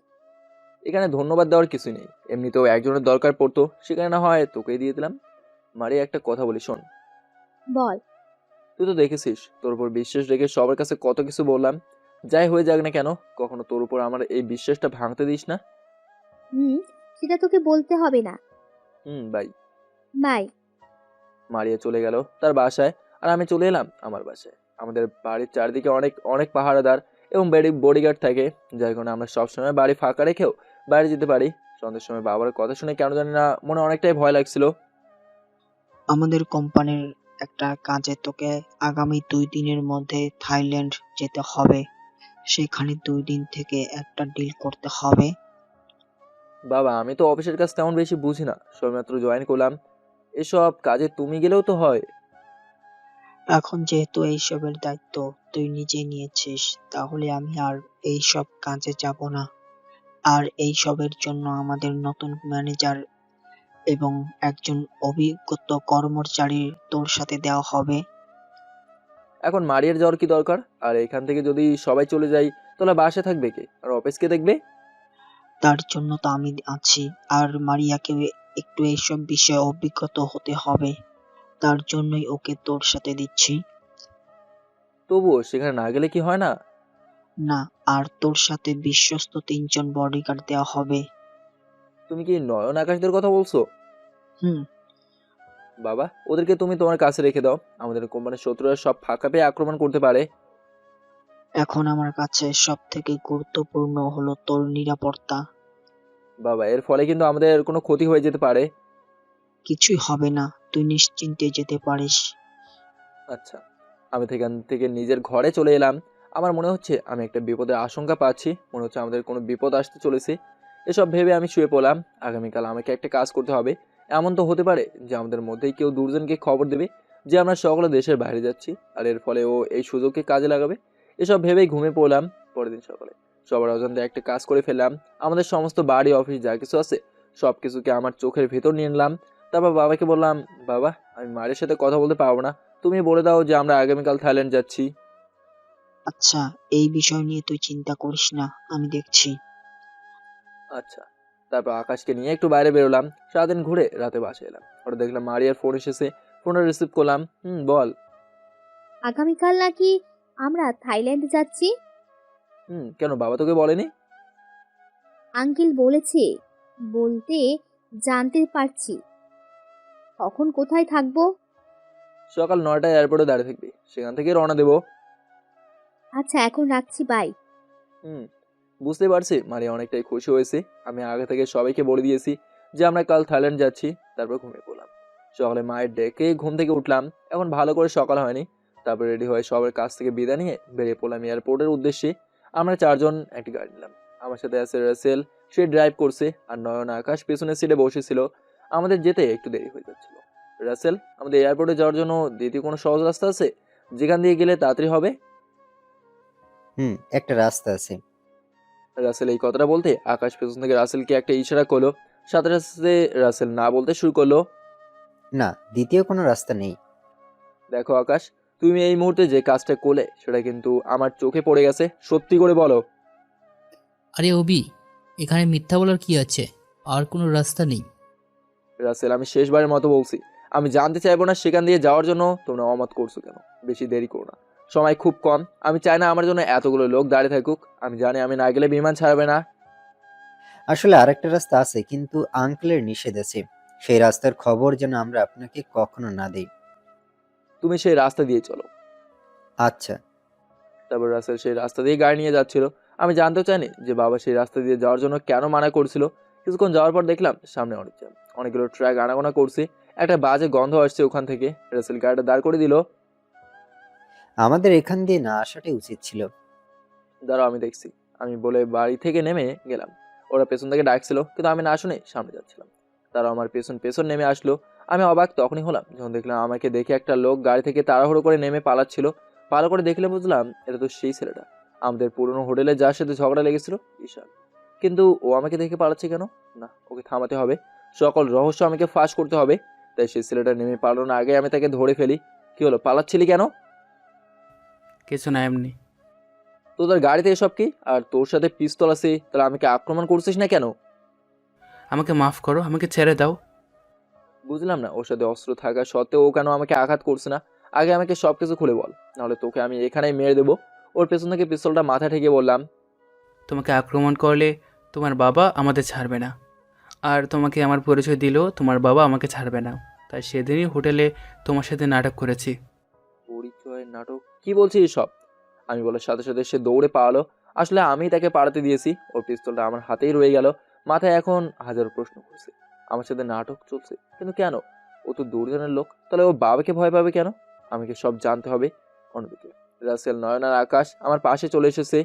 Speaker 1: এখানে ধন্যবাদ দেওয়ার কিছু নেই, এমনিতেও একজনের দরকার পড়তো, সেখানে না হয় তোকেই দিয়ে দিলাম। মারি একটা কথা বলি শোন।
Speaker 11: বল।
Speaker 1: তুই তো দেখেছিস তোর উপর বিশ্বাস রেখে সবার কাছে কত কিছু বললাম। যাই হয়ে যাক না কেন, কখনো তোর উপর আমার এই বিশ্বাসটা ভাঙতে দিস না।
Speaker 11: সেটা তোকে বলতে হবে না।
Speaker 1: বাই।
Speaker 11: বাই।
Speaker 1: মারিয়া চলে গেল তার বাসায়, আর আমি চলে এলাম আমার বাসায়। আমাদের বাড়ির চারদিকে অনেক অনেক পাহারাদার এবং বডিগার্ড থাকে, যার কারণে আমরা সবসময় বাড়ি ফাঁকা রেখেও বাইরে যেতে পারি। সন্ধ্যের সময় বাবার কথা শুনে কেন জানি না মনে অনেকটাই ভয় লাগছিল।
Speaker 12: আমাদের কোম্পানির একটা কাজে তোকে আগামী 2 দিনের মধ্যে থাইল্যান্ড যেতে হবে। সেখানে 2 দিন থেকে একটা ডিল করতে হবে।
Speaker 1: বাবা আমি তো অফিসের কাজ তেমন বেশি বুঝি না, সবেমাত্র জয়েন করলাম। এসব কাজে তুমি গেলেও তো হয়।
Speaker 12: এখন যেহেতু এইসবের দায়িত্ব তুই নিজে নিয়েছিস, তাহলে আমি আর এইসব কাজে যাব না। আর এইসবের জন্য আমাদের নতুন ম্যানেজার এবং একজন অভিজ্ঞ কর্মচারী তোর সাথে দেওয়া হবে।
Speaker 1: এখন মারিয়ার যাওয়ার কি দরকার? আর এখান থেকে যদি সবাই চলে যাই তাহলে বাসে থাকবে কে আর অফিসকে দেখবে?
Speaker 12: তার জন্য তো আমি আছি। আর মারিয়াকে একটু এইসব বিষয়ে অভিজ্ঞতা হতে হবে, তার জন্যই ওকে তোর সাথে দিচ্ছি।
Speaker 1: তবুও সেখানে না গেলে কি হয় না?
Speaker 12: না, আর তোর সাথে বিশ্বস্ত 3 জন বডিগার্ড দেওয়া হবে।
Speaker 1: তুমি কি নয়ন আকাশদের কথা বলছো? বাবা ওদেরকে তুমি তোমার কাছে রেখে দাও, আমাদের কোম্পানির শত্রুরা সব ফাঁকা পেয়ে আক্রমণ করতে পারে।
Speaker 12: এখন আমার কাছে সব থেকে গুরুত্বপূর্ণ হলো তোর নিরাপত্তা।
Speaker 1: বাবা এর ফলে কিন্তু আমাদের কোনো ক্ষতি হয়ে যেতে পারে।
Speaker 12: কিছুই হবে না, তুই নিশ্চিন্তে যেতে পারিস।
Speaker 1: আচ্ছা, আমি সেখান থেকে নিজের ঘরে চলে এলাম। আমার মনে হচ্ছে আমি একটা বিপদের আশঙ্কা পাচ্ছি, মনে হচ্ছে আমাদের কোনো বিপদ আসতে চলেছে। এসব ভেবে আমি শুয়ে পড়লাম। আগামীকাল আমাকে একটা কাজ করতে হবে। এমন তো হতে পারে যে আমাদের মধ্যেই কেউ দুর্জনকে খবর দেবে যে আমরা সকলে দেশের বাইরে যাচ্ছি, আর এর ফলে ও এই সুযোগকে কাজে লাগাবে। এসব ভেবেই ঘুমিয়ে পড়লাম। পরের দিন সকালে সবার অজান্তে একটা কাজ করে ফেললাম। আমাদের সমস্ত বাড়ি অফিস যা কিছু আছে সব কিছুকে আমার চোখের ভেতর নিয়ে নিলাম। তারপর বাবাকে বললাম, বাবা আমি মায়ের সাথে কথা বলতে পারবো না, তুমি বলে দাও যে আমরা আগামীকাল থাইল্যান্ড যাচ্ছি।
Speaker 12: আচ্ছা, এই বিষয় নিয়ে তুই চিন্তা করিস না, আমি দেখছি।
Speaker 1: আচ্ছা। তারপর আকাশকে নিয়ে একটু বাইরে বেরোলাম। সারাদিন ঘুরে রাতে বাসে এলাম। ওটা দেখলাম মারিয়ার ফোন এসেছে, ফোনটা রিসিভ করলাম। বল।
Speaker 11: আগামীকাল নাকি আমরা থাইল্যান্ড যাচ্ছি?
Speaker 1: কেন বাবা তোকে বলেনি?
Speaker 11: আঙ্কেল বলেছে, বলতে জানতে পারছি। কখন কোথায় থাকবো?
Speaker 1: সকাল 9টায় এয়ারপোর্টে দাঁড়িয়ে থাকবি, সেখান থেকে রওনা দেবো।
Speaker 11: আচ্ছা এখন রাখছি, বাই।
Speaker 1: হুম, বুঝতে পারছি মারিয়া অনেকটাই খুশি হয়েছে। আমি আগে থেকে সবাইকে বলে দিয়েছি যে আমরা কাল থাইল্যান্ড যাচ্ছি। তারপর ঘুমিয়ে পড়লাম। সকালে মায়ের ডেকে ঘুম থেকে উঠলাম। এখন ভালো করে সকাল হয়নি। তারপর রেডি হয়ে সবার কাছ থেকে বিদায় নিয়ে বেরিয়ে পড়লাম এয়ারপোর্টের উদ্দেশ্যে। আমরা 4জন একটি গাড়ি নিলাম। আমার সাথে আছে রাসেল, সে ড্রাইভ করছে, আর নয়ন আকাশ পেছনের সিটে বসেছিল। আমাদের যেতে একটু দেরি হয়ে যাচ্ছিল। রাসেল, আমাদের এয়ারপোর্টে যাওয়ার জন্য দ্বিতীয় কোনো সহজ রাস্তা আছে যেখান দিয়ে গেলে তাড়াতাড়ি হবে?
Speaker 13: একটা রাস্তা আছে।
Speaker 1: রাসেল এই কথাটা বলতে আকাশ পেছন থেকে রাসেলকে একটা ইশারা করলো। সাথে সাথে রাসেল না বলতে শুরু করলো।
Speaker 13: না, দ্বিতীয় কোনো রাস্তা নেই।
Speaker 1: দেখো আকাশ, তুমি এই মুহূর্তে যে কাজটা করলে সেটা কিন্তু আমার চোখে পড়ে গেছে। সত্যি করে বলো।
Speaker 16: আরে অবি, এখানে মিথ্যা বলার কি আছে? আর কোনো রাস্তা নেই।
Speaker 1: রাসেল, আমি শেষবারের মতো বলছি, আমি জানতে চাইবো না সেখান দিয়ে যাওয়ার জন্য তোমরা অমত করছো কেন। বেশি দেরি করো না, সময় খুব কম। আমি চাই না আমার জন্য এতগুলো লোক দাঁড়িয়ে থাকুক। আমি জানি আমি না গেলে বিমান ছাড়বে না।
Speaker 13: আসলে আরেকটা রাস্তা আছে, কিন্তু আঙ্কেলের নিষেধ আছে। সেই রাস্তার খবর যেন আমরা আপনাকে কখনো না দেই।
Speaker 1: তুমি সেই রাস্তা দিয়ে চলো।
Speaker 13: আচ্ছা।
Speaker 1: তারপর রাসেল সেই রাস্তা দিয়ে গাড়ি নিয়ে যাচ্ছিল। আমি জানতে চাইনি যে বাবা সেই রাস্তা দিয়ে যাওয়ার জন্য কেন মানা করছিল। কিছুক্ষণ যাওয়ার পর দেখলাম সামনে অনেক জ্যাম, অনেকগুলো ট্রাক আনাগোনা করছে। একটা বাজে গন্ধ আসছে ওখান থেকে। রাসেল গাড়িটা দাঁড় করে দিল।
Speaker 13: আমাদের এখান দিয়ে না আসাটাই উচিত ছিল।
Speaker 1: দাঁড়াও, আমি দেখছি, আমি বলে বাড়ি থেকে নেমে গেলাম। ওরা পেছন থেকে ডাকছিল, কিন্তু আমি না শুনে সামনে যাচ্ছিলাম। তারা আমার পেছন পেছন নেমে আসলো। আমি অবাক তখনই হলাম যখন দেখলাম আমাকে দেখে একটা লোক গাড়ি থেকে তাড়াহুড়ো করে নেমে পালাচ্ছিল। ভালো করে দেখলে বুঝলাম এটা তো সেই ছেলেটা, আমাদের পুরনো হোটেলে যার সাথে ঝগড়া লেগেছিল, ঈশান। কিন্তু ও আমাকে দেখে পালাচ্ছে কেন? না, ওকে থামাতে হবে। সকল রহস্য আমাকে ফাঁস করতে হবে। তাই সেই ছেলেটা নেমে পালানোর আগে আমি তাকে ধরে ফেলি। কি হলো, পালাচ্ছিলি কেন?
Speaker 8: কিছু না, এমনি।
Speaker 1: তোদের গাড়িতে এসব কি? আর তোর সাথে পিস্তল আছে, তাহলে আমাকে আক্রমণ করছিস না কেন?
Speaker 8: আমাকে মাফ করো, আমাকে ছেড়ে দাও।
Speaker 1: বুঝলাম না, ওর সাথে অস্ত্র থাকা সত্ত্বেও ও কেন আমাকে আঘাত করছে না। আগে আমাকে সবকিছু খুলে বল, নাহলে তোকে আমি এখানেই মেরে দেবো। ওর পেছন থেকে পিস্তলটা মাথা ঠেকে বললাম,
Speaker 8: তোমাকে আক্রমণ করলে তোমার বাবা আমাদের ছাড়বে না। আর তোমাকে আমার পরিচয় দিলেও তোমার বাবা আমাকে ছাড়বে না। তাই সেদিনই হোটেলে তোমার সাথে নাটক করেছি।
Speaker 1: পরিচয় নাটক? কি বলছিস সব? আমি বলার সাথে সাথে সে দৌড়ে পালালো। আসলে আমি তাকে পালাতে দিয়েছি। ওর পিস্তলটা আমার হাতেই রয়ে গেল। মাথায় এখন হাজারো প্রশ্ন করছে। আমার সাথে নাটক চলছে, কিন্তু কেন? ও তো দুর্জনের লোক, তাহলে ও বাবাকে ভয় পাবে কেন? আমাকে সব জানতে হবে। অন্যদিকে রাসেল, নয়ন আর আকাশ আমার পাশে চলে এসেছে।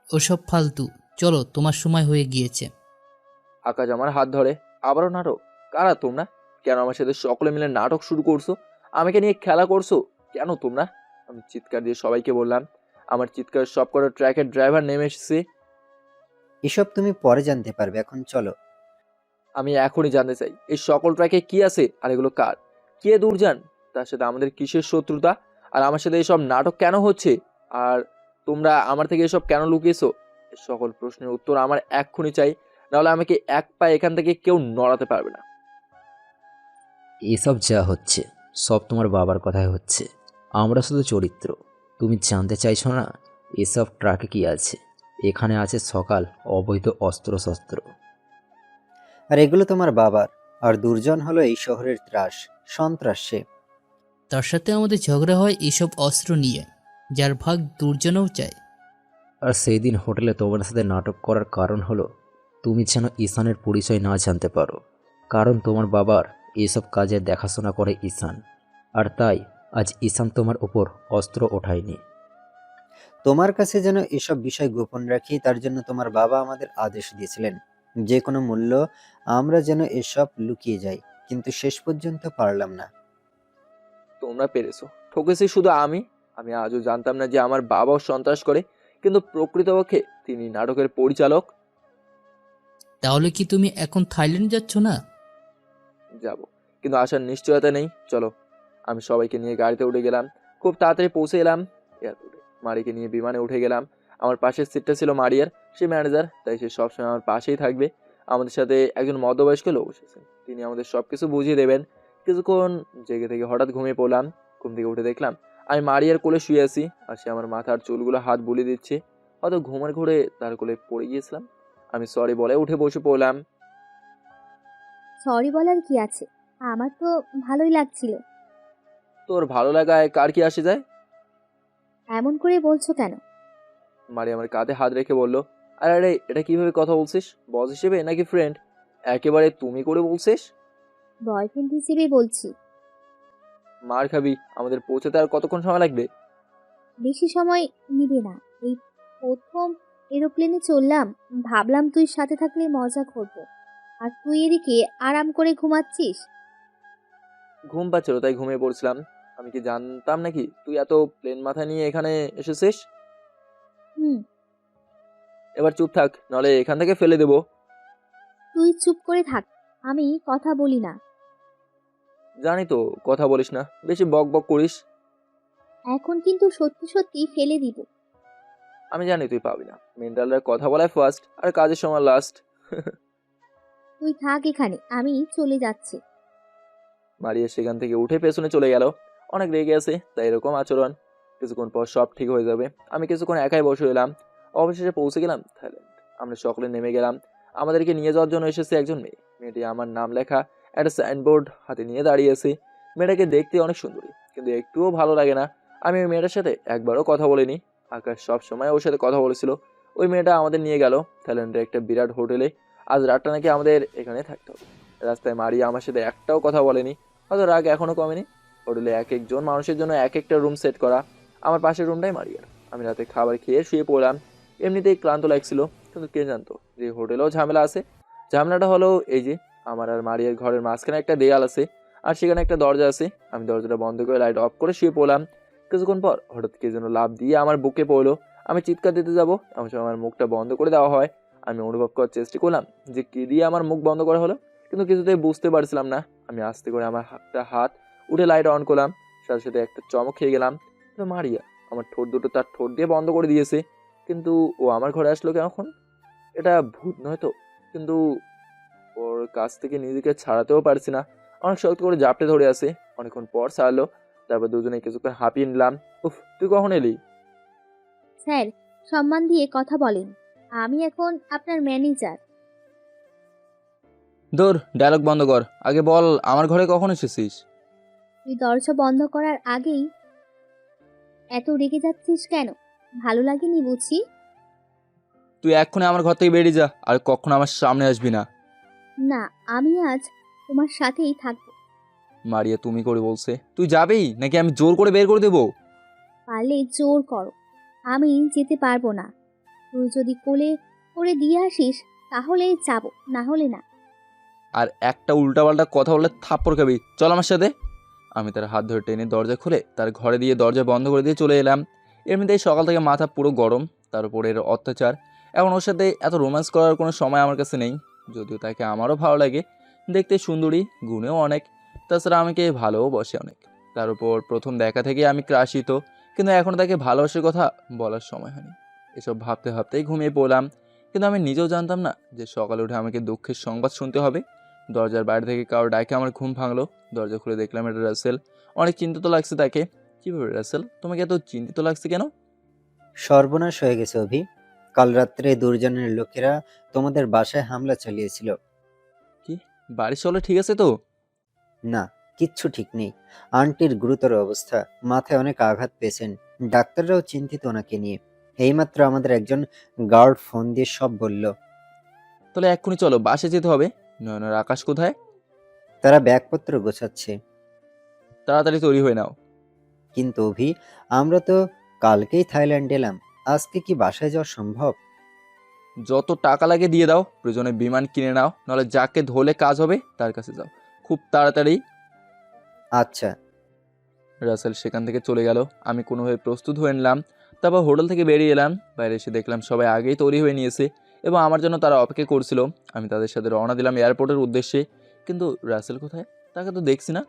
Speaker 16: ওসব ফালতু, চলো, তোমার সময় হয়ে গিয়েছে।
Speaker 1: আকাশ আমার হাত ধরে। আবারও নাটক? কারা তোমরা? কেন আমার সাথে সকলে মিলে নাটক শুরু করছো? আমাকে নিয়ে খেলা করছো কেন তোমরা? আমি চিৎকার দিয়ে সবাইকে বললাম। আমার চিৎকার সব কটা ট্র্যাকের ড্রাইভার নেমে এসেছে।
Speaker 13: এসব তুমি পরে জানতে পারবে, এখন চলো।
Speaker 1: আমি এখনই জানতে চাই এই সকল ট্র্যাকে কি আছে, আর এগুলো কার? কে দূরযান? তার সাথে আমাদের কিসের শত্রুতা? আর আমার সাথে এসব নাটক কেন হচ্ছে? আর তোমরা আমার থেকে এসব কেন লুকিয়েছো? এই সকল প্রশ্নের উত্তর আমার এক্ষুনি চাই, নাহলে আমাকে এক পা এখান থেকে কেউ নড়াতে পারবে না।
Speaker 14: এসব যা হচ্ছে সব তোমার বাবার কথাই হচ্ছে। আমরা শুধু চরিত্র। তুমি জানতে চাইছো না এসব ট্রাকে কি আছে? এখানে আছে সকাল অবৈধ অস্ত্রশস্ত্র।
Speaker 13: আর এগুলো তোমার বাবার। আর দুর্জন হলো এই শহরের ত্রাস, সন্ত্রাস সে।
Speaker 16: তার সাথে আমাদের ঝগড়া হয় এসব অস্ত্র নিয়ে, যার ভাগ দুর্জনও চায়।
Speaker 14: আর সেই দিন হোটেলে তোমার সাথে নাটক করার কারণ হলো তুমি যেন ঈশানের পরিচয় না জানতে পারো। কারণ তোমার বাবার এইসব কাজে দেখাশোনা করে ঈশান। আর তাই আজ ঈশান তোমার ওপর অস্ত্র ওঠায়নি।
Speaker 13: তোমার কাছে যেন এসব বিষয় গোপন রাখি, তার জন্য তোমার বাবা আমাদের আদেশ দিয়েছিলেন যে কোনো মূল্য আমরা যেন এসব লুকিয়ে যাই, কিন্তু শেষ পর্যন্ত পারলাম না।
Speaker 1: তোমরা পেরেছো, ঠকেছি শুধু আমি। আমি আজও জানতাম না যে আমার বাবাও সন্ত্রাস করে, কিন্তু প্রকৃতপক্ষে তিনি নাটকের পরিচালক।
Speaker 16: তাহলে কি তুমি এখন থাইল্যান্ড যাচ্ছ না?
Speaker 1: যাব, কিন্তু আসার নিশ্চয়তা নেই। চলো। আমি সবাইকে নিয়ে গাড়িতে উঠে গেলাম। খুব তাড়াতাড়ি পৌঁছে এলাম এয়ারপোর্টে। মারিকে নিয়ে বিমানে উঠে গেলাম। আমার পাশের সিটটা ছিল মারিয়ার। সে ম্যানেজার, তাই সে সবসময় আমার পাশেই থাকবে। আমাদের সাথে একজন মধ্যবয়স্ক লোক এসেছেন, তিনি আমাদের সব কিছু বুঝিয়ে দেবেন। কিছুক্ষণ জেগে থেকে হঠাৎ ঘুমিয়ে পড়লাম। ঘুম থেকে উঠে দেখলাম আমি মারিয়ার কোলে শুয়ে আছি, আর সে আমার মাথার চুলগুলো হাত বুলিয়ে দিচ্ছে। হয়তো ঘুমের ঘোরে তার কোলে পড়ে গিয়েছিলাম। আমি সরি বলে উঠে বসে পড়লাম।
Speaker 11: সরি বলার কি আছে, আমার তো ভালোই লাগছিল।
Speaker 1: তোর ভালো লাগায় কার কি আসে যায়?
Speaker 11: এমন করে বলছো কেন?
Speaker 1: মারি আমার কাঁধে হাত রেখে বলল, আরে আরে এটা কিভাবে কথা বলছিস? বস হিসেবে নাকি ফ্রেন্ড? একেবারে তুমি করে বলছিস।
Speaker 11: বয়ফ্রেন্ড হিসেবে বলছি।
Speaker 1: মার খাবি। আমাদের পৌঁছাতে আর কতক্ষণ সময় লাগবে?
Speaker 11: বেশি সময় নিবে না। এই প্রথম এরোপ্লেনে চললাম, ভাবলাম তুই সাথে থাকলে মজা করব। আর তুই এদিকে আরাম করে ঘুমাচ্ছিস।
Speaker 1: ঘুম পাচ্ছিল তাই ঘুমিয়ে পড়ছিলাম। আমি কি জানতাম নাকি তুই এত প্লেন মাথা নিয়ে এখানে এসেছিস?
Speaker 11: হুম।
Speaker 1: এবার চুপ থাক, নাহলে এখান থেকে ফেলে দেবো।
Speaker 11: তুই চুপ করে থাক, আমি কথা বলি না।
Speaker 1: জানি তো কথা বলিস না, বেশি বক বক করিস।
Speaker 11: এখন কিন্তু সত্যি সত্যি ফেলে দিব।
Speaker 1: আমি জানি তুই পাবি না। মেন্টালরা কথা বলায় ফার্স্ট আর কাজের সময় লাস্ট।
Speaker 11: তুই থাক এখানে, আমি চলে যাচ্ছি।
Speaker 1: মারিয়া সেখান থেকে উঠে পেছনে চলে গেল। অনেক রেগে আছে তাই এরকম আচরণ। কিছুক্ষণ পর সব ঠিক হয়ে যাবে। আমি কিছুক্ষণ একাই বসে এলাম। অবশেষে পৌঁছে গেলাম থাইল্যান্ড। আমরা সকলে নেমে গেলাম। আমাদেরকে নিয়ে যাওয়ার জন্য এসেছে একজন মেয়ে। মেয়েটি আমার নাম লেখা একটা সাইনবোর্ড হাতে নিয়ে দাঁড়িয়েছে। মেয়েটাকে দেখতে অনেক সুন্দরী, কিন্তু একটুও ভালো লাগে না। আমি ওই মেয়েটার সাথে একবারও কথা বলিনি। আকাশ সব সময় ওর সাথে কথা বলেছিল। ওই মেয়েটা আমাদের নিয়ে গেল থাইল্যান্ডের একটা বিরাট হোটেলে। আজ রাতটা নাকি আমাদের এখানে থাকতে হবে। রাস্তায় মারিয়া আমার সাথে একটাও কথা বলেনি। হয়তো রাগ এখনও কমেনি। হোটেলে এক একজন মানুষের জন্য এক একটা রুম সেট করা। আমার পাশের রুমটাই মারিয়ার। আমি রাতে খাবার খেয়ে শুয়ে পড়লাম। এমনিতেই ক্লান্ত লাগছিল, কিন্তু কে জানতো যে হোটেলেও ঝামেলা আছে। ঝামেলাটা হলো এই যে, আমার আর মারিয়ার ঘরের মাঝখানে একটা দেয়াল আছে, আর সেখানে একটা দরজা আছে। আমি দরজাটা বন্ধ করে লাইট অফ করে শুয়ে পড়লাম। কিছুক্ষণ পর হঠাৎ কে যেন লাফ দিয়ে আমার বুকে পড়লো। আমি চিৎকার দিতে যাবো, এমন সময় আমার মুখটা বন্ধ করে দেওয়া হয়। আমি অনুভব করার চেষ্টা করলাম যে কি দিয়ে আমার মুখ বন্ধ করা হলো, কিন্তু কিছুতেই বুঝতে পারছিলাম না। আমি আস্তে করে আমার হাত উঠে লাইট অন করলাম। সাথে সাথে একটা চমক খেয়ে গেলাম। তো মারিয়া আমার ঠোঁট দুটো তার ঠোঁট দিয়ে বন্ধ করে দিয়েছে। কিন্তু ও আমার ঘরে আসলো কেন এখন? এটা ভূত নয় তো? কিন্তু ওর কাছ থেকে নিজেকে ছাড়াতেও পারছি না। অনেক শক্ত করে জাপটে ধরে আছে। অনেকক্ষণ পর ছাড়লো। তারপর দুজনে কিছুক্ষণ হাঁপিয়ে নিলাম। উফ, তুই কখন এলি?
Speaker 11: স্যার, সম্মান দিয়ে কথা বলেন। আমি এখন আপনার ম্যানেজার।
Speaker 1: দূর, ডায়লগ বন্ধ কর। আগে বল আমার ঘরে কখন এসেছিস?
Speaker 11: তুই দরজা বন্ধ করার আগেই এত রেগে যাচ্ছিস কেন? ভালো লাগেনি বুঝি?
Speaker 1: তুই এক্ষুনি আমার ঘর থেকে বেরিয়ে যা, আর কখনো আমার সামনে আসবি না।
Speaker 11: না, আমি আজ তোমার সাথেই থাকবো।
Speaker 1: মারিয়া তুমি করে বলছে। তুই যাবেই নাকি আমি জোর করে বের করে দেবো?
Speaker 11: পারলে জোর করো, আমি যেতে পারবো না। তুই যদি কোলে করে দিয়ে আসিস তাহলে যাব, না হলে না।
Speaker 1: আর একটা উল্টাপাল্টা কথা বললে থাপ্পড় খাবি। চল আমার সাথে। আমি তার হাত ধরে টেনে দরজা খুলে তার ঘরে দিয়ে দরজা বন্ধ করে দিয়ে চলে এলাম। এমনিতেই সকাল থেকে মাথা পুরো গরম, তার উপর এর অত্যাচার। এখন ওর সাথে এত রোম্যান্স করার কোনো সময় আমার কাছে নেই। যদিও তাকে আমারও ভালো লাগে, দেখতে সুন্দরী, গুণেও অনেক। তাছাড়া আমাকে ভালোও বসে অনেক। তার উপর প্রথম দেখা থেকে আমি ক্রাশিত, কিন্তু এখন তাকে ভালোবাসার কথা বলার সময় হয়নি। এসব ভাবতে ভাবতেই ঘুমিয়ে পড়লাম। কিন্তু আমি নিজেও জানতাম না যে সকালে উঠে আমাকে দুঃখের সংবাদ শুনতে হবে। দরজার বাইরে থেকে কারো ডাকে আমার ঘুম ভাঙলো। দরজা খুলে দেখলাম এটা রাসেল। অনেক চিন্তিত লাগছে তাকে। কীভাবে রাসেল, তোমাকে এত চিন্তিত লাগছে কেন?
Speaker 13: সর্বনাশ হয়ে গেছে অভি। কাল রাত্রে দুর্জনের লোকেরা তোমাদের বাসায় হামলা চালিয়েছিল।
Speaker 1: কি, বাড়ি চলে ঠিক আছে তো?
Speaker 13: না, কিচ্ছু ঠিক নেই। আন্টির গুরুতর অবস্থা, মাথায় অনেক আঘাত পেয়েছেন। ডাক্তাররাও চিন্তিত ওনাকে নিয়ে। এইমাত্র আমাদের একজন গার্ড ফোন দিয়ে সব বলল।
Speaker 1: তাহলে এক্ষুনি চলো, বাসে যেতে হবে। নয়নের আকাশ কোথায়?
Speaker 13: তারা ব্যাগপত্র গোছাচ্ছে।
Speaker 1: তাড়াতাড়ি তৈরি হয়ে নাও।
Speaker 13: কিন্তু অভি, আমরা তো কালকেই থাইল্যান্ড এলাম, আজকে কি বাসায় যাওয়া সম্ভব?
Speaker 1: যত টাকা লাগে দিয়ে দাও, প্রয়োজনে বিমান কিনে নাও, নাহলে যাকে ধরলে কাজ হবে তার কাছে যাও, খুব তাড়াতাড়ি।
Speaker 13: আচ্ছা।
Speaker 1: রাসেল সেখান থেকে চলে গেল। আমি কোনোভাবে প্রস্তুত হয়ে নিলাম। তারপর হোটেল থেকে বেরিয়ে এলাম। বাইরে এসে দেখলাম সবাই আগেই তৈরি হয়ে নিয়েছে এবং আমার জন্য তারা অপেক্ষা করছিল। আমি তাদের সাথে রওনা দিলাম এয়ারপোর্টের উদ্দেশ্যে। কিন্তু রাসেল কোথায়? তাকে তো দেখছি না।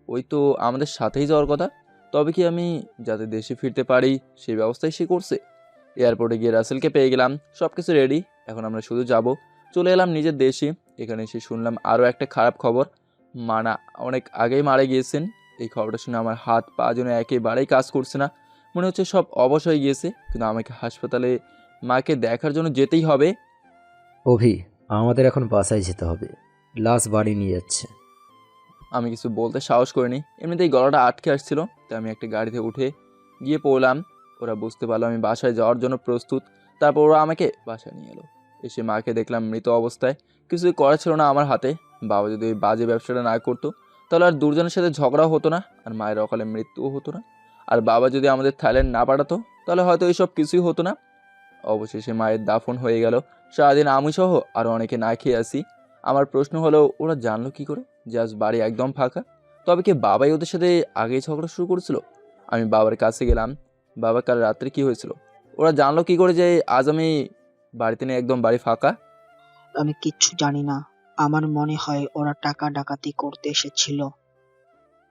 Speaker 1: ওই তো আমাদের সাথেই যাওয়ার কথা। তবে কি আমি যাতে দেশে ফিরতে পারি সেই ব্যবস্থাই সে করছে। এয়ারপোর্টে গিয়ে রাসেলকে পেয়ে গেলাম। সব কিছু রেডি, এখন আমরা শুধু যাব। চলে এলাম নিজের দেশে। এখানে এসে শুনলাম আরও একটা খারাপ খবর। মানা অনেক আগেই মারা গিয়েছেন। এই খবরটা শুনে আমার হাত পা যেন একেবারেই কাজ করছে না। মনে হচ্ছে সব অবশ হয়ে গিয়েছে, কিন্তু আমাকে হাসপাতালে মাকে দেখার জন্য যেতেই হবে।
Speaker 14: অভি, আমাদের এখন বাসায় যেতে হবে। লাশ বাড়ি নিয়ে যাচ্ছে।
Speaker 1: আমি কিছু বলতে সাহস করিনি, এমনিতেই গলাটা আটকে আসছিল। তাই আমি একটা গাড়িতে উঠে গিয়ে পড়লাম। ওরা বুঝতে পারলো আমি বাসায় যাওয়ার জন্য প্রস্তুত। তারপর ওরা আমাকে বাসায় নিয়ে এলো। এসে মাকে দেখলাম মৃত অবস্থায়, কিছুই করা ছিল না আমার হাতে। বাবা যদি ওই বাজে ব্যবসাটা না করতো তাহলে আর দুজনের সাথে ঝগড়াও হতো না, আর মায়ের অকালে মৃত্যুও হতো না। আর বাবা যদি আমাদের থাইল্যান্ড না পাঠাতো তাহলে হয়তো এইসব কিছুই হতো না। অবশেষে মায়ের দাফন হয়ে গেল। সারাদিন আমি সহ আরও অনেকে না খেয়ে আসি। আমার প্রশ্ন হলো, ওরা জানলো কি করে যে আজ বাড়ি একদম ফাঁকা? তবে কি বাবাই ওদের সাথে আগেই ঝগড়া শুরু করেছিল? আমি বাবার কাছে গেলাম, বাবা কাল রাত্রে কি হয়েছিল? ওরা জানলো কি করে যে আজ আমি বাড়িতে নেই, একদম বাড়ি ফাঁকা?
Speaker 12: আমি কিচ্ছু জানি না। আমার মনে হয় ওরা টাকা ডাকাতি করতে এসেছিল।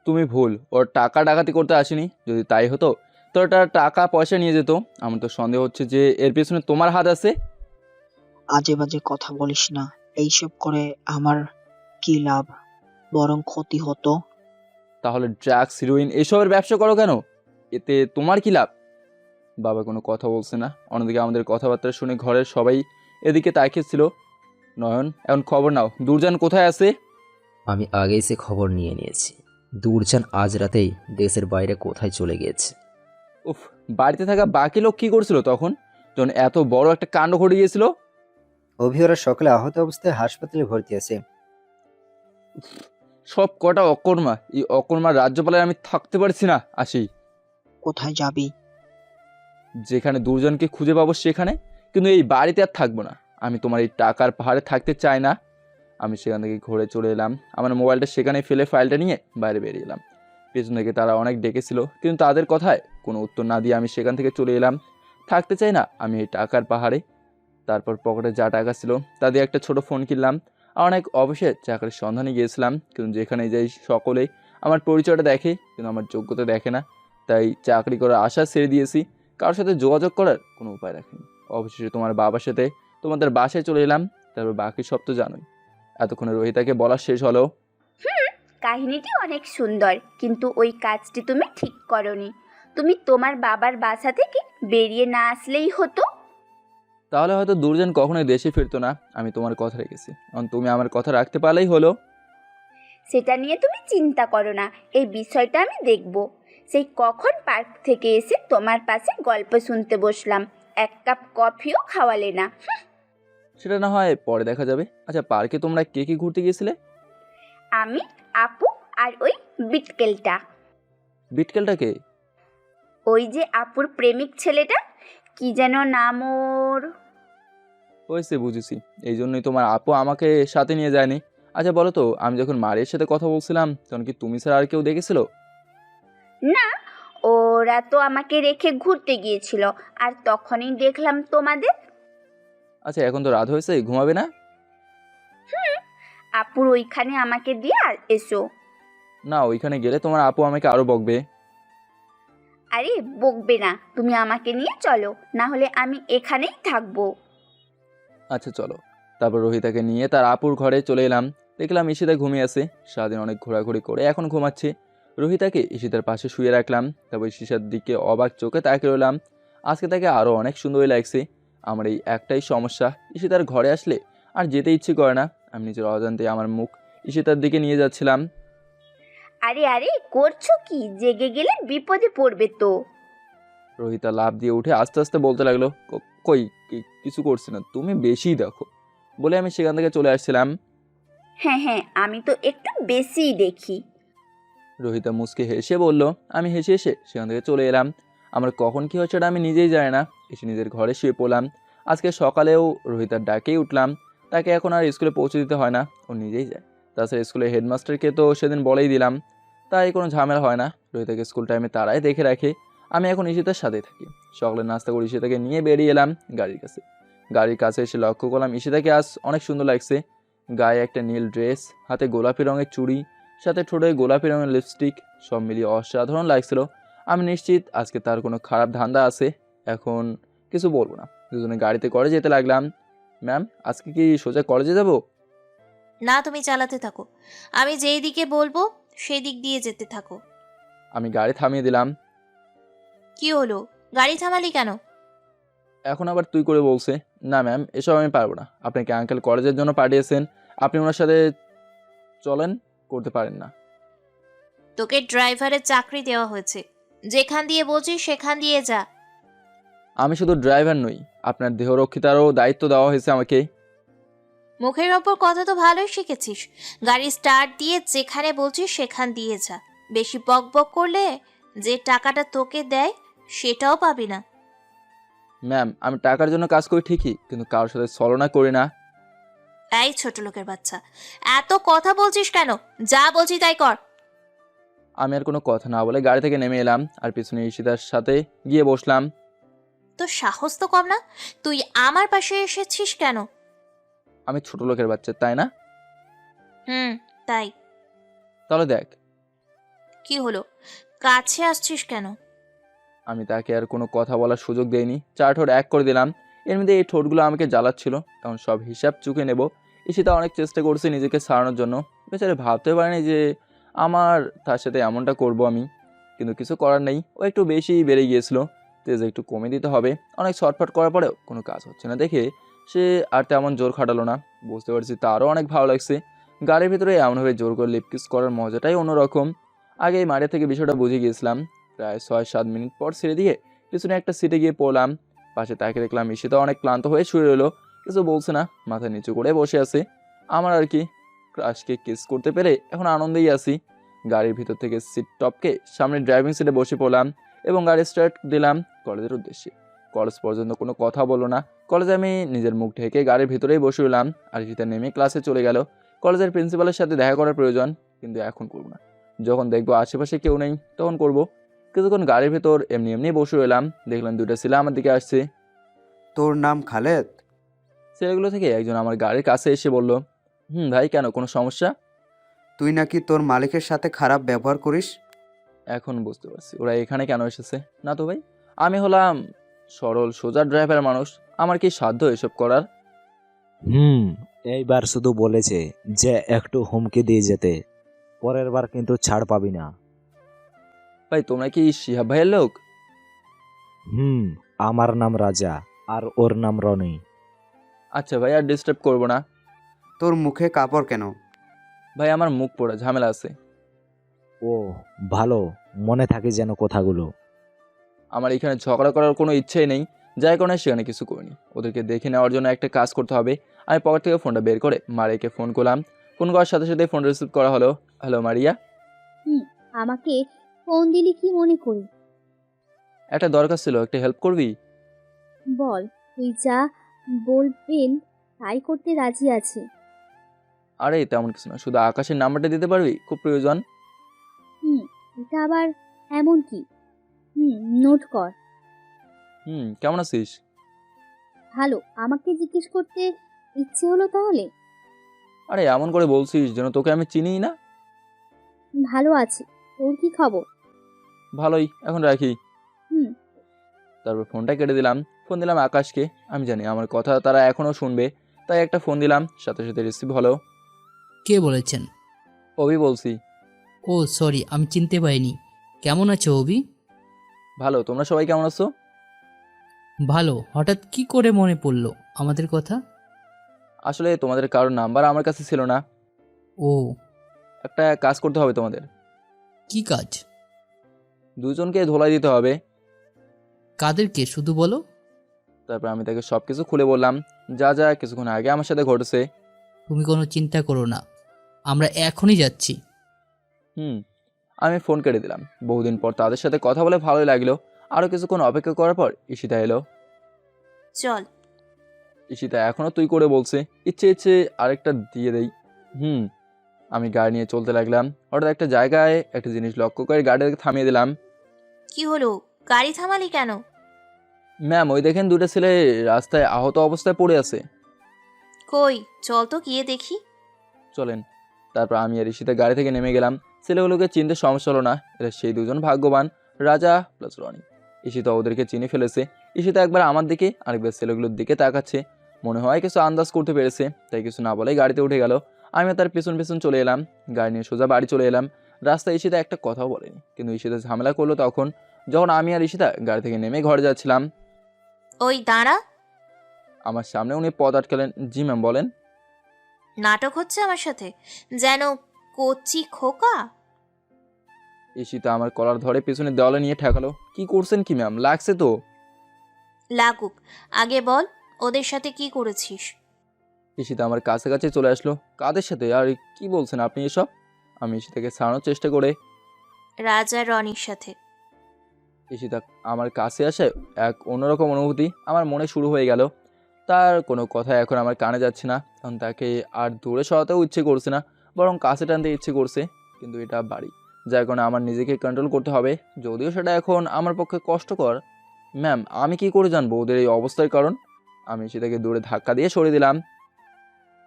Speaker 1: তুমি ভুল, ওর টাকা ডাকাতি করতে আসেনি। যদি তাই হতো তো ওটা টাকা পয়সা নিয়ে যেত। আমার তো সন্দেহ হচ্ছে যে এর পেছনে তোমার হাত আছে।
Speaker 12: আজে বাজে কথা বলিস না। এইসব করে আমার কি লাভ? বরং ক্ষতি হতো।
Speaker 1: তাহলে ড্রাগস, হিরোইন এসবের ব্যবসা করো কেন? এতে তোমার কি লাভ? বাবা কোনো কথা বলছে না। অন্যদিকে আমাদের কথাবার্তা শুনে ঘরের সবাই এদিকে তাকিয়েছিল। নয়ন, এখন খবর নাও, দুরজান কোথায় আছে?
Speaker 14: আমি আগেই সে খবর নিয়ে নিয়েছি। দূরজান আজ রাতেই দেশের বাইরে কোথায় চলে গিয়েছে।
Speaker 1: উফ, বাড়িতে থাকা বাকি লোক কী করছিল তখন, যখন এত বড় একটা কাণ্ড ঘটে গিয়েছিল?
Speaker 13: ওরা সকলে আহত অবস্থায় হাসপাতালে ভর্তি আছে।
Speaker 1: সব কটা অকর্মা, এই অকর্মা রাজ্যপালের আমি থাকতে পারছি না। আসি।
Speaker 12: কোথায় যাবি?
Speaker 1: যেখানে দুর্জনকে খুঁজে পাবো সেখানে, কিন্তু এই বাড়িতে আর থাকবো না। আমি তোমার এই টাকার পাহাড়ে থাকতে চাই না। আমি সেখান থেকে ঘুরে চলে এলাম। আমার মোবাইলটা সেখানে ফেলে ফাইলটা নিয়ে বাইরে বেরিয়ে এলাম। পেছন থেকে তারা অনেক ডেকেছিল, কিন্তু তাদের কথায় কোনো উত্তর না দিয়ে আমি সেখান থেকে চলে এলাম। থাকতে চাই না আমি এই টাকার পাহাড়ে। তারপর পকেটে যা টাকা ছিল তা দিয়ে একটা ছোট ফোন কিনলাম। আর অনেক অফিসে চাকরির সন্ধানে গিয়েছিলাম, কিন্তু যেখানে যাই সকলেই আমার পরিচয়টা দেখে, কিন্তু আমার যোগ্যতা দেখে না। তাই চাকরি করার আশা ছেড়ে দিয়েছি। কারোর সাথে যোগাযোগ করার কোনো উপায় রাখিনি। অবশেষে তোমার বাবার সাথে তোমাদের বাসায় চলে এলাম। তারপর বাকি সব তো জানোই। এতক্ষণে রোহিতাকে বলা শেষ হলো।
Speaker 4: কাহিনীটি অনেক সুন্দর, কিন্তু ওই কাজটি তুমি ঠিক করনি। তুমি তোমার বাবার বাসা থেকে বেরিয়ে না আসলেই হতো।
Speaker 1: তাহলে হয়তো দুর্জন কখনোই দেশে ফিরতো না। আমি তোমার কথা রেখেছি, কারণ তুমি আমার কথা রাখতে পারলেই হলো।
Speaker 4: সেটা নিয়ে তুমি চিন্তা করো না, এই বিষয়টা আমি দেখব। সেই কখন পার্ক থেকে এসে তোমার পাশে গল্প শুনতে বসলাম, এক কাপ কফিও খাওয়ালে না।
Speaker 1: সেটা না হয় পরে দেখা যাবে। আচ্ছা, পার্কে তোমরা কে কে ঘুরতে গিয়েছিলে?
Speaker 4: আমি, আপু আর ওই বিটকেলটা।
Speaker 1: বিটকেলটাকে?
Speaker 4: ওই যে আপুর প্রেমিক ছেলেটা, কি যেন নাম ওর।
Speaker 1: হয়েছে, বুঝেছি। এই জন্যই তোমার আপু আমাকে সাথে নিয়ে যায়নি। আচ্ছা বলো তো, আমি যখন মারিয়ার সাথে কথা বলছিলাম তখন কি তুমি ছাড়া আর কেউ দেখেছিল?
Speaker 4: না, ওরা তো আমাকে রেখে ঘুরতে গিয়েছিল, আর তখনই দেখলাম তোমাদের।
Speaker 1: আচ্ছা, এখন তো রাত হয়েছে, ঘুমাবে না?
Speaker 4: আপুর ওইখানে আমাকে দিয়ে আর এসো।
Speaker 1: না, ওইখানে গেলে তোমার আপু আমাকে আরো বকবে।
Speaker 4: আরে বকবে না, তুমি আমাকে নিয়ে চলো, না হলে আমি এখানেই থাকবো।
Speaker 1: আচ্ছা চলো। তারপর রোহিতাকে নিয়ে তার আপুর ঘরে চলে এলাম। দেখলাম ঈশিতা ঘুমিয়ে আছে। সারাদিন অনেক ঘোরাঘুরি করে এখন ঘুমাচ্ছে। রোহিতাকে ঈশিতার পাশে শুয়ে রাখলাম। তারপর ঈশিতার দিকে অবাক চোখে তাকিয়ে রইলাম। আজকে তাকে আরও অনেক সুন্দরই লাগছে। আমার এই একটাই সমস্যা, ঈশিতার ঘরে আসলে আর যেতে ইচ্ছে করে না। আমি নিজের অজান্তে আমার মুখ ঈশিতার দিকে নিয়ে যাচ্ছিলাম।
Speaker 4: আরে আরে করছো কি? জেগে গেলে বিপদে পড়বে তো।
Speaker 1: রোহিতা লাফ দিয়ে উঠে আস্তে আস্তে বলতে লাগলো, কই কিছু করছি না, তুমি বেশিই দেখো। বলে আমি সেখান থেকে চলে আসছিলাম।
Speaker 4: হ্যাঁ হ্যাঁ, আমি তো একটু বেশিই দেখি।
Speaker 1: রোহিতা মুচকে হেসে বলল। আমি হেসে হেসে সেখান থেকে চলে এলাম। আমার কখন কী হচ্ছে আমি নিজেই জানি না। এসে নিজের ঘরে শুয়ে পড়লাম। আজকে সকালেও রোহিতার ডাকেই উঠলাম। তাকে এখন আর স্কুলে পৌঁছে দিতে হয় না, ও নিজেই যায়। তাছাড়া স্কুলের হেডমাস্টারকে তো সেদিন বলেই দিলাম, তাই কোনো ঝামেলা হয় না। রোহিতাকে স্কুল টাইমে তারাই দেখে রাখে। আমি এখন ঈশিতার সাথেই থাকি। সকালে নাস্তা করে ঈশিতাকে নিয়ে বেরিয়ে এলাম গাড়ির কাছে। গাড়ির কাছে এসে লক্ষ্য করলাম ঈশিতাকে আজ অনেক সুন্দর লাগছে। গায়ে একটা নীল ড্রেস, হাতে গোলাপি রঙের চুড়ি, সাথে ঠোঁটে গোলাপি রঙের লিপস্টিক, সব মিলিয়ে অসাধারণ লাগছিল। আমি নিশ্চিত আজকে তার কোনো খারাপ ধান্দা আছে। এখন কিছু বলবো না। দুজনে গাড়িতে করে যেতে লাগলাম। ম্যাম, আজকে কি সোজা কলেজে যাব?
Speaker 6: না, তুমি চালাতে থাকো, আমি যেই দিকে বলবো সেই দিক দিয়ে যেতে থাকো।
Speaker 1: আমি গাড়ি থামিয়ে দিলাম।
Speaker 6: কি হলো, গাড়ি থামালি কেন?
Speaker 1: এখন আবার তুই করে বলছে। না ম্যাম, এসব আমি পারবো না। আপনাকে আঙ্কেল কলেজের জন্য পাঠিয়েছেন, আপনি ওনার সাথে চলেন, করতে পারেন না।
Speaker 6: তোকে ড্রাইভারের চাকরি দেওয়া হয়েছে, যেখান দিয়ে বলছিস সেখান দিয়ে যা।
Speaker 1: আমি শুধু ড্রাইভার নই, আপনার দেহরক্ষিতারও দায়িত্ব দেওয়া হয়েছে আমাকে।
Speaker 6: মুখের ওপর কথা তো ভালোই শিখেছিস। গাড়ি স্টার্ট দিয়ে যেখানে বলছিস সেখান দিয়ে যা। বেশি বক বক করলে যে টাকাটা তোকে দেয় সেটাও পাবি না।
Speaker 1: ম্যাম, আমি টাকার জন্য কাজ করি ঠিকই, কিন্তু কারোর সাথে ছলনা করি না।
Speaker 6: এই ছোট লোকের বাচ্চা, এত কথা বলছিস কেন? যা বলছি তাই কর।
Speaker 1: আমি আর কোনো কথা না বলে গাড়ি থেকে নেমে এলাম আর পিছনে ঈশিতার সাথে গিয়ে বসলাম।
Speaker 6: তো সাহস তো কম না, তুই আমার পাশে এসেছিস কেন?
Speaker 1: আমি ছোট লোকের বাচ্চা, তাই না?
Speaker 6: তাই।
Speaker 1: তাহলে দেখ।
Speaker 6: কি হলো, কাছে আসছিস কেন?
Speaker 1: আমি তাকে আর কোনো কথা বলার সুযোগ দেইনি, 4 ঠোঁট এক করে দিলাম। এর মধ্যে এই ঠোঁটগুলো আমাকে জ্বালাচ্ছিল, এখন সব হিসাব চুকে নেব। ঈশিতা অনেক চেষ্টা করছে নিজেকে ছাড়ানোর জন্য, বেচারে ভাবতে পারেনি যে আমার তার সাথে এমনটা করব আমি, কিন্তু কিছু করার নেই। ও একটু বেশি বেড়ে গিয়েছিল, তেজ একটু কমে দিতে হবে। অনেক ছটফট করার পরেও কোনো কাজ হচ্ছে না দেখে সে আর তেমন জোর খাটালো না। বুঝতে পারছি তারও অনেক ভালো লাগছে। গাড়ির ভিতরে এমনভাবে জোর করে লিপকিস করার মজাটাই অন্যরকম। আগেই মাঠে থেকে বিষয়টা বুঝে গিয়েছিলাম। প্রায় 6-7 মিনিট পর ছেড়ে দিয়ে পিছনে একটা সিটে গিয়ে পড়লাম। পাশে তাকে দেখলাম ঈশিতা অনেক ক্লান্ত হয়ে শুয়ে রইলো, কিছু বলছে না, মাথা নিচু করে বসে আছে। আমার আর কি, ক্রাশকে কিস করতে পেরে এখন আনন্দেই আছি। গাড়ির ভিতর থেকে সিট টপকে সামনে ড্রাইভিং সিটে বসে পড়লাম এবং গাড়ি স্টার্ট দিলাম কলেজের উদ্দেশ্যে। কলেজ পর্যন্ত কোনো কথা বললো না। কলেজে আমি নিজের মুখ ঢেকে গাড়ির ভিতরেই বসে রইলাম আর ঈশিতা নেমে ক্লাসে চলে গেল। কলেজের প্রিন্সিপালের সাথে দেখা করার প্রয়োজন, কিন্তু এখন করবো না। যখন দেখবো আশেপাশে কেউ নেই তখন করব। কিছুক্ষণ গাড়ির ভেতর এমনি এমনি বসে রইলাম, দেখলাম 2টা ছেলে আমার দিকে আসছে।
Speaker 18: তোর নাম খালেদ?
Speaker 1: ছেলেগুলো থেকে একজন আমার গাড়ির কাছে এসে বলল, ভাই, কেন, কোনো সমস্যা?
Speaker 18: তুই নাকি তোর মালিকের সাথে খারাপ ব্যবহার করিস।
Speaker 1: এখন বুঝতে পারছি ওরা এখানে কেন এসেছে। না তো ভাই, আমি হলাম সরল সোজা ড্রাইভার মানুষ, আমার কি সাধ্য এসব করার?
Speaker 19: এইবার শুধু বলেছে যে একটু হুমকি দিয়ে যেতে, পরের বার কিন্তু ছাড় পাবি না।
Speaker 1: ভাই, তোমরা কি শিহাব ভাইয়ের লোক?
Speaker 19: আমার নাম রাজা আর ওর নাম রনি।
Speaker 1: আচ্ছা ভাই, আর ডিস্টার্ব করবো না।
Speaker 18: তোর মুখে কাপড় কেন?
Speaker 1: ভাই, আমার মুখ পোড়া, ঝামেলা আছে।
Speaker 19: ও ভালো, মনে থাকে যেন কথাগুলো।
Speaker 1: আমার এখানে ঝগড়া করার কোনো ইচ্ছেই নেই, যাই কোনো সেখানে কিছু করিনি। ওদেরকে দেখে নেওয়ার জন্য একটা কাজ করতে হবে। আমি পকেট থেকে ফোনটা বের করে মারিয়াকে ফোন করলাম। ফোন করার সাথে সাথে ফোন রিসিভ করা হলো। Hello Maria.
Speaker 11: আমাকে ফোন দিলি কি মনে করি?
Speaker 1: একটা দরকার ছিল, একটা হেল্প করবি?
Speaker 11: বল, তুই যা বলবেন তাই করতে রাজি আছি।
Speaker 1: আরে তেমন কিছু না, শুধু আকাশের নাম্বারটা দিতে পারবি, খুব প্রয়োজন।
Speaker 11: এটা আবার এমন কি? নোট কর।
Speaker 1: কেমন আছিস?
Speaker 11: ভালো, আমাকে জিজ্ঞেস করতে ইচ্ছে হলো তাহলে?
Speaker 1: আরে এমন করে বলছিস যেন তোকে আমি চিনিই না।
Speaker 11: ভালো আছি, তোর কি খবর?
Speaker 1: ভালোই, এখন রাখি। তারপর ফোনটা কেটে দিলাম। ফোন দিলাম আকাশকে। আমি জানি আমার কথা তারা এখনও শুনবে, তাই একটা ফোন দিলাম, সাথে সাথে রিসিভ হলো।
Speaker 16: কে বলেছেন?
Speaker 1: অভি বলছি।
Speaker 16: ও সরি, আমি চিনতে পারিনি। কেমন আছো অভি?
Speaker 1: ভালো, তোমরা সবাই কেমন আছো?
Speaker 16: ভালো। হঠাৎ কি করে মনে পড়লো আমাদের কথা?
Speaker 1: আসলে তোমাদের কারোর নাম্বার আমার কাছে ছিল না।
Speaker 16: ও,
Speaker 1: একটা কাজ করতে হবে তোমাদের।
Speaker 16: কি কাজ?
Speaker 1: দুজনকে ধোলাই দিতে হবে।
Speaker 16: কাদেরকে শুধু বলো।
Speaker 1: তারপর আমি তাকে সব কিছু খুলে বললাম, যা যা কিছুক্ষণ আগে আমার সাথে ঘটেছে।
Speaker 16: তুমি কোনো চিন্তা করো না, আমরা এখনই যাচ্ছি।
Speaker 1: আমি ফোন কেটে দিলাম। বহুদিন পর তাদের সাথে কথা বলে ভালোই লাগলো। আরও কিছুক্ষণ অপেক্ষা করার পর ঈশিতা এলো।
Speaker 6: চল।
Speaker 1: ঈশিতা এখনও তুই করে বলছে, ইচ্ছে ইচ্ছে আরেকটা দিয়ে দেই। আমি গাড়ি নিয়ে চলতে লাগলাম। হঠাৎ একটা জায়গায় একটা জিনিস লক্ষ্য করে গাড়িটাকে থামিয়ে দিলাম।
Speaker 6: কি হলো, গাড়ি থামালি কেন?
Speaker 1: ম্যাম, ওই দেখেন 2টা ছেলে রাস্তায় আহত অবস্থায় পড়ে আছে।
Speaker 6: কই, চল তো গিয়ে দেখি।
Speaker 1: চলেন। তারপর আমি আর ঈশিতা গাড়ি থেকে নেমে গেলাম। ছেলেগুলোকে চিনতে সমস্যা হলো না, এরা সেই দুজন ভাগ্যবান, রাজা প্লাস রনি। ঈশিতা ওদেরকে চিনে ফেলেছে। ঈশিতা একবার আমার দিকে আরেকবার ছেলেগুলোর দিকে তাকাচ্ছে, মনে হয় কিছু আন্দাজ করতে পেরেছে, তাই কিছু না বলেই গাড়িতে উঠে গেল। আমি তার পেছন পেছন চলে এলাম। গাড়ি নিয়ে সোজা বাড়ি চলে এলাম। রাস্তায় ঈশিতা একটা কথাও বলেনি, কিন্তু ঈশিতা ঝামেলা করলো তখন, যখন আমি আর ঈশিতা গাড়ি থেকে নেমে ঘরে যাচ্ছিলাম।
Speaker 6: ওই দাঁড়া।
Speaker 1: আমার সামনে উনি পথ আটকালেন। জি ম্যাম, বলেন।
Speaker 6: নাটক হচ্ছে আমার সাথে, যেন কচি খোকা।
Speaker 1: ঈশিতা আমার কলার ধরে পেছনে দেওয়ালে নিয়ে ঠেকালো। কি করছেন কি ম্যাম? লাগছে তো।
Speaker 6: লাগুক, আগে বল ওদের সাথে কি করেছিস?
Speaker 1: ঈশিতা আমার কাছাকাছি চলে আসলো। কাদের সাথে? আর কি বলছেন আপনি এসব? আমি ঈশিতাকে ছাড়ানোর চেষ্টা করে।
Speaker 6: রাজা রনির সাথে।
Speaker 1: ঈশিতা আমার কাছে আসে এক অন্যরকম অনুভূতি আমার মনে শুরু হয়ে গেল। তার কোনো কথা এখন আমার কানে যাচ্ছে না। কারণ তাকে আর দূরে সরাতেও ইচ্ছে করছে না, বরং কাছে টানতে ইচ্ছে করছে। কিন্তু এটা বাড়ি, যার কারণে আমার নিজেকে কন্ট্রোল করতে হবে, যদিও সেটা এখন আমার পক্ষে কষ্টকর। ম্যাম, আমি কি করে জানবো ওদের এই অবস্থার কারণ? আমি সেটাকে দূরে ধাক্কা দিয়ে সরিয়ে দিলাম।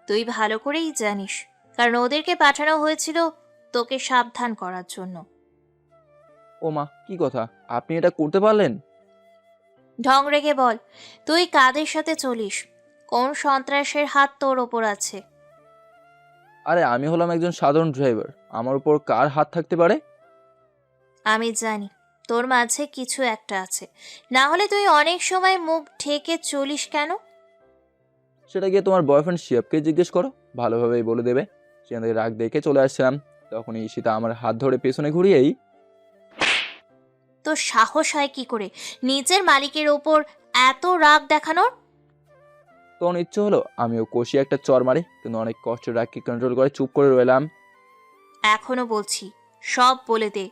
Speaker 6: তুই ভালো করেই জানিস, কারণ ওদেরকে পাঠানো হয়েছিল তোকে সাবধান করার জন্য।
Speaker 1: ও মা, কি কথা? আপনি এটা করতে পারলেন?
Speaker 6: ঢং রেখে বল, তুই কাদের সাথে চলিস? কোন সন্ত্রাসের হাত তোর ওপর আছে?
Speaker 1: আরে আমি হলাম একজন সাধারণ ড্রাইভার, আমার উপর কার হাত থাকতে পারে?
Speaker 6: আমি জানি তোর মাঝে কিছু একটা আছে, না হলে তুই অনেক সময় মুখ ঢেকে চলিস কেন?
Speaker 1: সেটা গিয়ে তোমার বয়ফ্রেন্ড শিয়াবকে জিজ্ঞেস করো, ভালোভাবেই বলে দেবে। সেখান থেকে রাগ দেখে চলে আসছিলাম, তখনই ঈশিতা আমার হাত ধরে পেছনে ঘুরিয়েই।
Speaker 6: তোর সাহস হয় কি করে নিজের মালিকের ওপর এত রাগ দেখানোর?
Speaker 1: তখন ইচ্ছে হলো আমিও কষি একটা চর মারি, কিন্তু অনেক কষ্টের রাগকে কন্ট্রোল করে চুপ করে রইলাম।
Speaker 6: এখনো বলছি, সব বলে দে।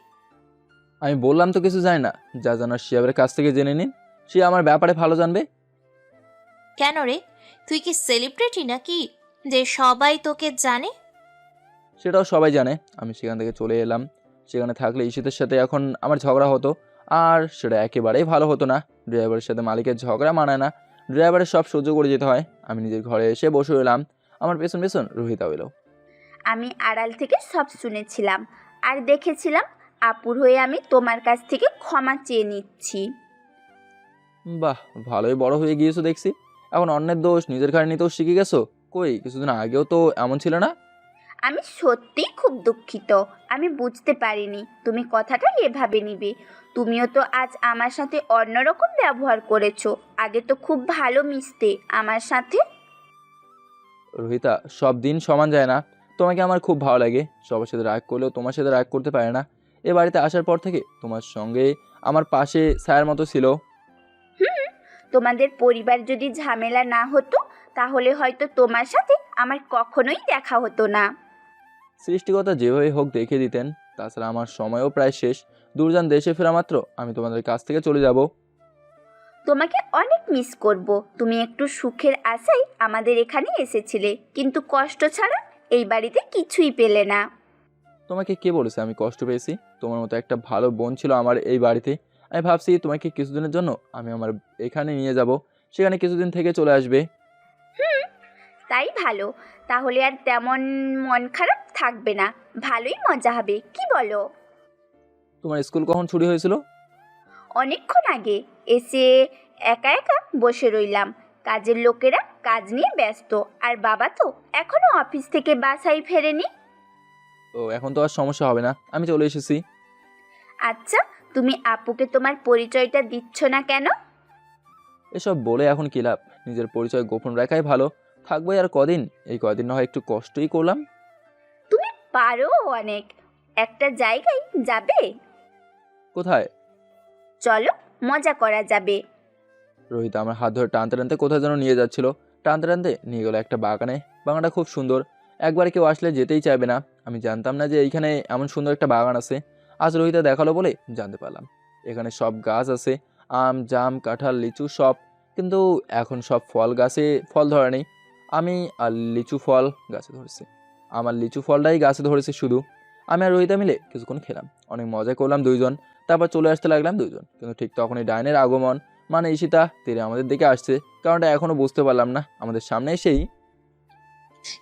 Speaker 1: আমি বললাম তো কিছু জানি না, যা জানার শিয়াবের কাছ থেকে জেনে নিন, সে আমার ব্যাপারে ভালো জানবে।
Speaker 6: কেন রে, তুই কি সেলিব্রিটি নাকি যে সবাই তোকে জানে?
Speaker 1: সেটাও সবাই জানে। আমি সেখান থেকে চলে এলাম। সেখানে থাকলে ঈশিতের সাথে এখন আমার ঝগড়া হতো, আর সেটা একেবারেই ভালো হতো না। ড্রাইভারের সাথে মালিকের ঝগড়া মানায় না, ড্রাইভারের সব সহ্য করে যেতে হয়। আমি নিজের ঘরে এসে বসে রইলাম। আমার পেছন পেছন রোহিতা এলো।
Speaker 4: আমি আড়াল থেকে সব শুনেছিলাম আর দেখেছিলাম। আপুর হয়ে আমি তোমার কাছ থেকে ক্ষমা চেয়ে নিচ্ছি।
Speaker 1: বাহ, ভালোই বড় হয়ে গিয়েছো দেখছি। এখন অন্যের দোষ নিজের ঘাড়ে নিতেও শিখে গেছো। কই, কিছুদিন আগেও তো এমন ছিল না।
Speaker 4: আমি সত্যিই খুব দুঃখিত। আমি বুঝতে পারিনি তুমি কথাটা এভাবে নিবে। তুমিও তো আজ আমার সাথে অন্যরকম ব্যবহার করেছো। আগে তো খুব ভালো মিশতে আমার সাথে।
Speaker 1: রোহিতা, সব দিন সমান যায় না। তোমাকে আমার খুব ভালো লাগে, সবার সাথে রাগ করলেও তোমার সাথে রাগ করতে পারে না। এ বাড়িতে আসার পর থেকে তোমার সঙ্গে আমার পাশে ছায়ার মতো ছিল।
Speaker 4: তোমাদের পরিবার যদি ঝামেলা না হতো তাহলে হয়তো তোমার সাথে আমার কখনোই দেখা হতো না।
Speaker 1: সৃষ্টিকর্তা যেভাবে হোক দেখে দিতেন। তাছাড়া আমার সময়ও প্রায় শেষ। দূরযান দেশে ফেরা মাত্র আমি তোমাদের কাছ থেকে চলে যাব।
Speaker 4: তোমাকে অনেক মিস করব। তুমি একটু সুখের আশায় আমাদের এখানে এসেছিলে, কিন্তু কষ্ট ছাড়া এই বাড়িতে কিছুই পেলে না।
Speaker 1: তোমাকে কে বলেছে আমি কষ্ট পেয়েছি? তোমার মতো একটা ভালো বোন ছিল আমার এই বাড়িতে। আমি ভাবছি তোমাকে কিছুদিনের জন্য আমি আমার এখানে নিয়ে যাব, সেখানে কিছুদিন থেকে চলে আসবে।
Speaker 4: তাই ভালো, তাহলে আর তেমন মন খারাপ থাকবে না, ভালোই মজা হবে, কি বলো?
Speaker 1: তোমার স্কুল কখন ছুটি হয়েছিল?
Speaker 4: অনেকক্ষণ আগে। এসে একা একা বসে রইলাম। কাজের লোকেরা কাজ নিয়ে ব্যস্ত, আর বাবা তো এখনো অফিস থেকে বাসায় ফেরেনি।
Speaker 1: তো এখন তো আর সমস্যা হবে না, আমি চলে এসেছি।
Speaker 4: আচ্ছা, তুমি আপুকে তোমার পরিচয়টা দিচ্ছ না কেন?
Speaker 1: এসব বলে এখন কি লাভ? নিজের পরিচয় গোপন রাখাই ভালো। থাকবোই আর কদিন, এই কদিন না হয় একটু কষ্টই করলাম।
Speaker 4: তুমি পারো অনেক। একটা জায়গায় যাবে?
Speaker 1: কোথায়?
Speaker 4: চলো, মজা করা যাবে।
Speaker 1: রোহিত আমার হাত ধরে টানতে টানতে কোথায় যেন নিয়ে যাচ্ছিল। টানতে টানতে নিয়ে গেল একটা বাগানে। বাগানটা খুব সুন্দর, একবারে কেউ আসলে যেতেই চাইবে না। আমি জানতাম না যে এইখানে এমন সুন্দর একটা বাগান আছে। আজ রোহিতা দেখালো বলে জানতে পারলাম। এখানে সব গাছ আছে, আম, জাম, কাঁঠাল, লিচু সব। কিন্তু এখন সব ফল গাছে ফল ধরে নেই। আমি আর লিচু ফল গাছে ধরেছি। আমার লিচু ফলটাই গাছে ধরেছে শুধু। আমি আর রোহিতা মিলে কিছুক্ষণ খেলাম, অনেক মজা করলাম দুইজন। তারপর চলে আসতে লাগলাম দুইজন। কিন্তু ঠিক তখনই ডাইনের আগমন, মানে ঈশিতা তীরে আমাদের দিকে আসছে। কারণটা এখনো বুঝতে পারলাম না। আমাদের সামনে এসেই,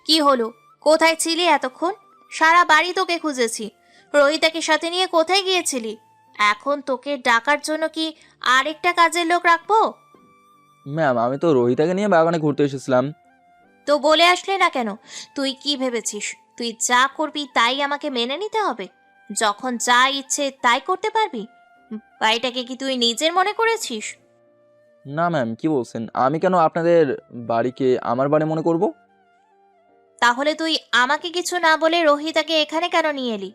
Speaker 6: কি হলো? কোথায় ছিলি এতক্ষণ? সারা বাড়ি তোকে খুঁজেছি। রোহিতাকে সাথে নিয়ে কোথায় গিয়েছিলি? এখন তোকে ডাকার জন্য কি আরেকটা কাজের লোক রাখবো?
Speaker 1: ম্যাম, আমি তো রোহিতাকে নিয়ে বাগানে ঘুরতে এসেছিলাম।
Speaker 6: তো বলে আসলে না কেন? তুই কি ভেবেছিস তুই যা করবি তাই আমাকে মেনে নিতে হবে? যখন যা ইচ্ছে তাই করতে পারবি? বাড়িটাকে কি তুই নিজের মনে করেছিস?
Speaker 1: না ম্যাম, কি বলছেন? আমি কেন আপনাদের বাড়িকে আমার বাড়ি মনে করব?
Speaker 6: তাহলে তুই আমাকে কিছু না বলে রোহিতাকে এখানে কেন নিয়ে এলি?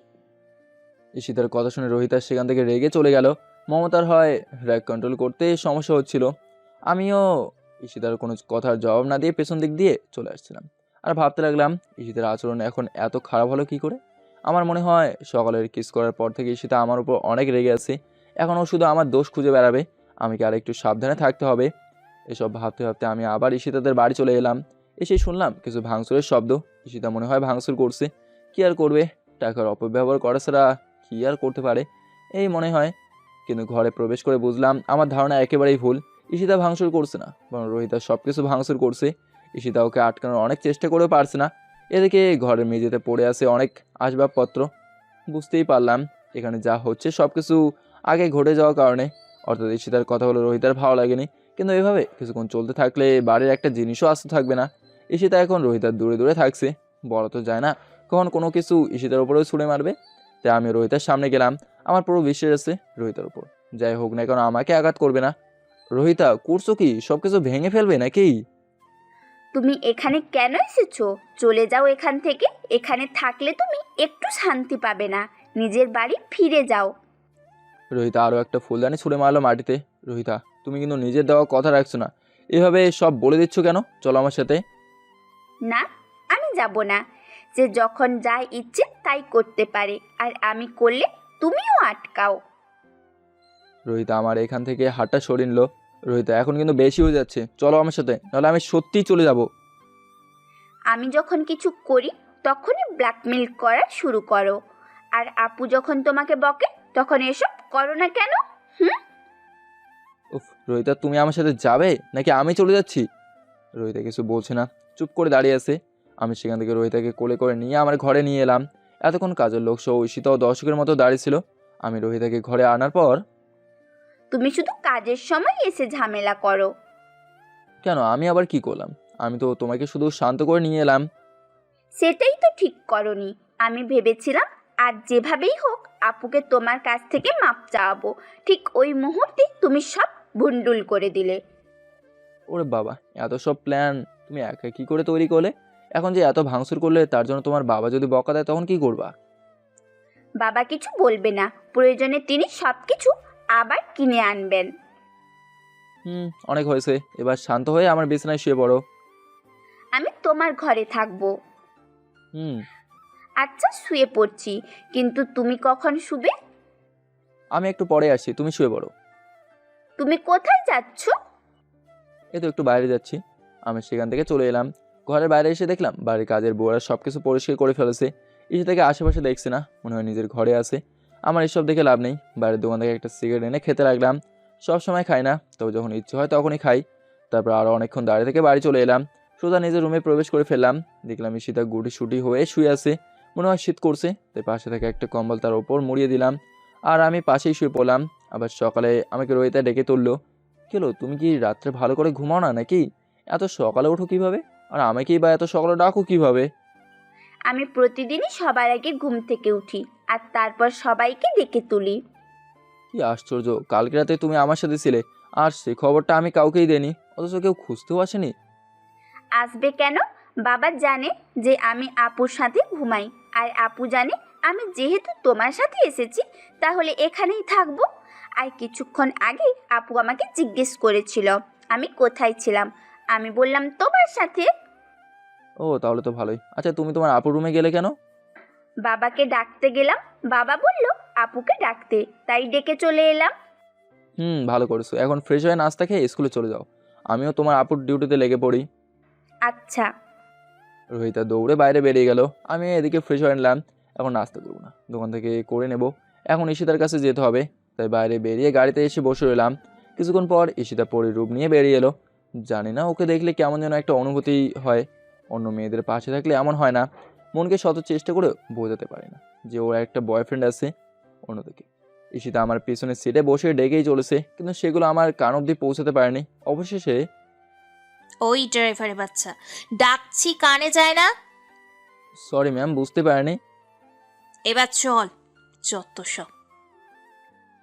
Speaker 1: ঈশিতার কথা শুনে রোহিতা সেখান থেকে রেগে চলে গেল। মমতার হয় র্যাগ কন্ট্রোল করতে সমস্যা হচ্ছিল। আমিও ঈশিতার কোনো কথার জবাব না দিয়ে পেছন দিক দিয়ে চলে আসছিলাম আর ভাবতে লাগলাম ঈশিতার আচরণ এখন এত খারাপ হলো কী করে। আমার মনে হয় সকালের কিস করার পর থেকে ঈশিতা আমার উপর অনেক রেগে আছে। এখন ও শুধু আমার দোষ খুঁজে বেড়াবে, আমাকে আর একটু সাবধানে থাকতে হবে। এসব ভাবতে ভাবতে আমি আবার ঈশিতাদের বাড়ি চলে এলাম। এসেই শুনলাম কিছু ভাঙচুরের শব্দ। ঈশিতা মনে হয় ভাঙচুর করছে। কী আর করবে, টাকার অপব্যবহার করা ছাড়া কী আর করতে পারে এই মনে হয়। কিন্তু ঘরে প্রবেশ করে বুঝলাম আমার ধারণা একেবারেই ভুল। ঈশিতা ভাঙচুর করছে না, বরং রোহিতা সব কিছু ভাঙচুর করছে। ঈশিতা ওকে আটকানোর অনেক চেষ্টা করেও পারছে না। এদিকে ঘরের মেঝেতে পড়ে আছে অনেক আসবাবপত্র। বুঝতেই পারলাম এখানে যা হচ্ছে সব কিছু আগে ঘটে যাওয়ার কারণে। অর্থাৎ ঈশিতার কথা হলো রোহিতার ভালো লাগেনি, কিন্তু এভাবে কিছুক্ষণ চলতে থাকলে বাড়ির একটা জিনিসও আসতে থাকবে না। ঈশিতা এখন রোহিতার দূরে দূরে থাকছে। বলা তো যায় না কখন কোনো কিছু ঈশিতার উপরেও ছুঁড়ে মারবে। তাই আমি রোহিতার সামনে গেলাম। আমার পুরো বিশ্বাস আছে রোহিতার উপর যাই হোক না কেন আমাকে আঘাত করবে না। রোহিতা করছো কি, সব কিছু ভেঙে ফেলবে নাকি?
Speaker 4: তুমি এখানে কেন এসেছো? চলে যাও এখান থেকে। এখানে থাকলে তুমি একটু শান্তি পাবে না। নিজের বাড়ি ফিরে যাও।
Speaker 1: রোহিতা আরও একটা ফুলদানি ছুঁড়ে মারলো মাটিতে। রোহিতা তুমি কিন্তু নিজের দেওয়া কথা রাখছো না, এভাবে সব বলে দিচ্ছ কেন? চলো আমার সাথে।
Speaker 4: না, আমি যাব না। যে যখন যা ইচ্ছে তাই করতে পারে, আর আমি করলে তুমিও আটকাও।
Speaker 1: রোহিতা আমার এখান থেকে হাতটা সরিয়ে নিল। রোহিতা এখন কিন্তু বেশি হয়ে যাচ্ছে, চলো আমার সাথে, নাহলে আমি সত্যিই চলে যাব।
Speaker 4: আমি যখন কিছু করি তখনই ব্ল্যাকমেল করা শুরু করো, আর আপু যখন তোমাকে বকে তখন এসব করো না কেন?
Speaker 1: উফ রোহিতা তুমি আমার সাথে যাবে নাকি আমি চলে যাচ্ছি? রোহিতা কিছু বলছে না, চুপ করে দাঁড়িয়ে আছে। আমি সেখান থেকে রোহিতাকে কোলে করে নিয়ে আমার ঘরে নিয়ে এলাম। এতক্ষণ কাজের লোক সহ ঈশিতাও দর্শকের মতো দাঁড়িয়েছিল। আমি রোহিতাকে ঘরে আনার পর,
Speaker 4: তুমি শুধু কাজের সময় এসে ঝামেলা করো।
Speaker 1: কেন আমি আবার কি করলাম? আমি তো তোমাকে শুধু শান্ত করে নিয়ে এলাম।
Speaker 4: সেটাই তো ঠিক করনি। আমি ভেবেছিলাম আর যেভাবেই হোক আপুকে তোমার কাছ থেকে মাপ চাওয়াবো, ঠিক ওই মুহূর্তে তুমি সব ভুন্ডুল করে দিলে।
Speaker 1: ওরে বাবা, এত সব প্ল্যান তুমি একা কি করে তৈরি করলে? এখন যে এত ভাঙচুর করলে তার জন্য তোমার বাবা যদি বকা দেয় তখন কি করবা?
Speaker 4: বাবা কিছু বলবে না, প্রয়োজনে তিনি সব কিছু আবার কিনে আনবেন।
Speaker 1: অনেক হয়েছে, এবার শান্ত হয়ে আমার বিছানায় শুয়ে পড়ো।
Speaker 4: আমি তোমার ঘরে থাকবো। আচ্ছা শুয়ে পড়ছি, কিন্তু তুমি কখন শুবে?
Speaker 1: আমি একটু পরে আসি, তুমি শুয়ে পড়ো।
Speaker 4: তুমি কোথায় যাচ্ছ?
Speaker 1: এই তো একটু বাইরে যাচ্ছি। আমি সেখান থেকে চলে এলাম। ঘরের বাইরে এসে দেখলাম বাড়ির কাজের বউরা সব কিছু পরিষ্কার করে ফেলেছে। এসে থেকে আশেপাশে দেখছে না, মনে হয় নিজের ঘরে আছে। আমার এসব দেখে লাভ নেই। বাইরের দোকান থেকে একটা সিগারেট এনে খেতে লাগলাম। সব সময় খাই না, তবে যখন ইচ্ছে হয় তখনই খাই। তারপর আরও অনেকক্ষণ দাঁড়িয়ে থেকে বাড়ি চলে এলাম। সোজা নিজের রুমে প্রবেশ করে ফেললাম। দেখলাম ঈশিতা গুটি সুটি হয়ে শুয়ে আছে। মনে হয় শীত করছে, তাই পাশে থেকে একটা কম্বল তার ওপর মুড়িয়ে দিলাম আর আমি পাশেই শুয়ে পড়লাম। আবার সকালে আমাকে রোহিতা ডেকে তুললো। কেলো তুমি কি রাত্রে ভালো করে ঘুমাও না নাকি? এত সকালে ওঠো কিভাবে, আর আমাকেই বা এত সকালে ডাকো কিভাবে?
Speaker 4: আমি প্রতিদিনই সবার আগে ঘুম থেকে উঠি আর তারপর সবাইকে ডেকে তুলি।
Speaker 1: কি আশ্চর্য, কালকে রাতে তুমি আমার সাথে ছিলে আর সেই খবরটা আমি কাউকেই দেনি, অথচ কেউ খুঁজতেও আসেনি।
Speaker 4: আসবে কেন? বাবা জানে যে আমি আপুর সাথে ঘুমাই, আর আপু জানে আমি যেহেতু তোমার সাথে এসেছি তাহলে এখানেই থাকবো। আর কিছুক্ষণ আগে আপু আমাকে জিজ্ঞেস করেছিল আমি কোথায় ছিলাম। আমি বললাম তোমার সাথে।
Speaker 1: ও তাহলে তো ভালোই। আচ্ছা তুমি তোমার আপুর রুমে গেলে কেন?
Speaker 4: বাবাকে ডাকতে গেলাম, বাবা বলল আপুকে ডাকতে, তাই ডেকে চলে এলাম।
Speaker 1: ভালো করেছো। এখন ফ্রেশ হয়ে নাস্তা খেয়ে স্কুলে চলে যাও, আমিও তোমার আপুর ডিউটিতে লেগে পড়ি।
Speaker 4: আচ্ছা।
Speaker 1: রোহিতা দৌড়ে বাইরে বেরিয়ে গেল। আমি এদিকে ফ্রেশ হয়ে নিলাম। এখন নাস্তা করবো না, দোকান থেকে করে নেব। এখন ঈশিতার কাছে যেতে হবে, তাই বাইরে বেরিয়ে গাড়িতে এসে বসে রইলাম। কিছুক্ষণ পর ঈশিতা পরীর রূপ নিয়ে বেরিয়ে এলো। জানি না ওকে দেখলে কেমন যেন একটা অনুভূতি হয়। অন্য মেয়েদের পাশে থাকলে এমন হয় না। মনকে শত চেষ্টা করে বোঝাতে পারি না যে ওর একটা বয়ফ্রেন্ড আছে। অন্যদিকে ঈশিতা আমার পিছনের সিটে বসে ডেকেই চলেছে, কিন্তু সেগুলো আমার কান অবধি পৌঁছাতে পারেনি। অবশেষে,
Speaker 6: ওই ড্রাইভারের বাচ্চা, ডাকছি কানে যায় না?
Speaker 1: সরি ম্যাম, বুঝতে পারিনি।
Speaker 6: এবার চল, যত সব।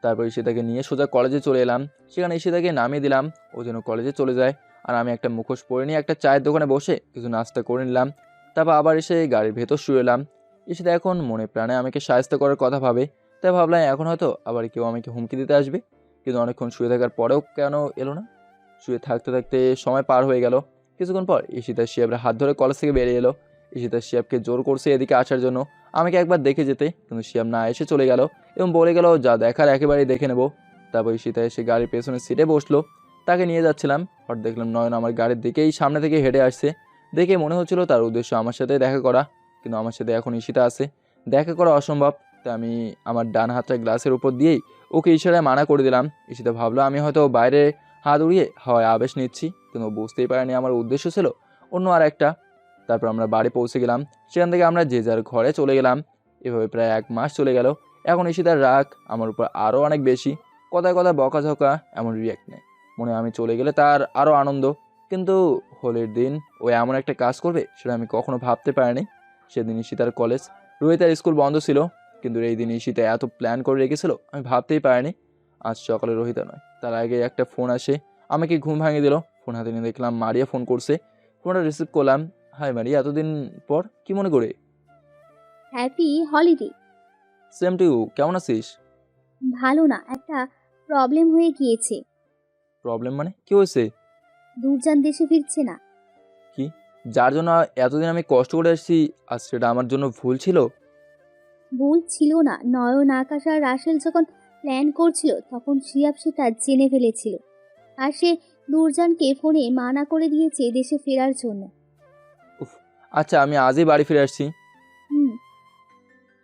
Speaker 1: তারপর ঈশিতাকে নিয়ে সোজা কলেজে চলে এলাম। সেখানে ঈশিতাকে নামিয়ে দিলাম, ও যেন কলেজে চলে যায়। আর আমি একটা মুখোশ পরে নিয়ে একটা চায়ের দোকানে বসে কিছু নাস্তা করে নিলাম। তারপর আবার এসে গাড়ির ভেতর শুয়ে এলাম। ঈশিতা এখন মনে প্রাণে আমাকে সাহায্য করার কথা ভাবে। তাই ভাবলাম এখন হয়তো আবার কেউ আমাকে হুমকি দিতে আসবে, কিন্তু অনেকক্ষণ শুয়ে থাকার পরেও কেন এলো না। শুয়ে থাকতে থাকতে সময় পার হয়ে গেল। কিছুক্ষণ পর ঈশিতা শিয়াবের হাত ধরে কলেজ থেকে বেরিয়ে এলো। ঈশিতা শিয়াবকে জোর করছে এদিকে আসার জন্য, আমাকে একবার দেখে যেতে, কিন্তু শিয়াব না এসে চলে গেল এবং বলে গেল যা দেখার একেবারেই দেখে নেব। তারপর ঈশিতা এসে গাড়ির পেছনের সিটে বসলো। তাকে নিয়ে যাচ্ছিলাম, হঠাৎ দেখলাম নয়ন আমার গাড়ির দিকেই সামনে থেকে হেঁটে আসছে। দেখে মনে হচ্ছিল তার উদ্দেশ্য আমার সাথে দেখা করা, কিন্তু আমার সাথে এখন ঈশিতা আছে, দেখা করা অসম্ভব। তাই আমি আমার ডান হাতটা গ্লাসের উপর দিয়েই ওকে ইশারায় মানা করে দিলাম। ঈশিতা ভাবলো আমি হয়তো বাইরে হাত উড়িয়ে হাওয়ায় আবেশ নিচ্ছি, কিন্তু ও বুঝতেই পারেনি আমার উদ্দেশ্য ছিল অন্য আর একটা। তারপর আমরা বাড়ি পৌঁছে গেলাম, সেখান থেকে আমরা যে যার ঘরে চলে গেলাম। এভাবে প্রায় 1 মাস চলে গেল। এখন ঈশিতার রাগ আমার উপর আরও অনেক বেশি, কথায় কথায় বকাঝকা এমন রিয়াক্ট নেয়, মনে হয় আমি চলে গেলে তার আরও আনন্দ। কিন্তু হোলির দিন ও এমন একটা কাজ করবে সেটা আমি কখনো ভাবতে পারিনি। সেদিন ঈশিতার কলেজ, রোহিতার স্কুল বন্ধ ছিল, কিন্তু এই দিন ঈশিতা এত প্ল্যান করে রেখেছিল আমি ভাবতেই পারিনি। আজ সকালে রোহিতা নয়, তার আগে একটা ফোন আসে, আমাকে ঘুম ভাঙিয়ে দিল। ফোন হাতে নিয়ে দেখলাম মারিয়া ফোন করছে। ফোনটা রিসিভ করলাম। হাই মারিয়া, এতদিন পর, কি মনে করে?
Speaker 11: Happy holiday.
Speaker 1: Same to you, কেমন আছিস?
Speaker 11: ভালো না, একটা প্রবলেম হয়ে গিয়েছে।
Speaker 1: প্রবলেম মানে কি হয়েছে?
Speaker 11: দূরজান দেশে ফিরছে না।
Speaker 1: কি, যার জন্য এতদিন আমি কষ্ট করে আসছি, আর সেটা আমার জন্য ভুল ছিল?
Speaker 11: ভুল ছিল না, নয়ন, আকাশ আর রাসেল যখন প্ল্যান করছিল তখন শিয়াব সেটা জেনে ফেলেছিল, আর সে দূরজানকে ফোনে মানা করে দিয়েছে দেশে ফেরার জন্য।
Speaker 1: আচ্ছা, আমি আজই বাড়ি ফিরে আসছি।
Speaker 11: হুম।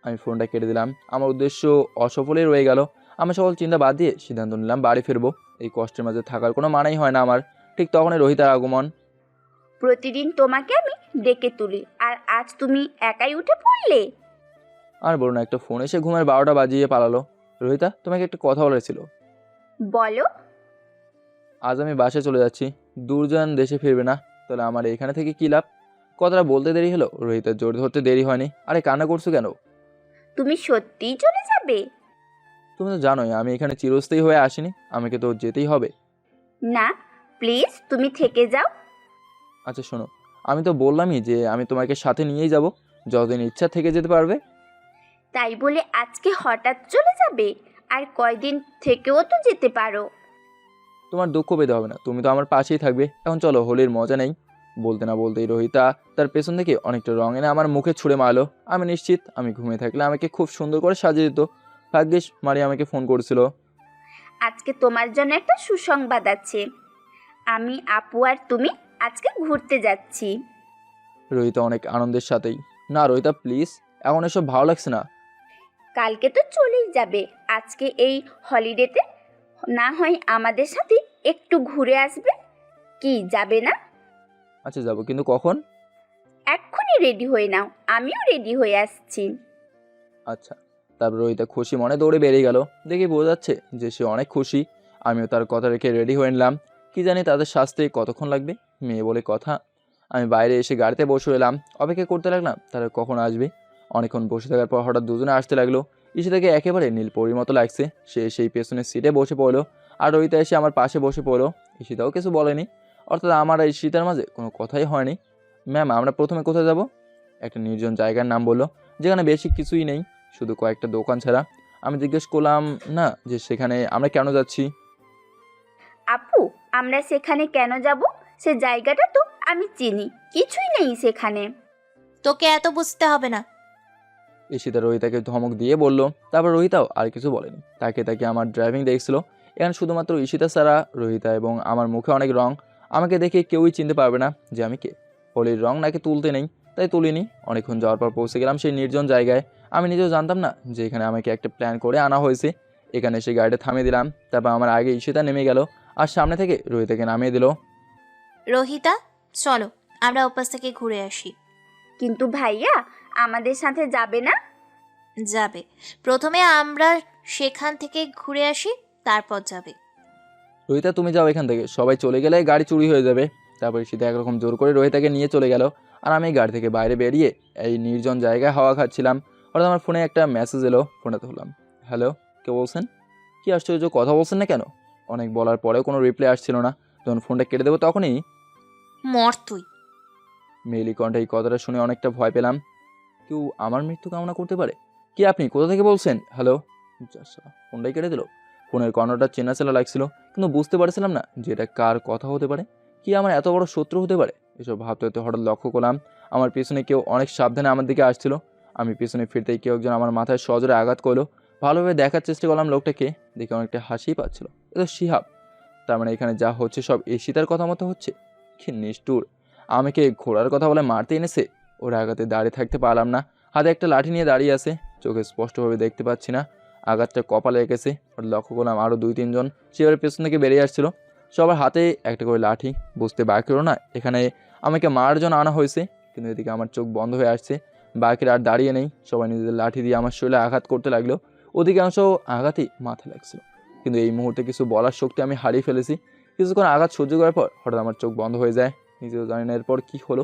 Speaker 1: আমি ফোনটা কেটে দিলাম। আমার উদ্দেশ্য অসফলই রয়ে গেল। আমি সকল চিন্তা বাদ দিয়ে সিদ্ধান্ত নিলাম বাড়ি ফিরবো। এই কষ্টের মাঝে থাকার কোনো মানেই হয় না আমার। ঠিক তখনই রোহিতার আগমন।
Speaker 4: প্রতিদিন তোমাকে আমি ডেকে তুলি, আর আজ তুমি একাই উঠে পড়লে।
Speaker 1: আর বলো না, একটা ফোন এসে ঘুমের 12টা বাজিয়ে পালালো। রোহিতা, তোমাকে একটা কথা বলার ছিল।
Speaker 4: বলো।
Speaker 1: আজ আমি বাসায় চলে যাচ্ছি, দূরজান দেশে ফিরবে না, তাহলে আমার এখানে থেকে কী লাভ? কথাটা বলতে দেরি হলো, রোহিতার জোর ধরতে দেরি হয়নি। আরে কান্না করছো কেন?
Speaker 4: তুমি সত্যিই চলে যাবে?
Speaker 1: তুমি তো জানোই আমি এখানে চিরস্থায়ী হয়ে আসিনি, আমাকে তো যেতেই হবে।
Speaker 4: না, প্লিজ তুমি থেকে যাও।
Speaker 1: আচ্ছা শোনো, আমি তো বললামই যে আমি তোমাকে সাথে নিয়েই যাব, যতদিন ইচ্ছা থেকে যেতে পারবে।
Speaker 4: তাই বলে আজকে হঠাৎ চলে যাবে? আর কয়দিন থেকেও তো যেতে পারো।
Speaker 1: তোমার দুঃখ পেতে হবে না, তুমি তো আমার পাশেই থাকবে। এখন চলো, হোলির মজা নেই। বলতে না বলতেই রোহিতা তার পেছন থেকে অনেকটা রং এনে আমার মুখে ছুঁড়ে মারলো। আমি নিশ্চিত আমি ঘুমিয়ে থাকলে আমাকে খুব সুন্দর করে সাজিয়ে দিত। ভাগ্যিস মারি আমাকে ফোন করেছিল।
Speaker 4: আজকে তোমার জন্য একটা সুসংবাদ আছে। আমি, আপু আর তুমি আজকে ঘুরতে যাচ্ছি।
Speaker 1: রোহিতা অনেক আনন্দের সাথেই। না রোহিতা প্লিজ, এখন এসব ভালো লাগছে না।
Speaker 4: কালকে তো চলেই যাবে, আজকে এই হলিডেতে না হয় আমাদের সাথে একটু ঘুরে আসবে। কি, যাবে না?
Speaker 1: আচ্ছা যাবো, কিন্তু কখন?
Speaker 4: এক্ষুনি রেডি হয়ে নাও, আমিও রেডি হয়ে আসছি।
Speaker 1: আচ্ছা। তারপর রোহিতা খুশি মনে দৌড়ে বেরিয়ে গেল। দেখে বোঝা যাচ্ছে যে সে অনেক খুশি। আমিও তার কথা রেখে রেডি হয়ে নিলাম। কি জানি তাদের সাজতে কতক্ষণ লাগবে, মেয়ে বলে কথা। আমি বাইরে এসে গাড়িতে বসে এলাম, অপেক্ষা করতে লাগলাম তারা কখন আসবে। অনেকক্ষণ বসে থাকার পর হঠাৎ দুজনে আসতে লাগলো। ঈশিতাকে একেবারে নীলপরির মতো লাগছে। সে সেই পেছনের সিটে বসে পড়লো, আর রোহিতা এসে আমার পাশে বসে পড়লো। ঈশিতাও কিছু বলেনি, অর্থাৎ আমার আর ঈশিতার মাঝে কোনো কথাই হয়নি। ম্যাম, আমরা প্রথমে কোথায় যাব? একটা নির্জন জায়গার নাম বললো, যেখানে বেশি কিছুই নেই, শুধু কয়েকটা দোকান ছাড়া। আমি জিজ্ঞেস করলাম না যে সেখানে আমরা কেন যাচ্ছি।
Speaker 4: আপু, আমরা সেখানে কেন যাব? সে জায়গাটা তো আমি চিনি, কিছুই নেই সেখানে।
Speaker 6: তোকে এত বুঝতে হবে না।
Speaker 1: ঈশিতা রোহিতাকে ধমক দিয়ে বলল। তারপর রোহিতাও আর কিছু বলেনি, তাকে তাকে আমার ড্রাইভিং দেখছিল। এখানে শুধুমাত্র ঈশিতা ছাড়া রোহিতা এবং আমার মুখে অনেক রং। আমাকে দেখে কেউই চিনতে পারবে না যে আমি কে। হোলির রং নাকি তুলতে নেই, তাই তুলিনি। অনেকক্ষণ যাওয়ার পর পৌঁছে গেলাম সেই নির্জন জায়গায়। আমি নিজেও জানতাম না যে এখানে আমাকে একটা প্ল্যান করে আনা হয়েছে। এখানে এসে গাড়িটা থামিয়ে দিলাম। তারপর আমার আগে ঈশিতা নেমে গেল, আর সামনে থেকে রোহিতাকে নামিয়ে দিল।
Speaker 6: রোহিতা, চলো আমরা ওপাশ থেকে ঘুরে আসি।
Speaker 4: কিন্তু ভাইয়া, আমাদের সাথে যাবে না?
Speaker 6: যাবে। প্রথমে আমরা সেখান থেকে ঘুরে আসি, তারপর যাবে।
Speaker 1: রোহিতা তুমি যাও এখান থেকে, সবাই চলে গেলে গাড়ি চুরি হয়ে যাবে। তারপর ঈশিতা একরকম জোর করে রোহিতাকে নিয়ে চলে গেল, আর আমি গাড়ি থেকে বাইরে বেরিয়ে এই নির্জন জায়গায় হাওয়া খাচ্ছিলাম। হঠাৎ আমার ফোনে একটা মেসেজ এলো, ফোনটা তুললাম। হ্যালো, কে বলছেন? কি আশ্চর্য, কথা বলছেন না কেন? অনেক বলার পরেও কোনো রিপ্লাই আসছিল না। যখন ফোনটা কেটে দেবো তখনই
Speaker 6: মর তুই।
Speaker 1: মেইলি কণ্ঠে এই কথাটা শুনে অনেকটা ভয় পেলাম। কেউ আমার মৃত্যু কামনা করতে পারে? কি আপনি কোথা থেকে বলছেন? হ্যালো। ফোনটাই কেটে দিল। ফোনের কর্নারটা চেনা চেনা লাগছিল, কিন্তু বুঝতে পারছিলাম না যে এটা কার কথা হতে পারে, কি আমার এত বড় শত্রু হতে পারে। এসব ভাবতে হতে হঠাৎ লক্ষ্য করলাম আমার পিছনে কেউ অনেক সাবধানে আমার দিকে আসছিল। আমি পিছনে ফিরতেই কেউ একজন আমার মাথায় সজোরে আঘাত করলো। ভালোভাবে দেখার চেষ্টা করলাম লোকটাকে, দেখে অনেকটা হাসিই পাচ্ছিল। এটা শিহাব। তার মানে এখানে যা হচ্ছে সব ঈশিতার কথা মতো হচ্ছে। কি নিষ্ঠুর, আমাকে ঘোড়ার কথা বলে মারতে এনেছে। ওর আঘাতে দাঁড়িয়ে থাকতে পারলাম না। হাতে একটা লাঠি নিয়ে দাঁড়িয়ে আছে, চোখে স্পষ্টভাবে দেখতে পাচ্ছি না। আঘাতটা কপালে রেখেছে। ওর লক্ষ্য করলাম আরও 2-3 জন শিহাবের পেছন থেকে বেরিয়ে আসছিল। সবার হাতে একটা করে লাঠি। বুঝতে বাকি হলো না এখানে আমাকে মারার জন্য আনা হয়েছে। কিন্তু এদিকে আমার চোখ বন্ধ হয়ে আসছে। বাকিরা আর দাঁড়িয়ে নেই, সবাই নিজেদের লাঠি দিয়ে আমার শরীরে আঘাত করতে লাগলো। অধিকাংশ আঘাতই মাথায় লাগছিল। কিন্তু এই মুহূর্তে কিছু বলার শক্তি আমি হারিয়ে ফেলেছি। কিছুক্ষণ আঘাত সহ্য করার পর হঠাৎ আমার চোখ বন্ধ হয়ে যায়। নিজেও জানি না এরপর কী হলো।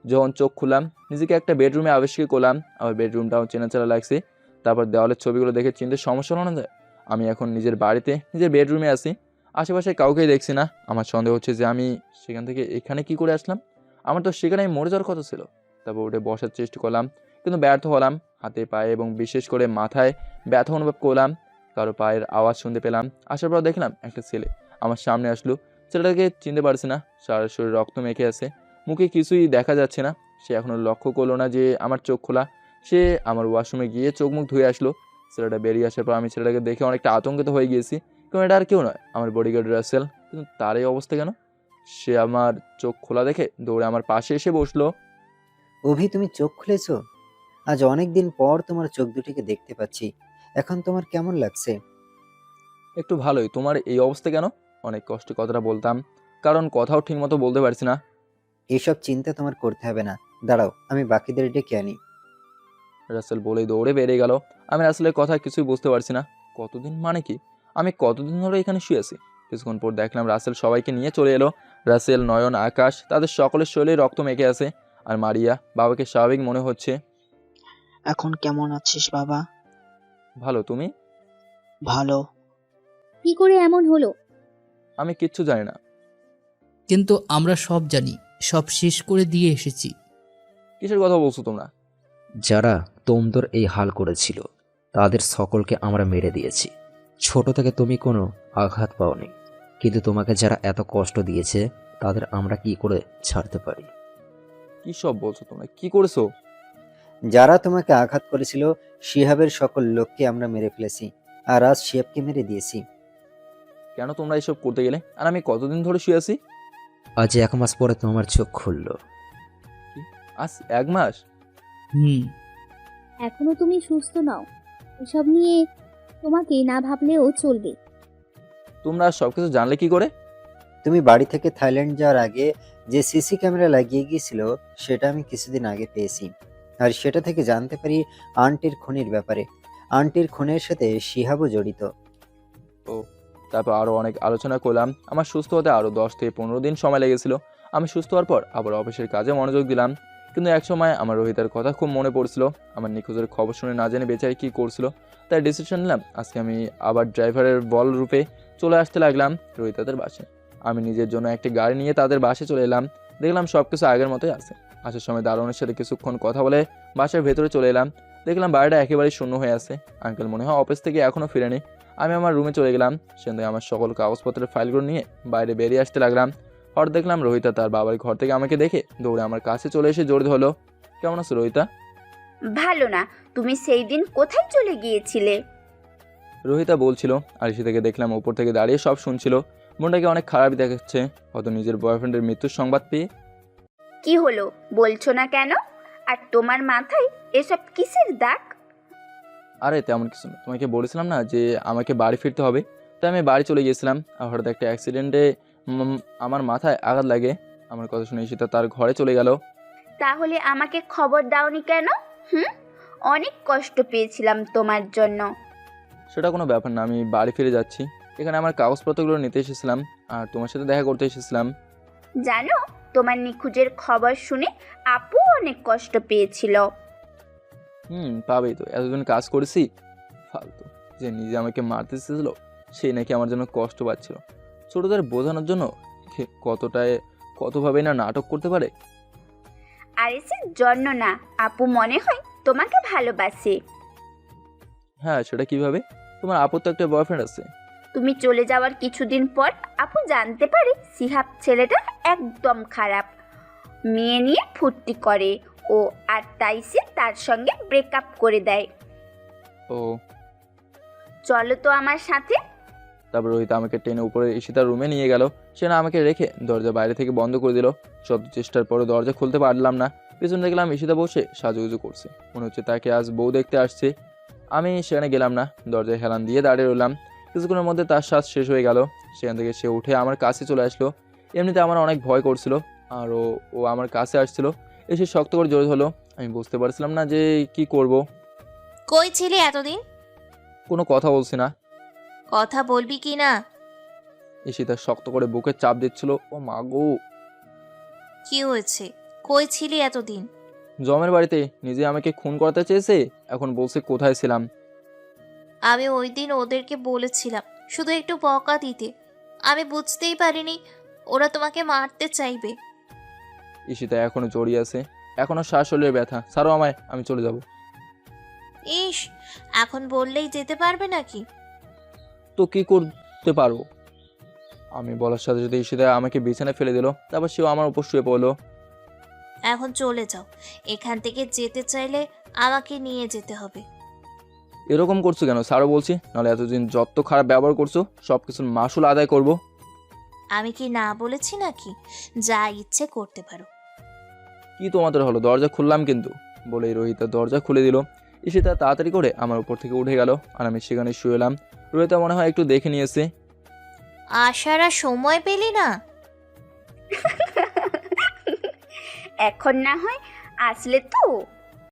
Speaker 1: যখন চোখ খুললাম নিজেকে একটা বেডরুমে আবিষ্কার করলাম। আমার বেডরুমটাও চেনাচেনা লাগছে। তারপর দেওয়ালের ছবিগুলো দেখে চিনতে সমস্যা হলো না যায়। আমি এখন নিজের বাড়িতে নিজের বেডরুমে আছি। আশেপাশে কাউকেই দেখছি না। আমার সন্দেহ হচ্ছে যে আমি সেখান থেকে এখানে কি করে আসলাম। আমার তো সেখানেই মরে যাওয়ার কথা ছিল। তারপর উঠে বসার চেষ্টা করলাম, কিন্তু ব্যর্থ হলাম। হাতে পায়ে এবং বিশেষ করে মাথায় ব্যথা অনুভব করলাম। কারো পায়ের আওয়াজ শুনতে পেলাম। আসার পর দেখলাম একটা ছেলে আমার সামনে আসলো। ছেলেটাকে চিনতে পারছি না। সারা শরীর রক্ত মেখে আছে, মুখে কিছুই দেখা যাচ্ছে না। সে এখনও লক্ষ্য করলো না যে আমার চোখ খোলা। সে আমার ওয়াশরুমে গিয়ে চোখ মুখ ধুয়ে আসলো। ছেলেটা বেরিয়ে আসার পর আমি ছেলেটাকে দেখে অনেকটা আতঙ্কিত হয়ে গিয়েছি, কারণ এটা আর কেউ নয়, আমার বডিগার্ড রাসেল। কিন্তু তার এই অবস্থা কেন? সে আমার চোখ খোলা দেখে দৌড়ে আমার পাশে এসে বসলো।
Speaker 13: অভি, তুমি চোখ খুলেছো? আজ অনেক দিন পর তোমার চোখ দুটিকে দেখতে পাচ্ছি। এখন তোমার কেমন লাগছে?
Speaker 1: একটু ভালোই। তোমার এই অবস্থা কেন? অনেক কষ্টে কথাটা বলতাম, কারণ কথাও ঠিকমতো বলতে পারছি না।
Speaker 13: এইসব চিন্তা তোমার করতে হবে না, দাঁড়াও আমি বাকিদের ডেকে আনি।
Speaker 1: রাসেল বলেই দৌড়ে বেরিয়ে গেল। আমি রাসেলের কথা কিছুই বুঝতে পারছি না। কতদিন মানে কি? আমি কতদিন ধরে এখানে শুয়ে আছি? কিছুক্ষণ পর দেখলাম রাসেল সবাইকে নিয়ে চলে এলো। রাসেল, নয়ন, আকাশ, তাদের সকলের শরীরে রক্ত মেখে আছে। আর মারিয়া। বাবাকে স্বাভাবিক মনে হচ্ছে।
Speaker 12: এখন কেমন আছিস বাবা?
Speaker 1: ভালো, তুমি?
Speaker 12: ভালো।
Speaker 11: কি করে এমন হলো?
Speaker 1: আমি কিচ্ছু জানি না।
Speaker 16: কিন্তু আমরা সব জানি, সব শেষ করে দিয়ে এসেছি।
Speaker 1: কিসের কথা বলছো তোমরা?
Speaker 14: যারা তোমদের এই হাল করেছিল তাদের সকলকে আমরা মেরে দিয়েছি। ছোট থেকে তুমি কোনো আঘাত পাওনি, কিন্তু তোমাকে যারা এত কষ্ট দিয়েছে তাদের আমরা কি করে ছাড়তে পারি?
Speaker 1: কি সব বলছো তোমরা? কি করেছো?
Speaker 13: যারা তোমাকে আঘাত করেছিল শিহাবের সকল লোককে আমরা মেরে ফেলেছি, আর আজ শিহাবকে মেরে দিয়েছি।
Speaker 1: কেন তোমরা এসব করতে গেলে? আর আমি কতদিন ধরে শুয়ে আছি?
Speaker 14: আজ 1 মাস পরে তোমার চোখ খুললো।
Speaker 1: আজ 1 মাস?
Speaker 11: এখনো তুমি সুস্থ নাও, এসব নিয়ে তোমাকে না ভাবলেও চলবে।
Speaker 1: তোমরা সবকিছু জানলে কি করে?
Speaker 13: তুমি বাড়ি থেকে থাইল্যান্ড যাওয়ার আগে যে সিসি ক্যামেরা লাগিয়ে গিয়েছিল সেটা আমি কিছুদিন আগে পেয়েছি, আর সেটা থেকে জানতে পারি আন্টির খুনের ব্যাপারে। আন্টির খুনের সাথে শিহাবও জড়িত।
Speaker 1: ও, তারপর আরও অনেক আলোচনা করলাম। আমার সুস্থ হতে আরও 10 থেকে 15 দিন সময় লেগেছিল। আমি সুস্থ হওয়ার পর আবার অফিসের কাজে মনোযোগ দিলাম। কিন্তু এক সময় আমার রোহিতার কথা খুব মনে পড়ছিল। আমার নিখোঁজের খবর শুনে না জেনে বেচারি কী করছিল, তাই ডিসিশন নিলাম আজকে আমি আবার ড্রাইভারের বল রূপে চলে আসতে লাগলাম রোহিতাদের বাসায়। আমি নিজের জন্য একটি গাড়ি নিয়ে তাদের বাসে চলে এলাম। দেখলাম সব কিছু আগের মতোই আছে। আসার সময় দারোয়ানের সাথে কিছুক্ষণ কথা বলে বাসার ভেতরে চলে এলাম। দেখলাম বাড়িটা একেবারেই শূন্য হয়ে আছে। আঙ্কেল মনে হয় অফিস থেকে এখনও ফিরেনি। আমি আমার রুমে চলে গেলাম। সেখান থেকে আমার সকল কাগজপত্রের ফাইলগুলো নিয়ে বাইরে বেরিয়ে আসতে লাগলাম। হঠাৎ দেখলাম রোহিতা তার বাবার ঘর থেকে আমাকে দেখে দৌড়ে আমার কাছে চলে এসে জোর ধরলো। কেমন আছো রোহিতা?
Speaker 4: ভালো না। তুমি সেই দিন কোথায় চলে গিয়েছিলে?
Speaker 1: রোহিতা বলছিল। আর সে থেকে দেখলাম উপর থেকে দাঁড়িয়ে সব শুনছিল। মনটাকে অনেক খারাপ দেখাচ্ছে, হয়তো নিজের বয়ফ্রেন্ডের মৃত্যুর সংবাদ পেয়ে।
Speaker 4: কি হলো বলছো না কেন? আর তোমার মাথায় এসব কিসের দাগ?
Speaker 1: আরে তেমন কিছু না, তোমাকে বলেছিলাম না যে আমাকে বাড়ি ফিরতে হবে, তাই আমি বাড়ি চলে গিয়েছিলাম। আর হঠাৎ একটা অ্যাক্সিডেন্টে আমার মাথায় আঘাত লাগে। আমার কথা শুনে সেটা তার ঘরে চলে গেল।
Speaker 4: তাহলে আমাকে খবর দাওনি কেন? অনেক কষ্ট পেয়েছিলাম তোমার জন্য।
Speaker 1: সেটা কোনো ব্যাপার না, আমি বাড়ি ফিরে যাচ্ছি। এখানে আমার কাগজপত্রগুলো নিতে এসেছিলাম আর তোমার সাথে দেখা করতে এসেছিলাম।
Speaker 4: জানো, তোমার নিখোঁজের খবর শুনে আপু অনেক কষ্ট পেয়েছিল।
Speaker 1: পাবেই তো, এতদিন কাজ করেছি। ফালতু, যে নিজে আমাকে মারতে চেয়েছিল সেই নাকি আমার জন্য কষ্ট পাচ্ছিল। ছোটদের বোঝানোর জন্য কতভাবেই না নাটক করতে পারে।
Speaker 4: আর এসের জন্য না, আপু মনে হয় তোমাকে ভালোবাসে।
Speaker 1: হ্যাঁ, সেটা কিভাবে? তোমার আপুর তো একটা বয়ফ্রেন্ড আছে।
Speaker 4: তুমি চলে যাওয়ার কিছুদিন পর আপু জানতে পারে সিহাব ছেলেটা একদম খারাপ, মেয়ে নিয়ে ফুর্তি করে ও, আর তাই সে তার সঙ্গে ব্রেকআপ করে দেয়।
Speaker 1: ও।
Speaker 4: চলো তো আমার সাথে।
Speaker 1: তারপর রোহিত আমাকে টেনে উপরে ঈশিতার রুমে নিয়ে গেল। সে না আমাকে রেখে দরজা বাইরে থেকে বন্ধ করে দিল। শত চেষ্টার পরও দরজা খুলতে পারলাম না। পেছনে দেখলাম ঈশিতা বসে সাজুগুজু করছে, মনে হচ্ছে তাকে আজ বউ দেখতে আসছে। আমি সেখানে গেলাম না, দরজায় হেলান দিয়ে দাঁড়িয়ে রইলাম। কিছুক্ষণের মধ্যে তার শ্বাস শেষ হয়ে গেল। সেখান থেকে সে উঠে আমার কাছে চলে আসলো। এমনিতে আমার অনেক ভয় করছিল, আর ও আমার কাছে আসছিল, এসে শক্ত করে জড়িত হলো। আমি বুঝতে পারছিলাম না যে কি করব।
Speaker 6: কই ছিলি এতদিন?
Speaker 1: কোনো কথা বলছি না।
Speaker 6: কথা বলবি কি না?
Speaker 1: ঈশিতা শক্ত করে বুকে চাপ দিচ্ছিল। ও মা গো।
Speaker 6: কি হয়েছে? কই ছিলি এতদিন?
Speaker 1: জমের বাড়িতে নিজে আমাকে খুন করতে চেয়েছে, এখন বলছে কোথায় ছিলাম।
Speaker 6: আমি ওই দিন ওদেরকে বলেছিলাম শুধু একটু বকা দিতে, আমি বুঝতেই পারিনি ওরা তোমাকে মারতে চাইবে।
Speaker 1: ঈশিতা এখনো জড়িয়ে আছে, এখনো শ্বাসলের ব্যথা। ছাড়ো আমায়, আমি চলে যাব।
Speaker 6: ইস, এখন বললেই যেতে পারবে নাকি?
Speaker 1: তো কি করতে পারো? আমি বলার সাথে সাথে ঈশিতা আমাকে বিছানায় ফেলে দিল। তারপর সেও আমার উপর শুয়ে পড়লো।
Speaker 6: এখন চলে যাও, এখান থেকে যেতে চাইলে আমাকে নিয়ে যেতে হবে।
Speaker 1: এরকম করছো কেন? ছাড়ো বলছি, নাহলে এতদিন যত খারাপ ব্যবহার করছো সব কিছুর মাসুল আদায় করব।
Speaker 6: আমি কি না বলেছি নাকি? যা ইচ্ছে করতে পারো।
Speaker 1: কি তোমাদের হলো? দরজা খুললাম কিন্তু, বলেই রোহিতা দরজা খুলে দিল। ঈশিতা তাড়াতাড়ি করে আমার উপর থেকে উঠে গেল, আর আমি সেখানে শুয়ে এলাম। রোহিতা মনে হয় একটু দেখে নিয়েছে।
Speaker 6: আসার আর সময় পেলি না?
Speaker 4: এখন না হয় আসলে তো